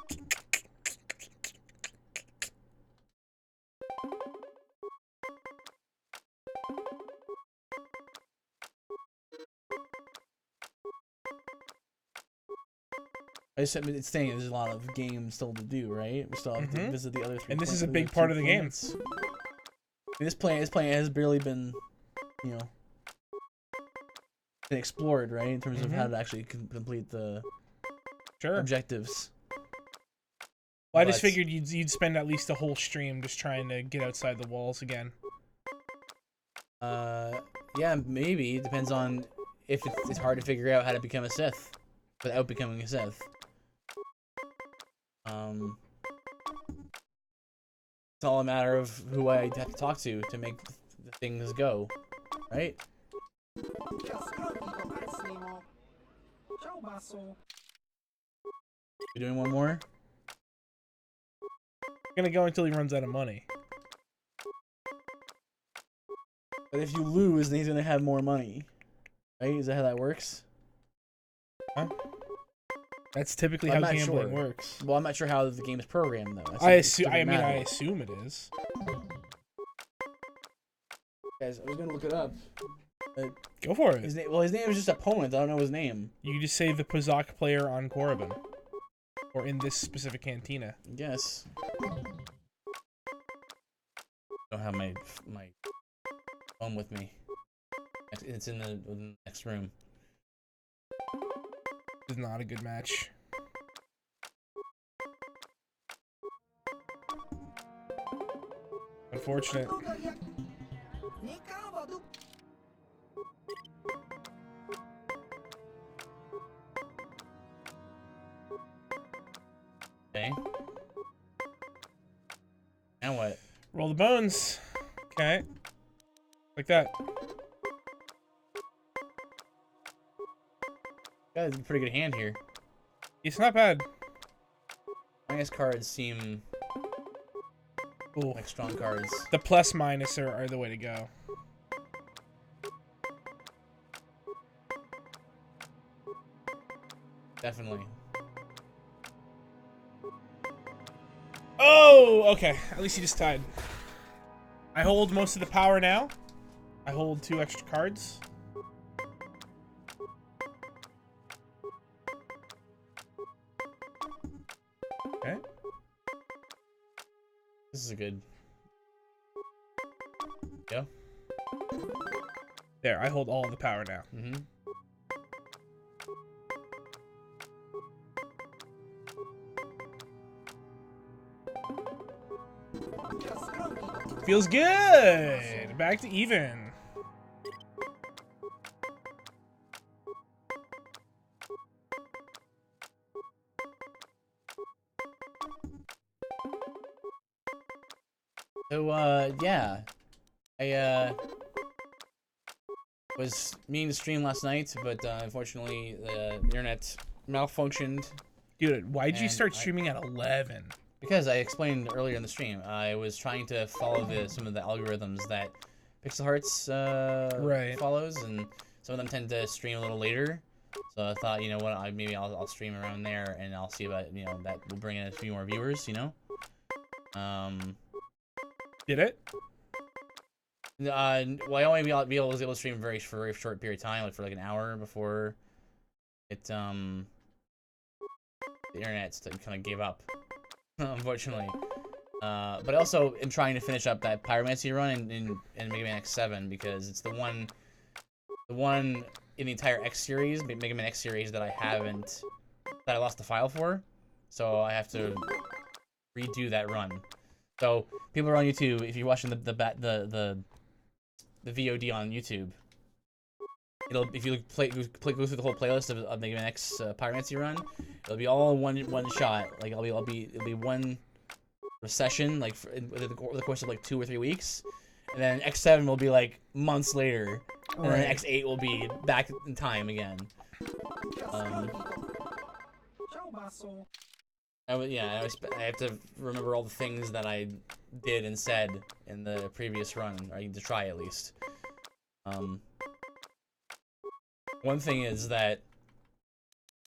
I mean, it's saying there's a lot of games still to do, right? We still have to visit the other three. And this is a big part of the game. This planet has barely been, you know, been explored, right? In terms of how to actually complete the objectives. Well, I just figured you'd spend at least a whole stream just trying to get outside the walls again. Yeah, maybe. It depends on if it's hard to figure out how to become a Sith without becoming a Sith. It's all a matter of who I have to talk to make the things go, right? You doing one more? I'm gonna go until he runs out of money. But if you lose, then he's gonna have more money, right? Is that how that works? Huh? That's typically how gambling works. Well, I'm not sure how the game is programmed, though. I assume it is. Guys, I was gonna look it up. Go for it. His name is just opponent. I don't know his name. You just say the Pazak player on Korriban, or in this specific cantina. Yes. I don't have my phone with me. It's in the next room. This is not a good match. Unfortunate. Okay. Now what? Roll the bones. Okay. Like that. Got a pretty good hand here. It's not bad. Minus cards seem like strong cards. The plus minus are the way to go. Definitely. Oh, okay. At least he just tied. I hold most of the power now. I hold 2 extra cards. Okay. This is a good. Go. There, I hold all the power now. Mm-hmm. Feels good. Back to even. So, yeah. I, was meaning to stream last night, but, unfortunately, the internet malfunctioned. Dude, why'd you start streaming at 11? Because I explained earlier in the stream, I was trying to follow some of the algorithms that Pixel Hearts, follows, and some of them tend to stream a little later. So I thought, you know what, maybe I'll stream around there, and I'll see about, you know, that will bring in a few more viewers, you know? Did it? Well, I only was able to stream for a very short period of time, like for like an hour before it, the internet kind of gave up, unfortunately. But I also am trying to finish up that Pyromancy run in Mega Man X7 because it's the one in the entire X series, Mega Man X series, that I lost the file for, so I have to redo that run. So people are on YouTube. If you're watching the VOD on YouTube, if you go through the whole playlist of Mega Man X Pyromancy run, it'll be all one shot. Like it'll be one session, like over the course of like 2 or 3 weeks, and then X7 will be like months later, and then X8 will be back in time again. I have to remember all the things that I did and said in the previous run, or to try at least. One thing is that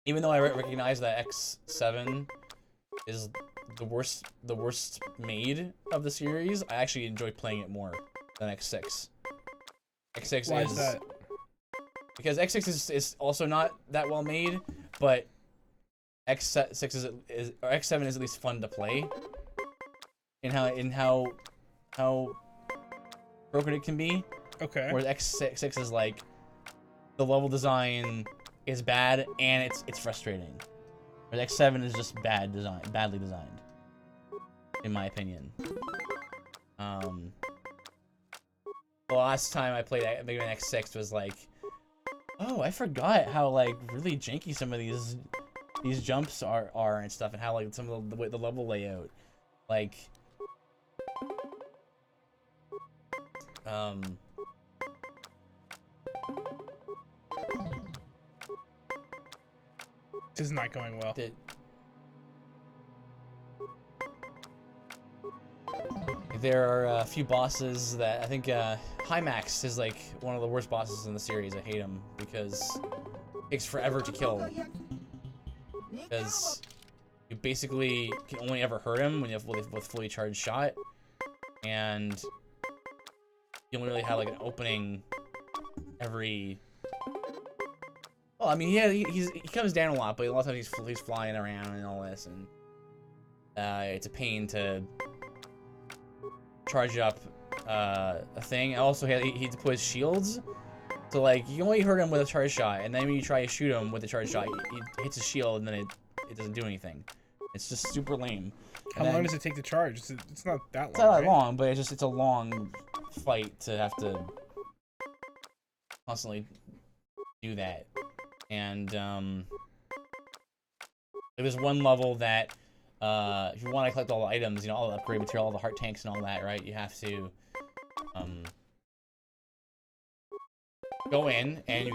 even though I recognize that X7 is the worst made of the series, I actually enjoy playing it more than X6. X6 Why is that? Because X6 is also not that well made, but X6 or X7 is at least fun to play. In how broken it can be. Okay. Whereas X6 is like the level design is bad and it's frustrating. Whereas X7 is just badly designed. in my opinion. The last time I played Mega Man X6 was like, oh, I forgot how like really janky some of these jumps are and stuff, and how like some of the level layout, like, This is not going well. There are a few bosses that I think Hymax is like one of the worst bosses in the series. I hate him because it takes forever to kill. Because you basically can only ever hurt him when you have with fully charged shot, and you only really have like an opening every. Well, I mean, yeah, he comes down a lot, but a lot of times he's flying around and all this, and it's a pain to charge up a thing. Also, he deploys shields, so like you only hurt him with a charge shot, and then when you try to shoot him with a charge shot, he hits a shield, and then it doesn't do anything. It's just super lame. How long does it take to charge? It's not that long. It's not that right? long, but it's a long fight to have to constantly do that. And there's one level that if you want to collect all the items, you know, all the upgrade material, all the heart tanks and all that, right? You have to go in, and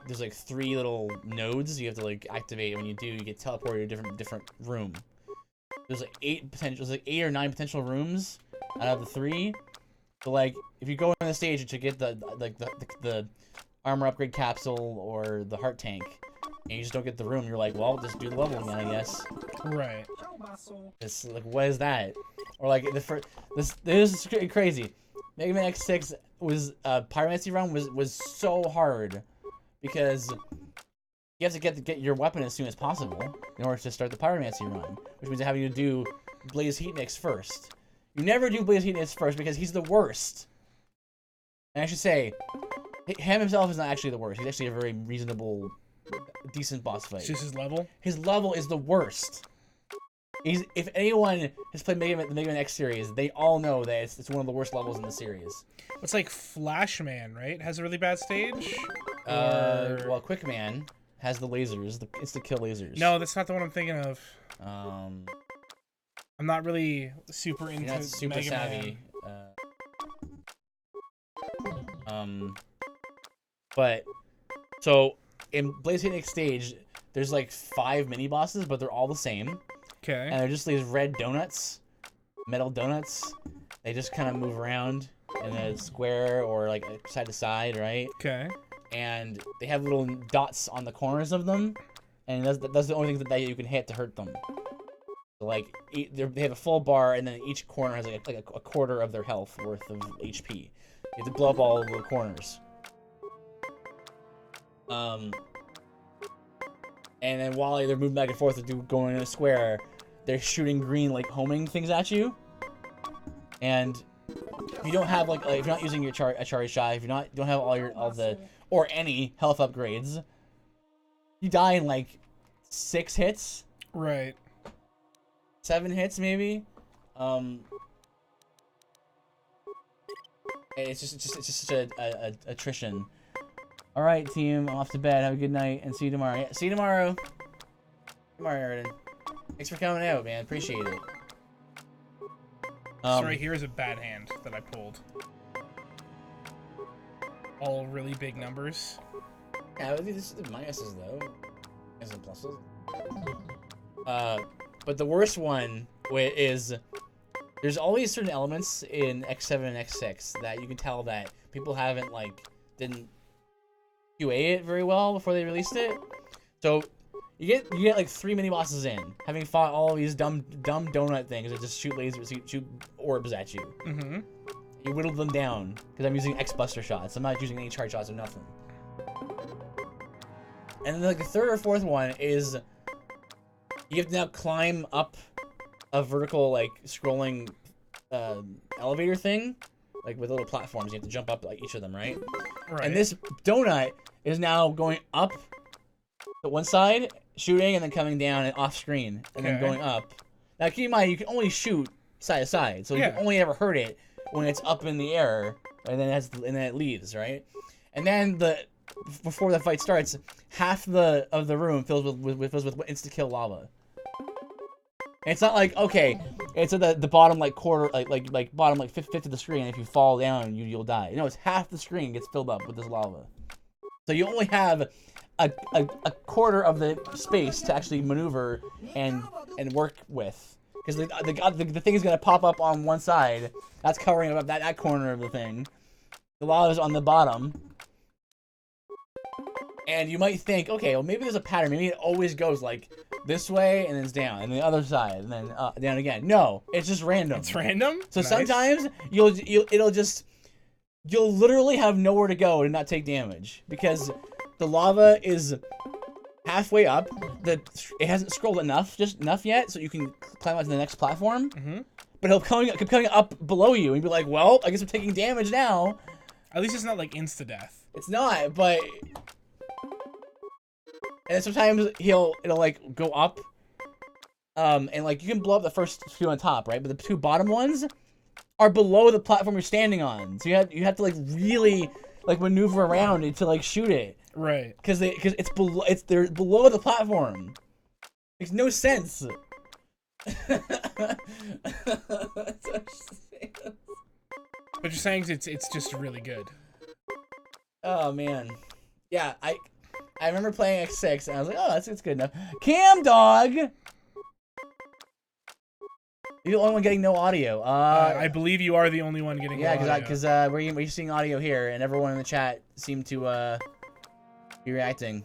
there's like 3 little nodes you have to like activate. When you do, you get teleported to a different room. There's like 8 or 9 potential rooms out of the 3. So like if you go on the stage to get the armor upgrade capsule or the heart tank, and you just don't get the room, you're like, well, just do the level again, I guess. Right. It's like, what is that? Or like this is crazy. Mega Man X6 was Pyromancy run was so hard because you have to get your weapon as soon as possible in order to start the Pyromancy run, which means having to do Blaze Heat Mix first. You never do Blaze Heat Mix first because he's the worst. And I should say, him himself is not actually the worst. He's actually a very reasonable, decent boss fight. It's just his level? His level is the worst. If anyone has played the Mega Man X series, they all know that it's one of the worst levels in the series. It's like Flashman, right? Has a really bad stage? Well, Quickman has the lasers, the insta-kill lasers. No, that's not the one I'm thinking of. I'm not really super into not super Mega savvy. Man. But so in Blaze Heat Mix stage, there's like 5 mini bosses, but they're all the same. Okay. And they're just these red donuts, metal donuts. They just kind of move around in a square or like side to side, right? Okay. And they have little dots on the corners of them, and that's the only thing that you can hit to hurt them. So like they have a full bar, and then each corner has like a quarter of their health worth of HP. You have to blow up all of the corners. And then while they're moving back and forth going in a square, they're shooting green like homing things at you. And if you don't have like if you're not using your charge shot, if you don't have all the or any health upgrades, you die in like 6 hits. Right. 7 hits maybe. It's just such a attrition. All right, team. I'm off to bed. Have a good night, and see you tomorrow. Yeah, see you tomorrow. Tomorrow, Aaron. Thanks for coming out, man. Appreciate it. This right here is a bad hand that I pulled. All really big numbers. Yeah, this is the minuses though. Minuses and pluses. But the worst one is there's always certain elements in X7 and X6 that you can tell that people didn't QA it very well before they released it. So you get like 3 mini bosses in, having fought all these dumb donut things that just shoot lasers, shoot orbs at you. Mm-hmm. You whittle them down because I'm using X Buster shots. I'm not using any charge shots or nothing. And then like the 3rd or 4th one is you have to now climb up a vertical like scrolling elevator thing, like with little platforms. You have to jump up like each of them, right? Right. And this donut is now going up to one side, shooting, and then coming down and off screen, and then going up. Now keep in mind you can only shoot side to side, so you only ever hurt it when it's up in the air, and then it leaves, right? And then before the fight starts, half of the room fills with insta kill lava. And it's not like, okay, it's at the bottom like quarter, like bottom like fifth of the screen. If you fall down, you'll die. No, it's half the screen gets filled up with this lava. So you only have a quarter of the space to actually maneuver and work with, because the thing is gonna pop up on one side. That's covering up that corner of the thing. The lava's on the bottom. And you might think, okay, well maybe there's a pattern. Maybe it always goes like this way and then it's down, and the other side, and then down again. No, it's just random. It's random. So sometimes you'll literally have nowhere to go and not take damage, because the lava is halfway up. It hasn't scrolled enough yet, so you can climb up to the next platform. But he'll keep coming up below you and be like, well, I guess I'm taking damage now. At least it's not like insta death. It's not, but. And sometimes it'll like go up, and like you can blow up the first two on top, right? But the two bottom ones are below the platform you're standing on, so you have to like really like maneuver around it to like shoot it, right? Because they're below the platform. Makes no sense. But you're saying it's just really good. Oh man, yeah, I remember playing X6 and I was like, oh, it's good enough. Cam dog! You're the only one getting no audio. I believe you are the only one getting no audio. Yeah, because we're seeing audio here, and everyone in the chat seemed to be reacting.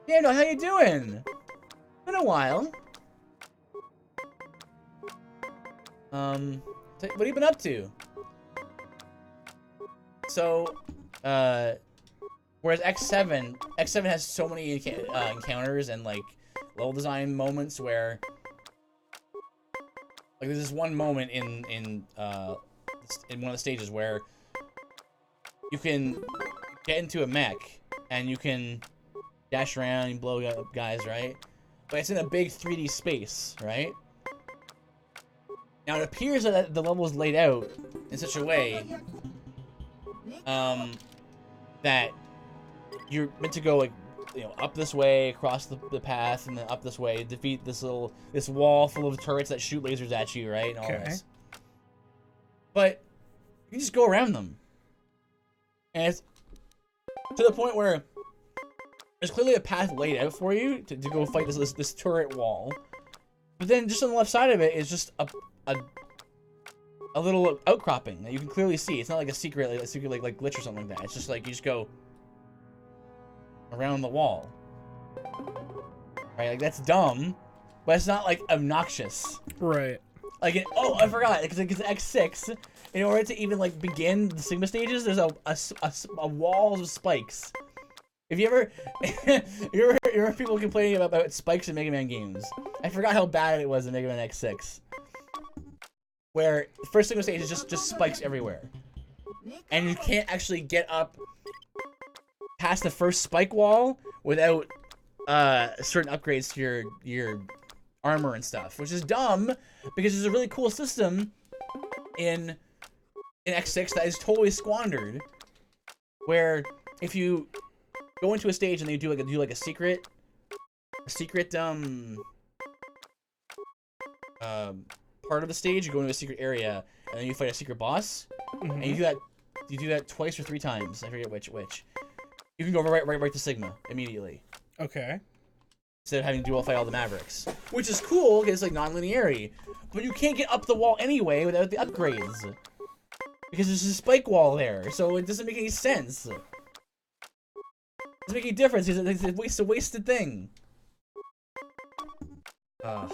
Yeah, no, how you doing? Been a while. What have you been up to? So, whereas X7 has so many encounters and like level design moments where, like, there's this one moment in one of the stages where you can get into a mech and you can dash around and blow up guys, right? But it's in a big 3D space, right? Now it appears that the level is laid out in such a way that you're meant to go, like, up this way, across the path, and then up this way, defeat this wall full of turrets that shoot lasers at you, right? And all this. But you can just go around them. And it's to the point where there's clearly a path laid out for you to go fight this turret wall. But then just on the left side of it is just a little outcropping that you can clearly see. It's not like a secret like glitch or something like that. It's just like you just go around the wall, right? Like, that's dumb, but it's not like obnoxious, right? Like, oh, I forgot, because X6, in order to even like begin the Sigma stages, there's a wall of spikes. If you ever you ever people complaining about spikes in Mega Man games, I forgot how bad it was in Mega Man X6, where the first Sigma stage is just spikes everywhere, and you can't actually get up past the first spike wall without certain upgrades to your armor and stuff, which is dumb because there's a really cool system in X6 that is totally squandered, where if you go into a stage and they do like a secret part of the stage, you go into a secret area and then you fight a secret boss, and you do that twice or 3 times. I forget which. You can go right to Sigma immediately. Okay. Instead of having to dual fight all the Mavericks. Which is cool, because it's like non-linearity. But you can't get up the wall anyway without the upgrades. Because there's a spike wall there, so it doesn't make any sense. It doesn't make any difference, it's a wasted thing. I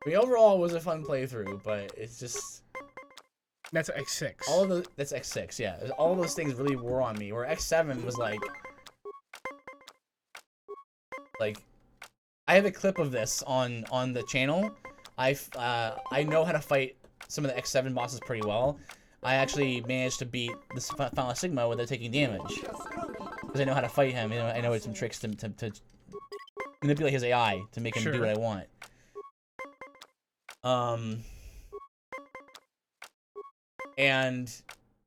mean, overall, it was a fun playthrough, but it's just... That's X6. That's X6, yeah. All of those things really wore on me. Where X7 was like, I have a clip of this on the channel. I know how to fight some of the X7 bosses pretty well. I actually managed to beat this Final Sigma without taking damage, because I know how to fight him. I know some tricks to manipulate his AI to make him do what I want. And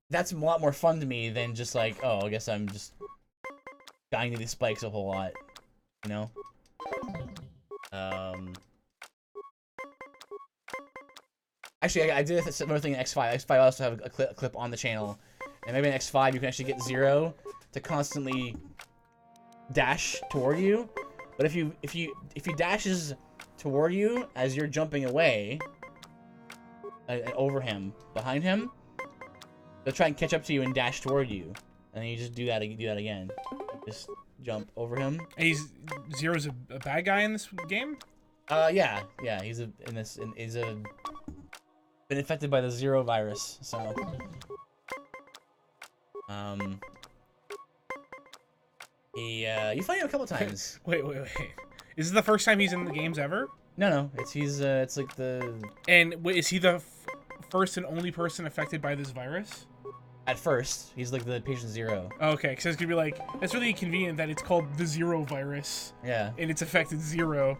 that's a lot more fun to me than just like, oh, I guess I'm just dying to these spikes a whole lot, you know? Actually, I did a similar thing in X5. X5 also have a clip on the channel, and maybe in X5 you can actually get Zero to constantly dash toward you. But if he dashes toward you as you're jumping away, over him, behind him, they'll try and catch up to you and dash toward you, and then you just do that again. Just jump over him. And Zero's a bad guy in this game? Yeah, he's been infected by the Zero virus, so you find him a couple times. Wait. Is this the first time he's in the games ever? No, it's like the... And wait, is he the first and only person affected by this virus? At first, he's like the patient Zero. Okay, because it's gonna be like, that's really convenient that it's called the Zero virus. Yeah. And it's affected Zero.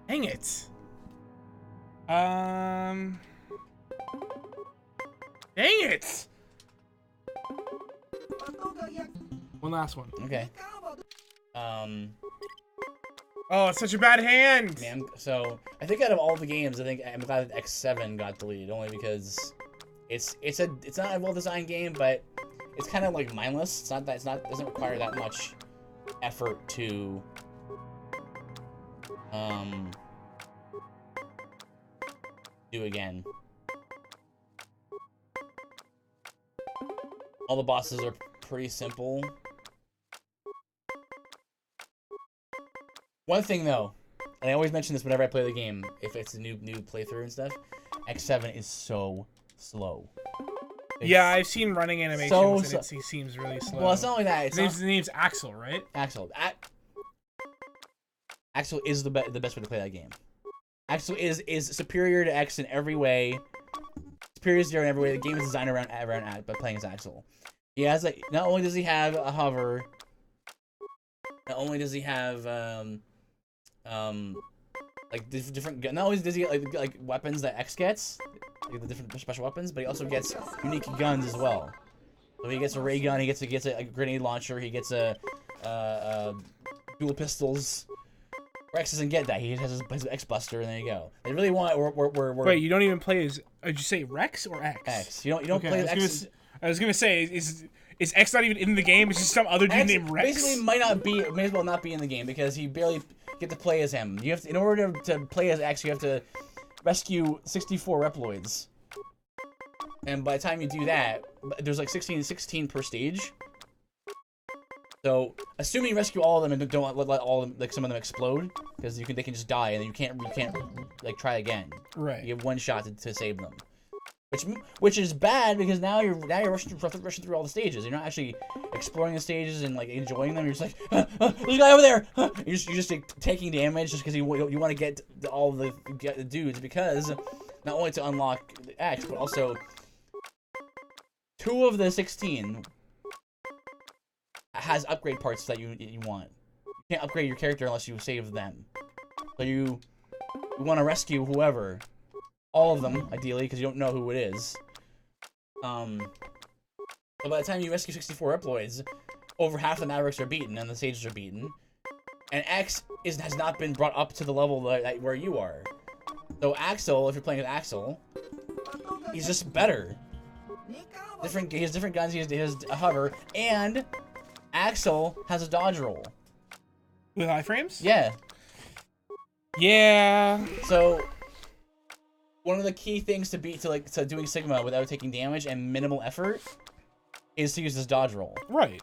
Dang it. Dang it! One last one. Okay. Oh, it's such a bad hand! Man, so I think out of all the games, I'm glad that X7 got deleted, only because it's not a well-designed game, but it's kind of like mindless. Doesn't require that much effort to do again. All the bosses are pretty simple. One thing though, and I always mention this whenever I play the game, if it's a new playthrough and stuff, X7 is so slow. Yeah, I've seen running animations and he seems really slow. Well, it's not only that. His name's Axel, right? Axel. Axel is the best way to play that game. Axel is superior to X in every way. Superior to Zero in every way. The game is designed around by playing as Axel. He has like, not only does he have a hover, not only does he have like different. Not only does he get like weapons that X gets, like the different special weapons, but he also gets unique guns as well. So he gets a ray gun, he gets a grenade launcher, he gets a dual pistols. Rex doesn't get that. He has his X Buster, and there you go. They really want. Wait, you don't even play as? Did you say Rex or X? X. You don't play as X. I was gonna say, is X not even in the game? It's just some other dude named Rex. Basically, may as well not be in the game because you barely get to play as him. You have to, in order to play as X, you have to rescue 64 Reploids. And by the time you do that, there's like 16 per stage. So, assuming you rescue all of them and don't let all of them, like some of them explode, because they can just die and you can't like try again. Right. You have one shot to save them. Which is bad because now you're rushing through all the stages. You're not actually exploring the stages and like enjoying them. You're just like, there's a guy over there. You're just like, taking damage just because you want to get all the dudes, because not only to unlock X, but also 2 of the 16 has upgrade parts that you want. You can't upgrade your character unless you save them. So you want to rescue whoever. All of them, ideally, because you don't know who it is. But by the time you rescue 64 Reploids, over half the Mavericks are beaten and the stages are beaten. And X has not been brought up to the level where you are. So Axel, if you're playing with Axel, he's just better. He has different guns, he has a hover, and Axel has a dodge roll. With iframes? Yeah. Yeah. So one of the key things to doing Sigma without taking damage and minimal effort is to use this dodge roll. Right.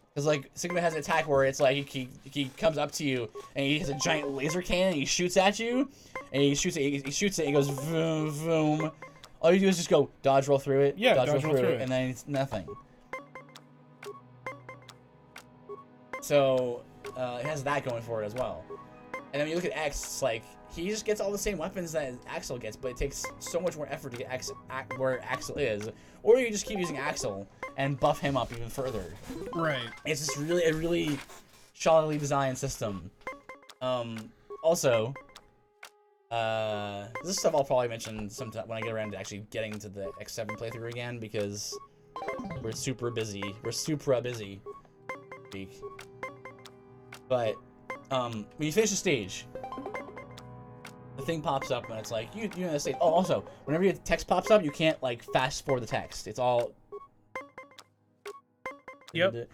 Because like Sigma has an attack where it's like he comes up to you and he has a giant laser cannon and he shoots at you, and he shoots it and he goes vroom vroom. All you do is just go dodge roll through it. Yeah, dodge roll through it, and then it's nothing. So it has that going for it as well. And then when you look at X, it's like he just gets all the same weapons that Axel gets, but it takes so much more effort to get where Axel is. Or you just keep using Axel and buff him up even further. Right. It's just really a really solidly designed system. Also, This stuff I'll probably mention sometime when I get around to actually getting to the X7 playthrough again, because we're super busy. Week. But when you finish a stage, the thing pops up and it's like you know the stage. Oh, also, whenever your text pops up, you can't like fast forward the text. It's all. Yep.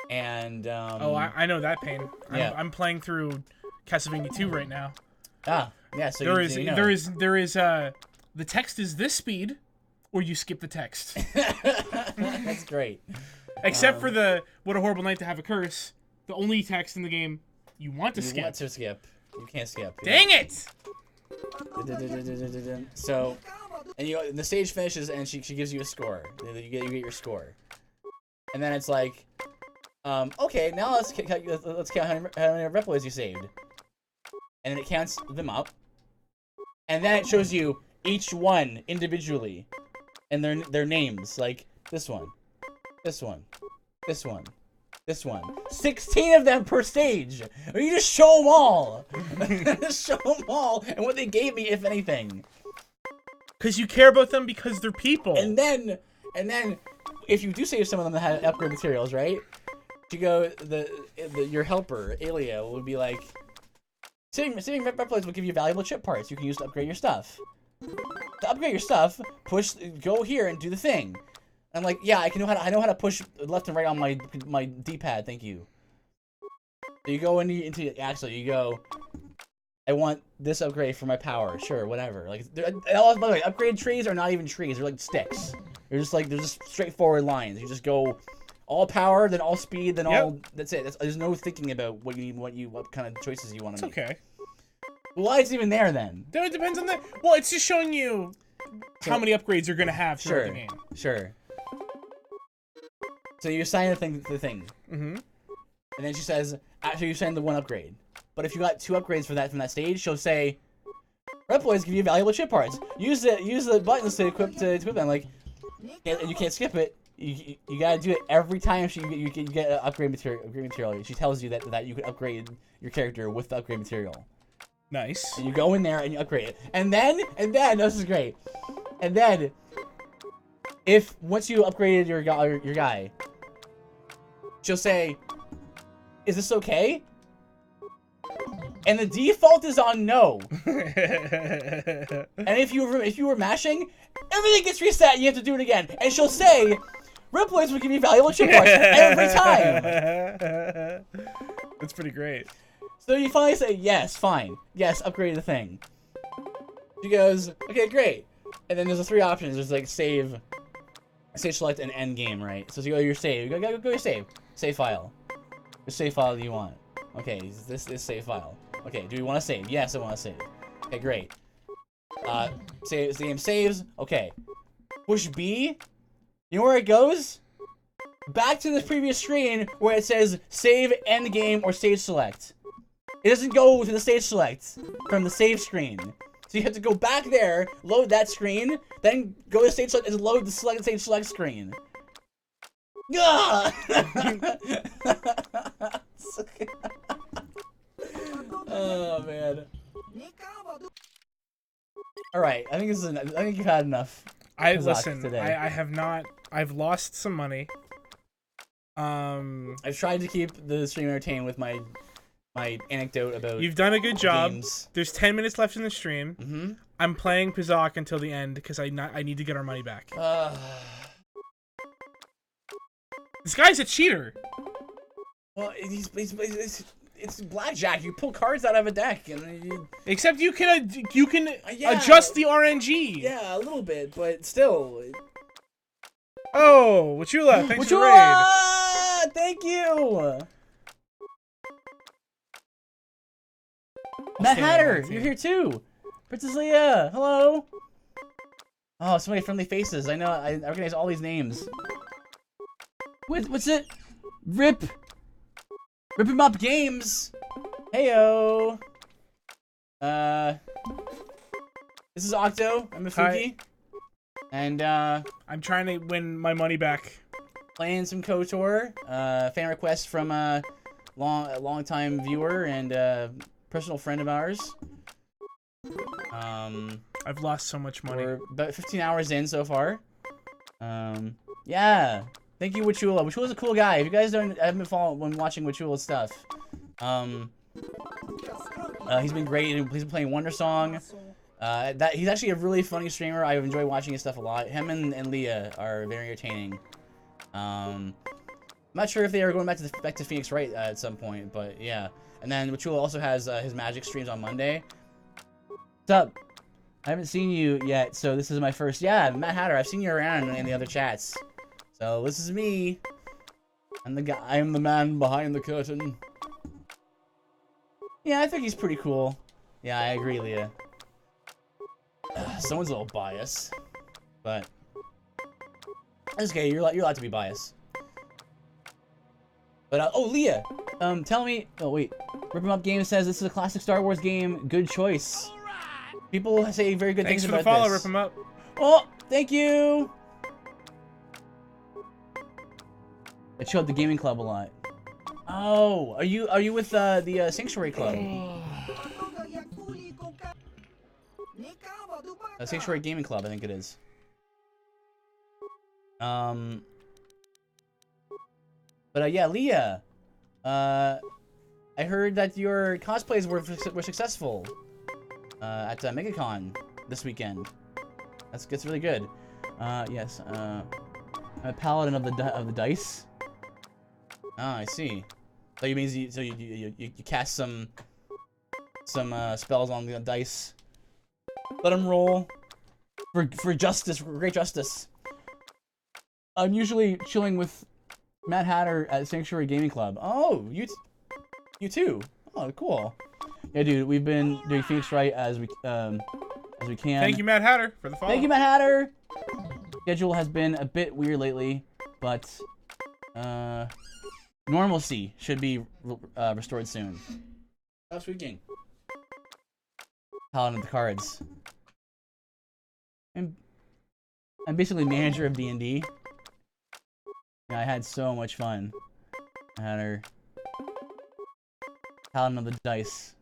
And oh, I know that pain. I'm playing through Castlevania 2 right now. Ah, yeah. So there you is the text is this speed, or you skip the text. That's great. Except for the "What a horrible night to have a curse." The only text in the game you want to skip. You want to skip. You can't skip. Dang it! So, and the stage finishes, and she gives you a score. You get your score, and then it's like, okay, now let's count how many Reploids you saved, and then it counts them up, and then it shows you each one individually, and their names, like this one, this one, this one. This one. 16 of them per stage. You just show them all. Just show them all and what they gave me, if anything. Because you care about them because they're people. And then, if you do save some of them that had upgrade materials, right? You go, your helper, Alia, would be like, saving Reploids will give you valuable chip parts you can use to upgrade your stuff. To upgrade your stuff, go here and do the thing. I'm like, yeah, I know how to push left and right on my D-pad. Thank you. So you go into Axel. You go, I want this upgrade for my power. Sure, whatever. Like, by the way, upgrade trees are not even trees. They're like sticks. They're just straightforward lines. You just go all power, then all speed, then all. That's it. There's no thinking about what you need, what kind of choices you want to make. It's okay. Why it's even there then? It depends on the. Well, it's just showing you how many upgrades you're gonna have throughout the game. Sure. So you assign the thing. Mm-hmm. And then she says, after you send the one upgrade. But if you got 2 upgrades from that stage, she'll say, Reploids give you valuable chip parts. Use the buttons to equip them. Like, you can't skip it. You gotta do it every time you get an upgrade material. She tells you that you can upgrade your character with the upgrade material. Nice. And you go in there and you upgrade it. And then this is great. And then once you upgraded your guy, she'll say, is this okay? And the default is on no. And if you were mashing, everything gets reset and you have to do it again. And she'll say, Reploids will give you valuable chip parts every time. That's pretty great. So you finally say, yes, fine. Yes, upgrade the thing. She goes, okay, great. And then there's 3 options. There's like save select, and end game, right? So you go to your save. Go your save. Save file. The save file you want. Okay, this save file. Okay, do we want to save? Yes, I want to save. Okay, great. The game saves. Okay. Push B. You know where it goes? Back to the previous screen where it says save, end game, or stage select. It doesn't go to the stage select from the save screen. So you have to go back there, load that screen, then go to stage select and load the stage select screen. Oh man. All right, I think you've had enough. Listen. Today. I have not. I've lost some money. I've tried to keep the stream entertained with my anecdote about. You've done a good job. Games. There's 10 minutes left in the stream. Mm-hmm. I'm playing Pizak until the end because I need to get our money back. This guy's a cheater. Well, it's blackjack. You pull cards out of a deck, and except you can adjust the RNG. Yeah, a little bit, but still. Oh, Wachula, thanks for the raid. Thank you. Matt Hatter, you're here too. Princess Leia, hello. Oh, so many friendly faces. I know. I recognize all these names. What's it? Rip 'em Up Games. Heyo. This is Octo. I'm Mefuki. And I'm trying to win my money back. Playing some KOTOR. Fan request from a long time viewer and personal friend of ours. I've lost so much money. We're about 15 hours in so far. Yeah. Thank you, Wachula. Wachula's a cool guy. If you guys haven't been following when watching Wachula's stuff, he's been great. He's been playing Wonder Song. He's actually a really funny streamer. I enjoy watching his stuff a lot. Him and Leah are very entertaining. I'm not sure if they are going back to Phoenix Wright at some point, but yeah. And then Wachula also has his Magic streams on Monday. What's up? I haven't seen you yet, so this is my first. Yeah, Matt Hatter. I've seen you around in the other chats. So this is me. I'm the guy. I'm the man behind the curtain. Yeah, I think he's pretty cool. Yeah, I agree, Leah. Someone's a little biased, but that's okay. You're allowed to be biased. But oh, Leah, tell me. Oh wait, Rip 'em Up Game says this is a classic Star Wars game. Good choice. People say very good things about this. Thanks for the follow, Rip 'em Up. Oh, thank you. I chilled the gaming club a lot. Oh, are you with the Sanctuary Club? Sanctuary Gaming Club, I think it is. But yeah, Leah. I heard that your cosplays were successful at MegaCon this weekend. That's really good. Yes. I'm a paladin of the dice. Ah, I see. So you mean you cast some spells on the dice. Let them roll for justice, for great justice. I'm usually chilling with Matt Hatter at Sanctuary Gaming Club. Oh, you too. Oh, cool. Yeah, dude, we've been doing Phoenix Wright as we can. Thank you, Matt Hatter, for the follow. Thank you, Matt Hatter. Schedule has been a bit weird lately, but normalcy should be restored soon. Stop speaking. Paladin of the cards. I'm basically manager of D&D. Yeah, I had so much fun. I had her Paladin of the dice.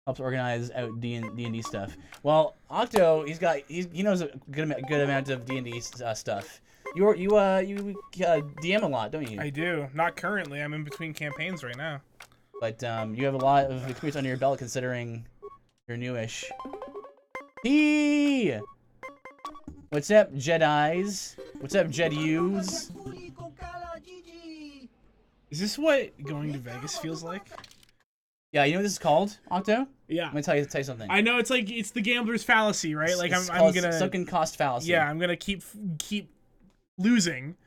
Helps organize out D&D stuff. Well, Octo, he knows a good amount of D&D stuff. You DM a lot, don't you? I do. Not currently. I'm in between campaigns right now. But you have a lot of experience under your belt considering you're newish. Hey! What's up, Jedis? What's up, Jedus? Is this what going to Vegas feels like? Yeah, you know what this is called, Octo? Yeah. I'm gonna tell you something. I know, it's the gambler's fallacy, right? Like it's I'm gonna sunken cost fallacy. Yeah, I'm gonna keep losing.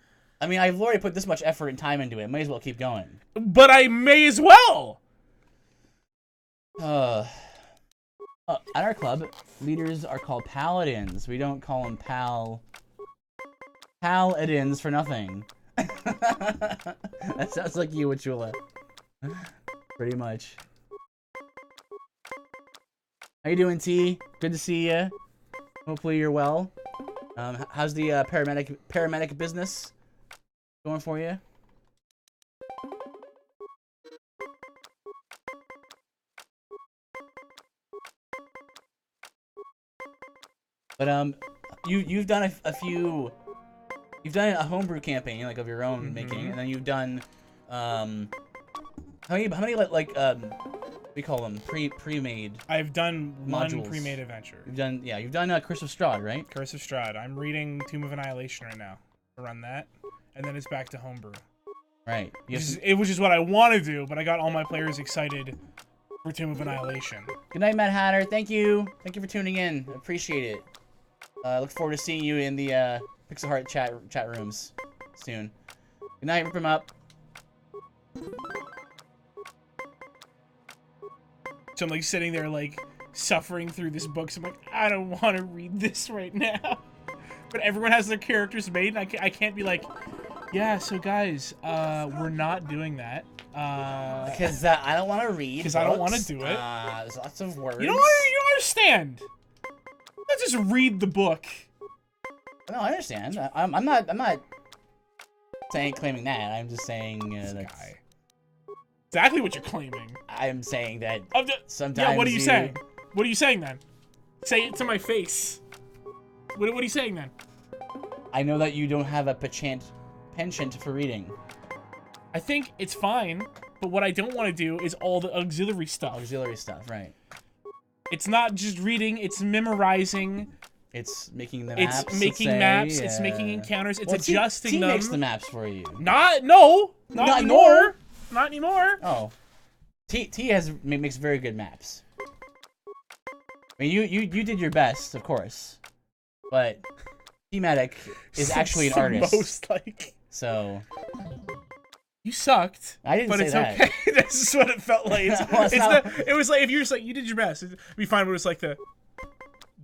I mean, I've already put this much effort and time into it. Might as well keep going. But I may as well. At our club, leaders are called paladins. We don't call them paladins for nothing. That sounds like you, Achula. Pretty much. How you doing, T? Good to see you. Hopefully you're well. How's the paramedic business going for you? But you've done a few. You've done a homebrew campaign like of your own making, and then you've done how many like we call them pre-made. I've done modules. One pre-made adventure. You've done Curse of Strahd, right? Curse of Strahd. I'm reading Tomb of Annihilation right now. I run that, and then it's back to homebrew. Right. Which is what I want to do, but I got all my players excited for Tomb of Annihilation. Good night, Matt Hatter. Thank you for tuning in. Appreciate it. Look forward to seeing you in the Pixel Heart chat rooms soon. Good night. Rip 'em up. So I'm like sitting there like suffering through this book. So I'm like, I don't want to read this right now. But everyone has their characters made, and I can't be like, yeah. So guys, we're not doing that. Because I don't want to read. Because I don't want to do it. There's lots of words. You don't understand. Let's just read the book. No, I understand. I'm not claiming that. I'm just saying that's exactly what you're claiming. I'm saying that sometimes. Yeah, what are you saying? What are you saying then? Say it to my face. What are you saying then? I know that you don't have a penchant for reading. I think it's fine, but what I don't want to do is all the auxiliary stuff. Auxiliary stuff, right. It's not just reading, it's memorizing. It's making the maps. It's making maps, it's making encounters, it's adjusting them. T makes the maps for you. Not anymore. Not anymore. Oh. T makes very good maps. I mean, you did your best, of course. But T-Matic is actually an artist. Most like. So. You sucked. I didn't say that. But it's okay. This is what it felt like. It was like, if you're just like, you did your best, it'd be fine, but it was like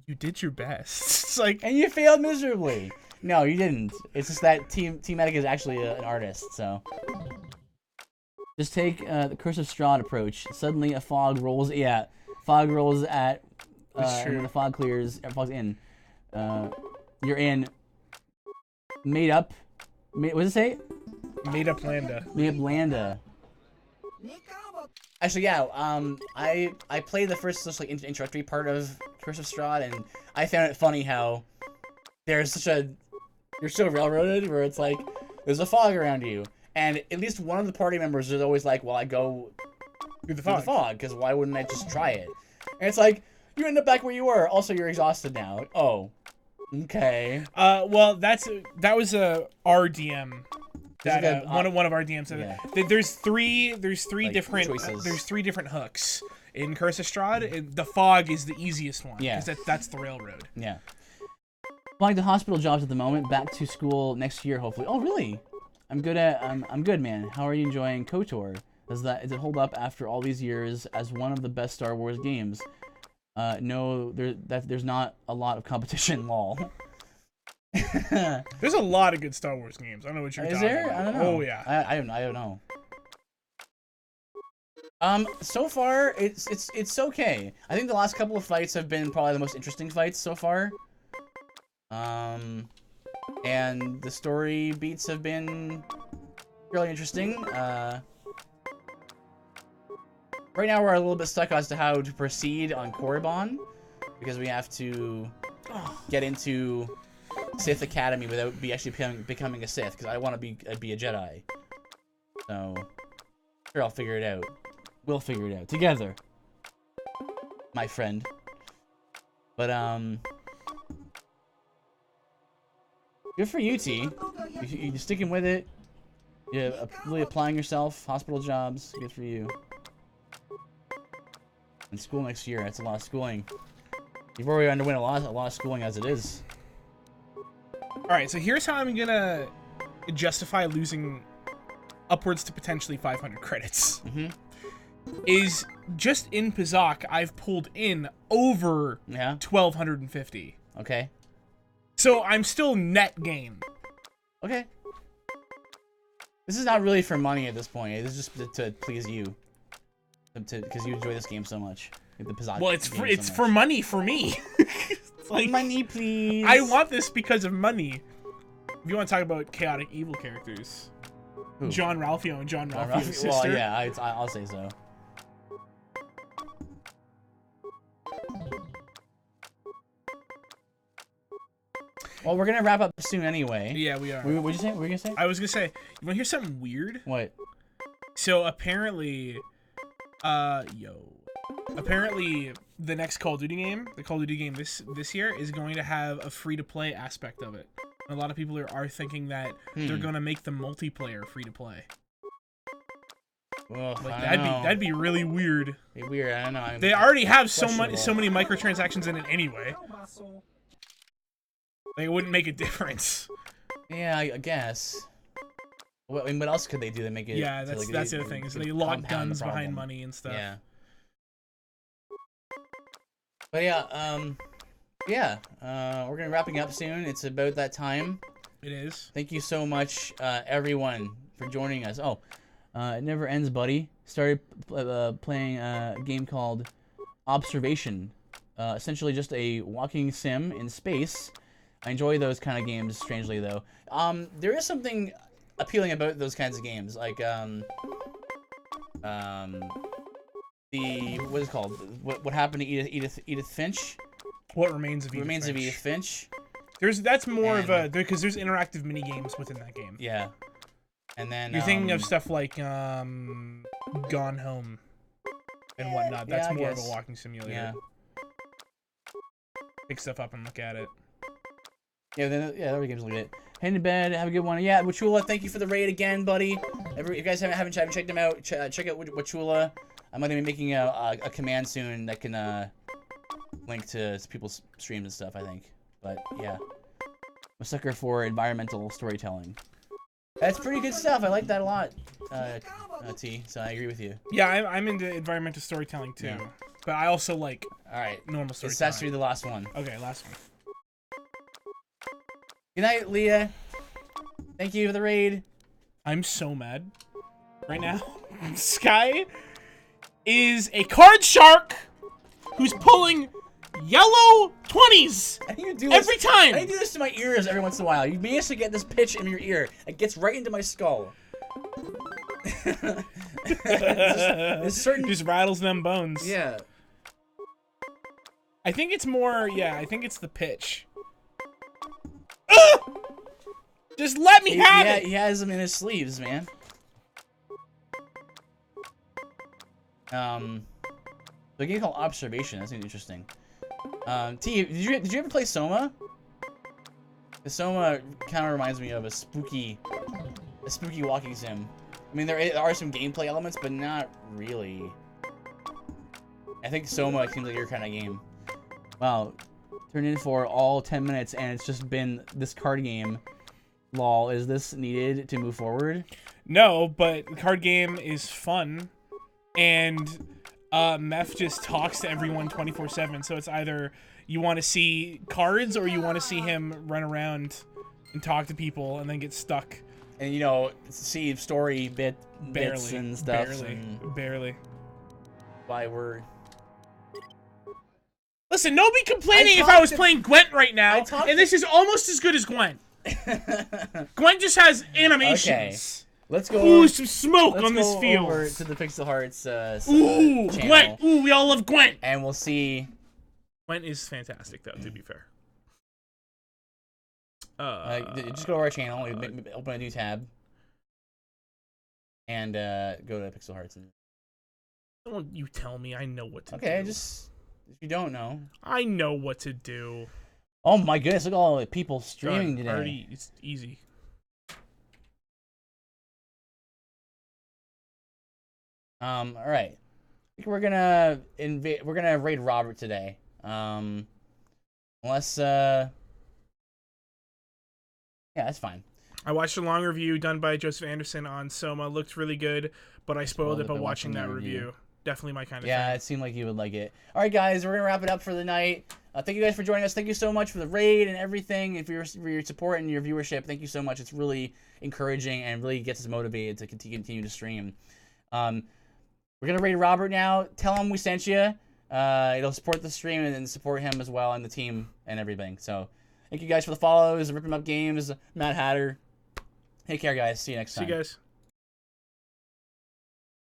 you did your best. It's like. And you failed miserably. No, you didn't. It's just that T-Matic is actually an artist, so. Just take the Curse of Strahd approach. Suddenly a fog rolls. Yeah. Fog rolls at. And when the fog clears, fog's in. You're in. Made up. What does it say? Made up Landa. Made up Landa. Actually, yeah. I played the first just like introductory part of Curse of Strahd, and I found it funny how there's you're so railroaded where it's like there's a fog around you, and at least one of the party members is always like, "Well, I go through the fog because why wouldn't I just try it?" And it's like you end up back where you were. Also, you're exhausted now. Oh, okay. Well, that was a RDM. That one of our DMs said that there's three like different choices. There's 3 different hooks in Curse of Strahd, and the fog is the easiest one because that's the railroad. Yeah. Applying to hospital jobs at the moment. Back to school next year, hopefully. Oh, really? I'm good, man. How are you enjoying KOTOR? Does it hold up after all these years as one of the best Star Wars games? No, there's not a lot of competition. Lol. There's a lot of good Star Wars games. I don't know what you're talking about. Is there? I don't know. Oh yeah. I don't know. So far it's okay. I think the last couple of fights have been probably the most interesting fights so far. And the story beats have been really interesting. Right now we're a little bit stuck as to how to proceed on Korriban because we have to get into Sith Academy without actually becoming a Sith, because I want to be a Jedi. So, sure, I'll figure it out. We'll figure it out together, my friend. But good for you, T. You're sticking with it. You're really applying yourself. Hospital jobs, good for you. And school next year. That's a lot of schooling. You've already underwent a lot of schooling as it is. Alright, so here's how I'm gonna justify losing upwards to potentially 500 credits. Is just in Pizak, I've pulled in over 1,250. Okay. So I'm still net gain. Okay. This is not really for money at this point. This is just to please you. Because you enjoy this game so much. The Pizak well, it's for money for me. Like, money, please. I want this because of money. If you want to talk about chaotic evil characters, who? John Ralphio and John Ralphio's sister. Well, yeah, I'll say so. Well, we're gonna wrap up soon anyway. Yeah, we are. What'd you say? What were you gonna say? I was gonna say, you wanna hear something weird? What? So apparently, apparently the next Call of Duty game, the Call of Duty game this year, is going to have a free-to-play aspect of it. And a lot of people are thinking that they're gonna make the multiplayer free-to-play. Well, like that'd be really weird. Be weird. I don't know. They already have so many microtransactions in it anyway. Like, it wouldn't make a difference. Yeah, I guess. I mean, what else could they do to make it? Yeah, that's the other thing. Is they lock guns behind money and stuff. Yeah. But yeah, we're gonna be wrapping up soon. It's about that time. It is. Thank you so much, everyone, for joining us. Oh, it never ends, buddy. Started playing a game called Observation. Essentially just a walking sim in space. I enjoy those kind of games, strangely though. There is something appealing about those kinds of games, like what is it called? What happened to Edith Finch? What remains of Edith Remains Finch. of Edith Finch. That's more of a because there's interactive mini games within that game. Yeah. And then you're thinking of stuff like Gone Home and whatnot. That's more of a walking simulator. Yeah. Pick stuff up and look at it. Yeah, there we go. Just look at it. Head to bed. Have a good one. Yeah, Wachula, thank you for the raid again, buddy. If you guys haven't checked him out, check out Wachula. I'm gonna be making a command soon that can link to people's streams and stuff. I think, but yeah, I'm a sucker for environmental storytelling. That's pretty good stuff. I like that a lot, T. So I agree with you. Yeah, I'm into environmental storytelling too, but I also like normal storytelling. This has to be the last one. Okay, last one. Good night, Leah. Thank you for the raid. I'm so mad right now. Sky is a card shark who's pulling yellow 20s every time. I do this to my ears every once in a while. You manage to get this pitch in your ear. It gets right into my skull. Just rattles them bones. Yeah. I think it's more, I think it's the pitch. Just let me have it! He has them in his sleeves, man. The game called Observation. That's interesting. T, did you ever play Soma? The Soma kind of reminds me of a spooky walking sim. I mean, there are some gameplay elements, but not really. I think Soma seems like your kind of game. Wow, turned in for all 10 minutes, and it's just been this card game. Lol, is this needed to move forward? No, but the card game is fun, and Meph just talks to everyone 24/7. So it's either you want to see cards or you want to see him run around and talk to people and then get stuck. And see story bits and stuff. Barely. Why we're. Listen, nobody complaining if I was playing Gwent right now, and this is almost as good as Gwent. Gwent just has animations. Okay. Let's go. Ooh, some smoke on this field. Over to the Pixel Hearts ooh, channel. Gwent. Ooh, we all love Gwent. And we'll see. Gwent is fantastic, though, to be fair. Just go to our channel, open a new tab, and go to Pixel Hearts. Don't you tell me. I know what to do. Okay, just if you don't know. I know what to do. Oh my goodness, look at all the people streaming today. Already, it's easy. All right. I think we're gonna raid Robert today. Unless yeah, that's fine. I watched a long review done by Joseph Anderson on Soma. Looked really good, but I spoiled it by watching that review. Definitely my kind of thing. Yeah, it seemed like you would like it. All right, guys, we're gonna wrap it up for the night. Thank you guys for joining us. Thank you so much for the raid and everything, and for your support and your viewership. Thank you so much. It's really encouraging and really gets us motivated to continue to stream. We're gonna raid Robert now. Tell him we sent you. It'll support the stream and then support him as well and the team and everything. So thank you guys for the follows. Rip 'em Up Games, Mad Hatter. Take care, guys. See you next time. See you guys.